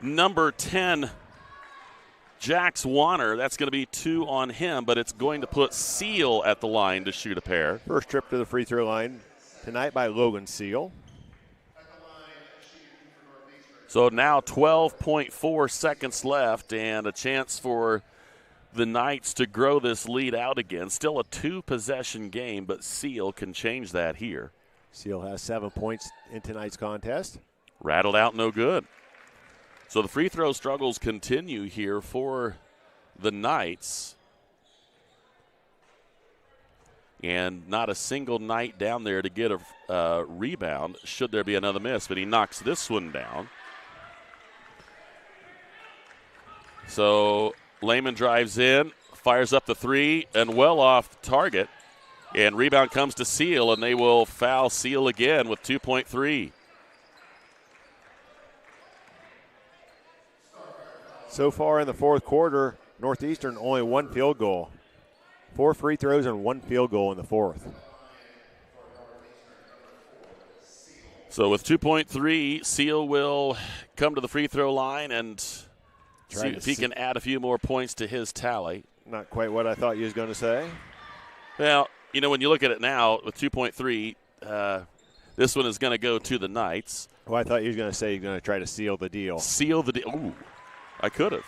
number 10, Jax Warner. That's going to be 2 on him, but it's going to put Seal at the line to shoot a pair. First trip to the free throw line tonight by Logan Seal. So now 12.4 seconds left and a chance for the Knights to grow this lead out again. Still a 2-possession game, but Seal can change that here. Seal has 7 points in tonight's contest. Rattled out, no good. So the free throw struggles continue here for the Knights. And not a single Knight down there to get a rebound should there be another miss, but he knocks this one down. So Lehman drives in, fires up the 3, and well off target. And rebound comes to Seal, and they will foul Seal again with 2.3. So far in the fourth quarter, Northeastern only 1 field goal. 4 free throws and 1 field goal in the fourth. So with 2.3, Seal will come to the free throw line and see if he can add a few more points to his tally. Not quite what I thought you was going to say. Well, when you look at it now with 2.3, this one is going to go to the Knights. Well, I thought you was going to say you're going to try to seal the deal. Seal the deal. Ooh, I could have.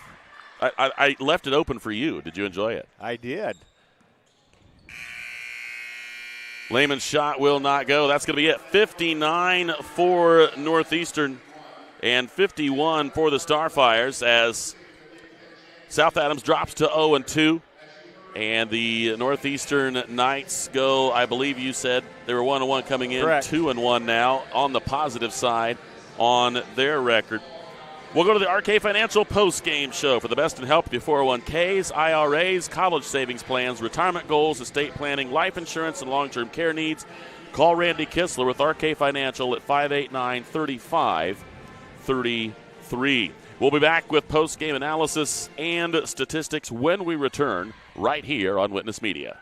I left it open for you. Did you enjoy it? I did. Lehman's shot will not go. That's going to be it. 59 for Northeastern and 51 for the Starfires as South Adams drops to 0-2. And the Northeastern Knights go, I believe you said they were 1-1 coming in. Correct. 2-1 now on the positive side on their record. We'll go to the RK Financial post-game show for the best in help with your 401ks, IRAs, college savings plans, retirement goals, estate planning, life insurance, and long-term care needs. Call Randy Kistler with RK Financial at 589-3533. We'll be back with post-game analysis and statistics when we return right here on Witness Media.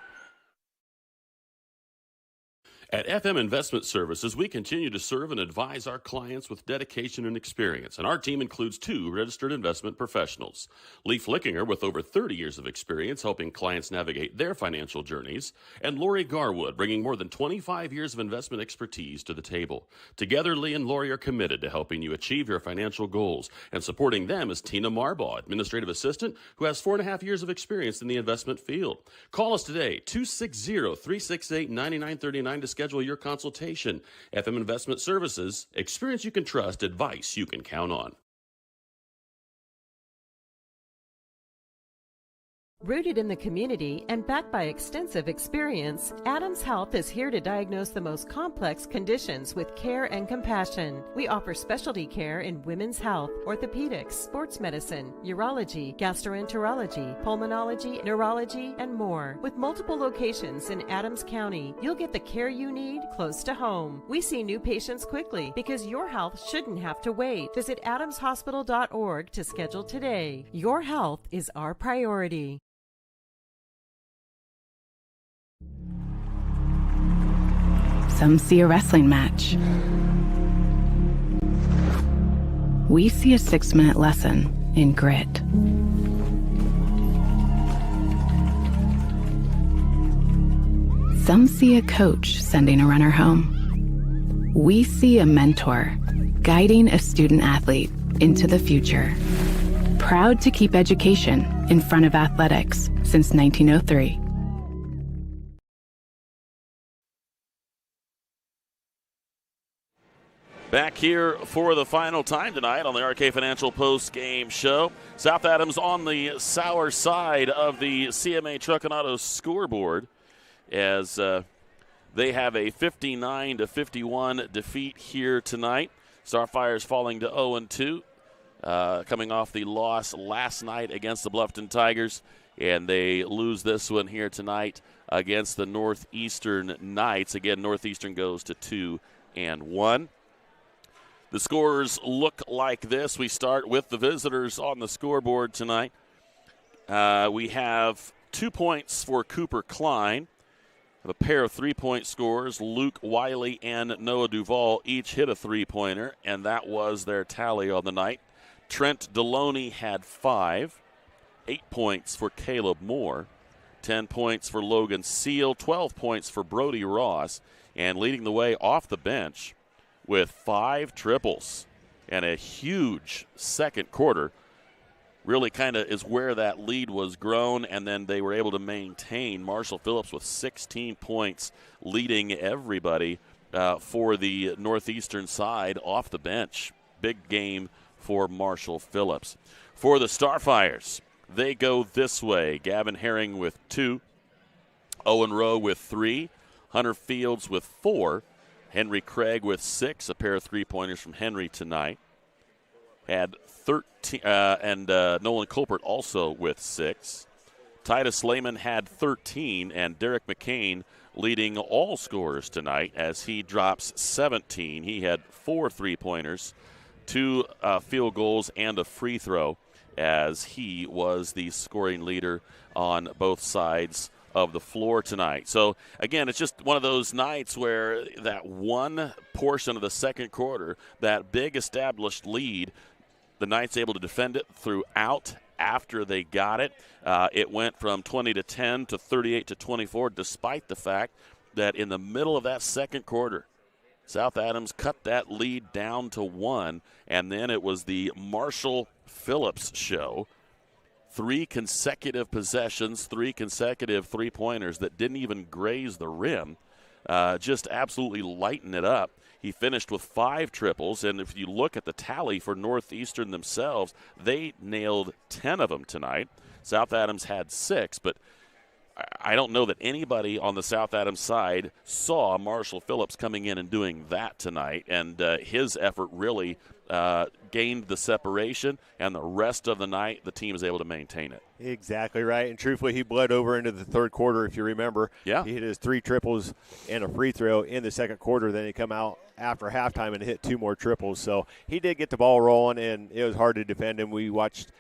At FM Investment Services, we continue to serve and advise our clients with dedication and experience, and our team includes 2 registered investment professionals. Lee Flickinger, with over 30 years of experience helping clients navigate their financial journeys, and Lori Garwood, bringing more than 25 years of investment expertise to the table. Together, Lee and Lori are committed to helping you achieve your financial goals, and supporting them is Tina Marbaugh, administrative assistant, who has 4.5 years of experience in the investment field. Call us today, 260-368-9939 to schedule your consultation. FM Investment Services, experience you can trust, advice you can count on. Rooted in the community and backed by extensive experience, Adams Health is here to diagnose the most complex conditions with care and compassion. We offer specialty care in women's health, orthopedics, sports medicine, urology, gastroenterology, pulmonology, neurology, and more. With multiple locations in Adams County, you'll get the care you need close to home. We see new patients quickly because your health shouldn't have to wait. Visit adamshospital.org to schedule today. Your health is our priority. Some see a wrestling match. We see a 6-minute lesson in grit. Some see a coach sending a runner home. We see a mentor guiding a student athlete into the future. Proud to keep education in front of athletics since 1903. Back here for the final time tonight on the RK Financial Post Game Show. South Adams on the sour side of the CMA Truck and Auto scoreboard as they have a 59-51 defeat here tonight. Starfires falling to 0-2, coming off the loss last night against the Bluffton Tigers, and they lose this one here tonight against the Northeastern Knights. Again, Northeastern goes to 2-1. The scores look like this. We start with the visitors on the scoreboard tonight. We have 2 points for Cooper Klein. A pair of 3-point scores. Luke Wiley and Noah Duvall each hit a 3-pointer, and that was their tally on the night. Trent Deloney had 5. 8 points for Caleb Moore. 10 points for Logan Seal. 12 points for Brody Ross. And leading the way off the bench with 5 triples and a huge second quarter. Really kind of is where that lead was grown, and then they were able to maintain. Marshall Phillips with 16 points leading everybody for the Northeastern side off the bench. Big game for Marshall Phillips. For the Starfires, they go this way. Gavin Herring with 2, Owen Rowe with 3, Hunter Fields with 4, Henry Craig with 6, a pair of 3-pointers from Henry tonight. Had 13, and Nolan Colbert also with 6. Titus Lehman had 13, and Derek McCain leading all scorers tonight as he drops 17. He had 4 3-pointers, 2 field goals, and a free throw as he was the scoring leader on both sides of the floor tonight. So, again, it's just one of those nights where that one portion of the second quarter, that big established lead, the Knights able to defend it throughout after they got it. It went from 20-10 to 38-24, despite the fact that in the middle of that second quarter, South Adams cut that lead down to 1, and then it was the Marshall Phillips show. 3 consecutive possessions, 3 consecutive 3-pointers that didn't even graze the rim, just absolutely lighten it up. He finished with 5 triples, and if you look at the tally for Northeastern themselves, they nailed 10 of them tonight. South Adams had 6, but I don't know that anybody on the South Adams side saw Marshall Phillips coming in and doing that tonight, and his effort really gained the separation, and the rest of the night the team is able to maintain it. Exactly right, and truthfully he bled over into the third quarter, if you remember. Yeah. He hit his 3 triples and a free throw in the second quarter, then he come out after halftime and hit 2 more triples. So he did get the ball rolling, and it was hard to defend him. We watched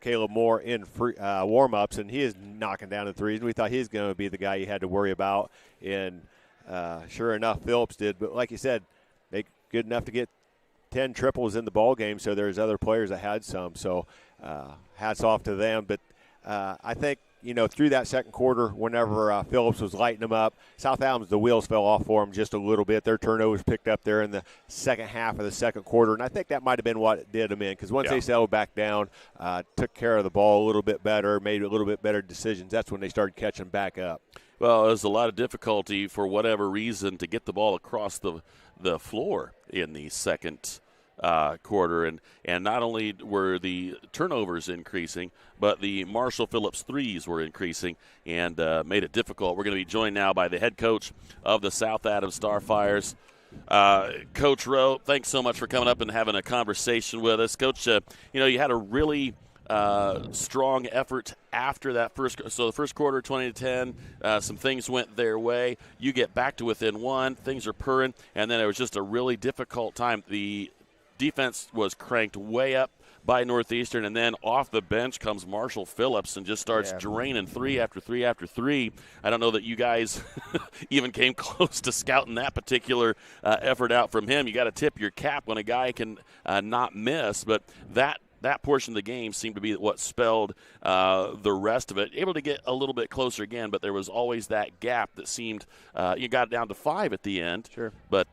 Caleb Moore in warm-ups, and he is knocking down the threes, and we thought he was going to be the guy you had to worry about in sure enough, Phillips did. But like you said, they good enough to get 10 triples in the ball game, so there's other players that had some. So hats off to them. But I think, through that second quarter, whenever Phillips was lighting them up, South Adams, the wheels fell off for them just a little bit. Their turnovers picked up there in the second half of the second quarter, and I think that might have been what did them in, because once they settled back down, took care of the ball a little bit better, made a little bit better decisions, that's when they started catching back up. Well, it was a lot of difficulty for whatever reason to get the ball across the floor in the second quarter, and not only were the turnovers increasing, but the Marshall Phillips threes were increasing and made it difficult. We're going to be joined now by the head coach of the South Adams Starfires, Coach Rowe. Thanks so much for coming up and having a conversation with us, Coach. You had a really strong effort after that the first quarter, 20-10, some things went their way. You get back to within one, things are purring, and then it was just a really difficult time. The defense was cranked way up by Northeastern, and then off the bench comes Marshall Phillips and just starts draining three after three after three. I don't know that you guys even came close to scouting that particular effort out from him. You got to tip your cap when a guy can not miss, but that portion of the game seemed to be what spelled the rest of it. Able to get a little bit closer again, but there was always that gap that seemed you got it down to 5 at the end. Sure. But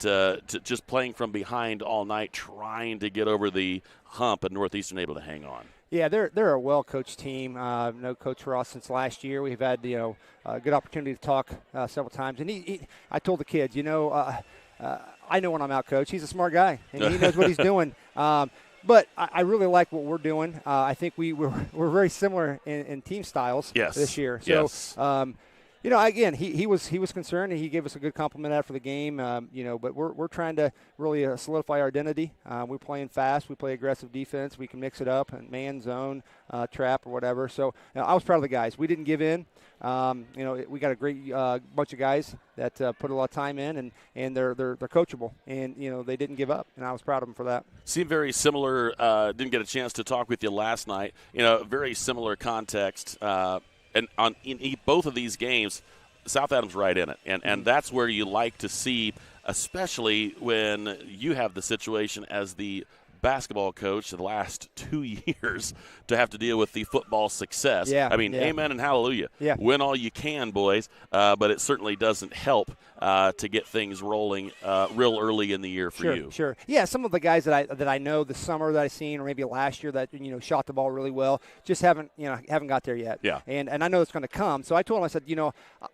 just playing from behind all night, trying to get over the hump, and Northeastern able to hang on. Yeah, they're a well-coached team. No Coach Ross since last year. We've had a good opportunity to talk several times, and I told the kids, I know when I'm out, Coach. He's a smart guy, and he knows what he's doing. But I really like what we're doing. I think we're very similar in team styles this year. So, again, he was concerned, and he gave us a good compliment after the game. But we're trying to really solidify our identity. We're playing fast. We play aggressive defense. We can mix it up, and man, zone, trap, or whatever. So I was proud of the guys. We didn't give in. We got a great bunch of guys that put a lot of time in, and they're coachable, and they didn't give up, and I was proud of them for that. Seemed very similar. Didn't get a chance to talk with you last night. Very similar context, and in both of these games, South Adams right in it, and that's where you like to see, especially when you have the situation as the basketball coach the last 2 years to have to deal with the football success. Amen and hallelujah. Win all you can, boys, but it certainly doesn't help to get things rolling real early in the year for you. Sure. Yeah, some of the guys that I know this summer that I've seen, or maybe last year that shot the ball really well, just haven't got there yet. Yeah. And I know it's going to come. So I told him, I said,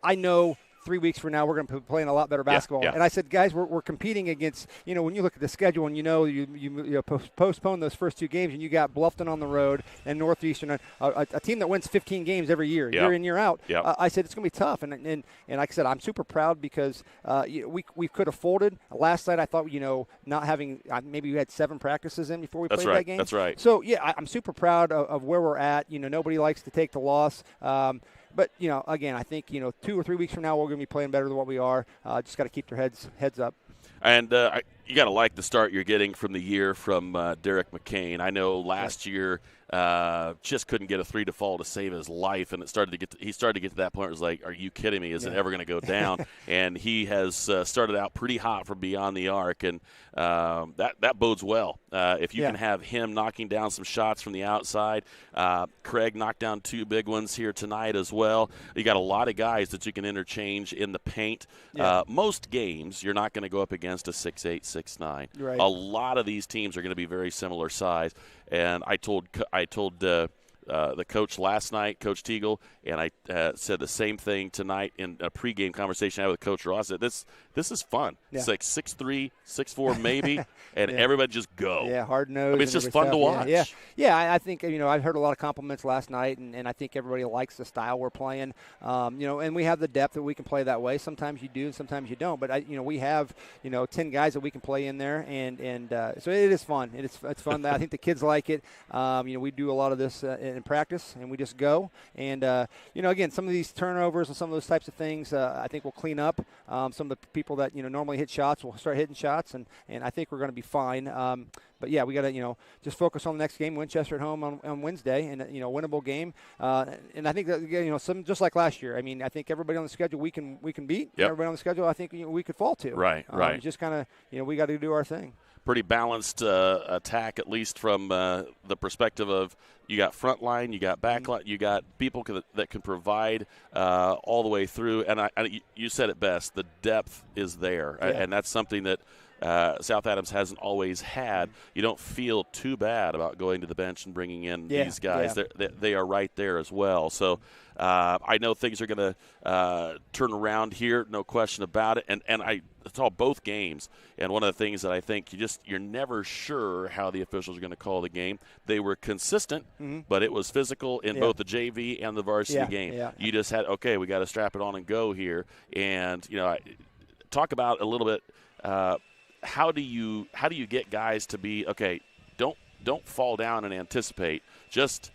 I know 3 weeks from now we're going to be playing a lot better basketball. And I said, guys, we're competing against, when you look at the schedule and you postpone those first 2 games, and you got Bluffton on the road and Northeastern, a team that wins 15 games every year, year in, year out. I said it's going to be tough. And like I said, I'm super proud because we could have folded. Last night I thought, not having maybe we had 7 practices in before we played that game. That's right. So, I'm super proud of where we're at. Nobody likes to take the loss. But, again, I think, 2 or 3 weeks from now, we're going to be playing better than what we are. Just got to keep their heads up. And you got to like the start you're getting from the year from Derek McCain. I know last year just couldn't get a 3 to fall to save his life, and he started to get to that point where it was like, are you kidding me? Is it ever going to go down? And he has started out pretty hot from beyond the arc, and that bodes well. If you can have him knocking down some shots from the outside, Craig knocked down 2 big ones here tonight as well. You got a lot of guys that you can interchange in the paint. Most games you're not going to go up against a 6'8", 6'9". Right. A lot of these teams are going to be very similar size. And I told the coach last night, Coach Teagle, and I said the same thing tonight in a pregame conversation I had with Coach Ross. I said, this is fun. It's like 6'3", 6'4", maybe, and everybody just go. Yeah, hard nose. It's just fun to watch. I think I've heard a lot of compliments last night, and I think everybody likes the style we're playing. And we have the depth that we can play that way. Sometimes you do, and sometimes you don't. But we have 10 guys that we can play in there, and so it is fun. It's fun. I think the kids like it. We do a lot of this in practice, and we just go. And, again, some of these turnovers and some of those types of things I think we'll clean up. Some of the people that, normally hit shots will start hitting shots, and I think we're going to be fine. But, yeah, we got to, just focus on the next game, Winchester at home on Wednesday, and, winnable game. And I think that, some just like last year. I mean, I think everybody on the schedule we can beat. Yep. Everybody on the schedule I think we could fall to. Right. Just kind of, we got to do our thing. Pretty balanced attack, at least from the perspective of you got front line, you got back line, you got people that can provide all the way through. And you said it best, the depth is there. Yeah. And that's something that South Adams hasn't always had. You don't feel too bad about going to the bench and bringing in these guys. Yeah. They are right there as well. So I know things are going to turn around here, no question about it. And I saw both games, and one of the things that I think you're never sure how the officials are going to call the game. They were consistent, but it was physical in both the JV and the varsity game. Yeah. You just had, okay, we got to strap it on and go here. And talk about a little bit. How do you get guys to be okay? Don't fall down and anticipate. Just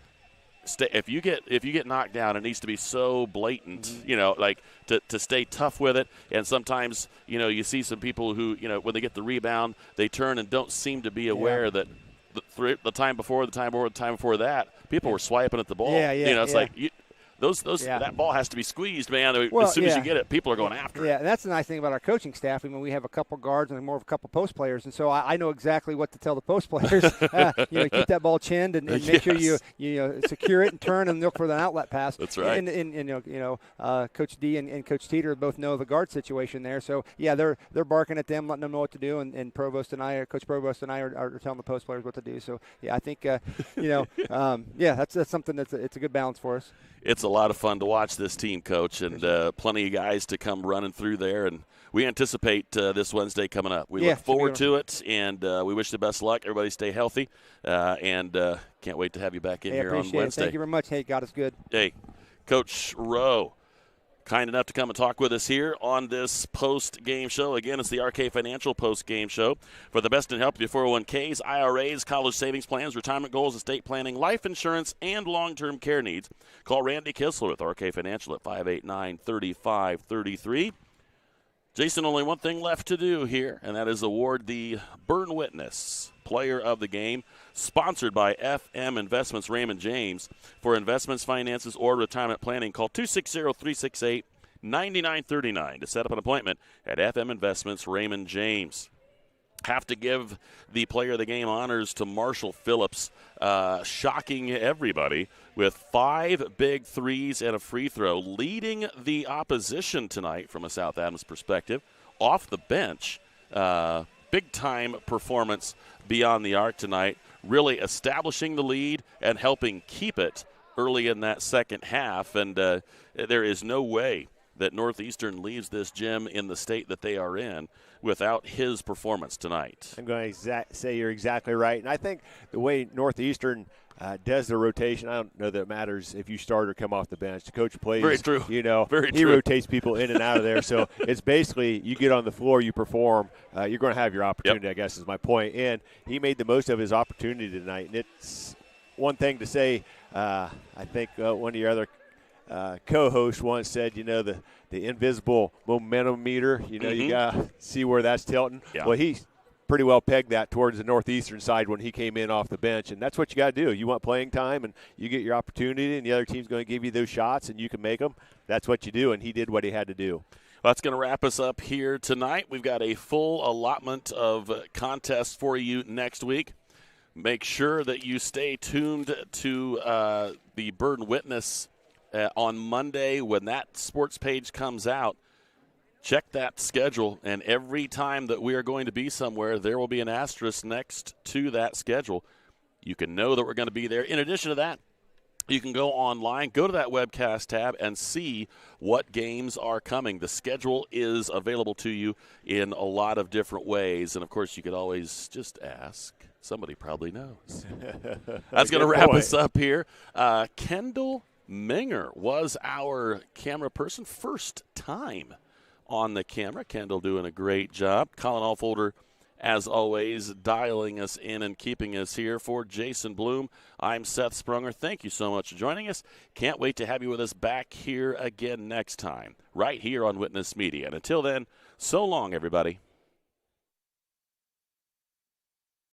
stay. If you get knocked down, it needs to be so blatant. Like to stay tough with it. And sometimes you see some people who when they get the rebound, they turn and don't seem to be aware that the time before that, people were swiping at the ball. It's like. That ball has to be squeezed, man. As soon as you get it, people are going after it. Yeah, and that's the nice thing about our coaching staff. I mean, we have a couple guards and more of a couple post players, and so I know exactly what to tell the post players. Keep that ball chinned and make sure you secure it and turn and look for the outlet pass. That's right. And Coach D and Coach Teeter both know the guard situation there. So yeah, they're barking at them, letting them know what to do, and Coach Provost and I are telling the post players what to do. So yeah, I think that's something it's a good balance for us. It's a lot of fun to watch this team, Coach, and plenty of guys to come running through there. And we anticipate this Wednesday coming up. We look forward to it, and we wish the best luck. Everybody stay healthy, and can't wait to have you back in here on Wednesday. Thank you very much. Hey, God is good. Hey, Coach Rowe, kind enough to come and talk with us here on this post-game show. Again, it's the RK Financial post-game show. For the best in help with your 401ks, IRAs, college savings plans, retirement goals, estate planning, life insurance, and long-term care needs, call Randy Kissler with RK Financial at 589-3533. Jason, only one thing left to do here, and that is award the Berne Witness Player of the Game, sponsored by FM Investments Raymond James. For investments, finances, or retirement planning, call 260-368-9939 to set up an appointment at FM Investments Raymond James. Have to give the Player of the Game honors to Marshall Phillips, shocking everybody with 5 big threes and a free throw, leading the opposition tonight from a South Adams perspective. Off the bench, big-time performance beyond the arc tonight, really establishing the lead and helping keep it early in that second half. And there is no way that Northeastern leaves this gym in the state that they are in without his performance tonight. I'm going to say you're exactly right. And I think the way Northeastern does the rotation, I don't know that it matters if you start or come off the bench. The coach plays. Very true. Very he true. rotates people in and out of there. So it's basically you get on the floor, you perform, you're going to have your opportunity, I guess is my point. And he made the most of his opportunity tonight. And it's one thing to say, I think one of your other co-host once said, the invisible momentum meter, you got to see where that's tilting. Yeah. Well, he pretty well pegged that towards the Northeastern side when he came in off the bench, and that's what you got to do. You want playing time, and you get your opportunity, and the other team's going to give you those shots, and you can make them. That's what you do, and he did what he had to do. Well, that's going to wrap us up here tonight. We've got a full allotment of contests for you next week. Make sure that you stay tuned to the Berne Witness on Monday when that sports page comes out. Check that schedule, and every time that we are going to be somewhere, there will be an asterisk next to that schedule. You can know that we're going to be there. In addition to that, you can go online, go to that webcast tab, and see what games are coming. The schedule is available to you in a lot of different ways, and, of course, you could always just ask. Somebody probably knows. That's going to wrap us up here. Kendall Minger was our camera person, first time on the camera. Kendall doing a great job. Colin Allfolder as always, dialing us in and keeping us here. For Jason Bloom, I'm Seth Sprunger. Thank you so much for joining us. Can't wait to have you with us back here again next time, right here on Witness Media. And until then, so long, everybody.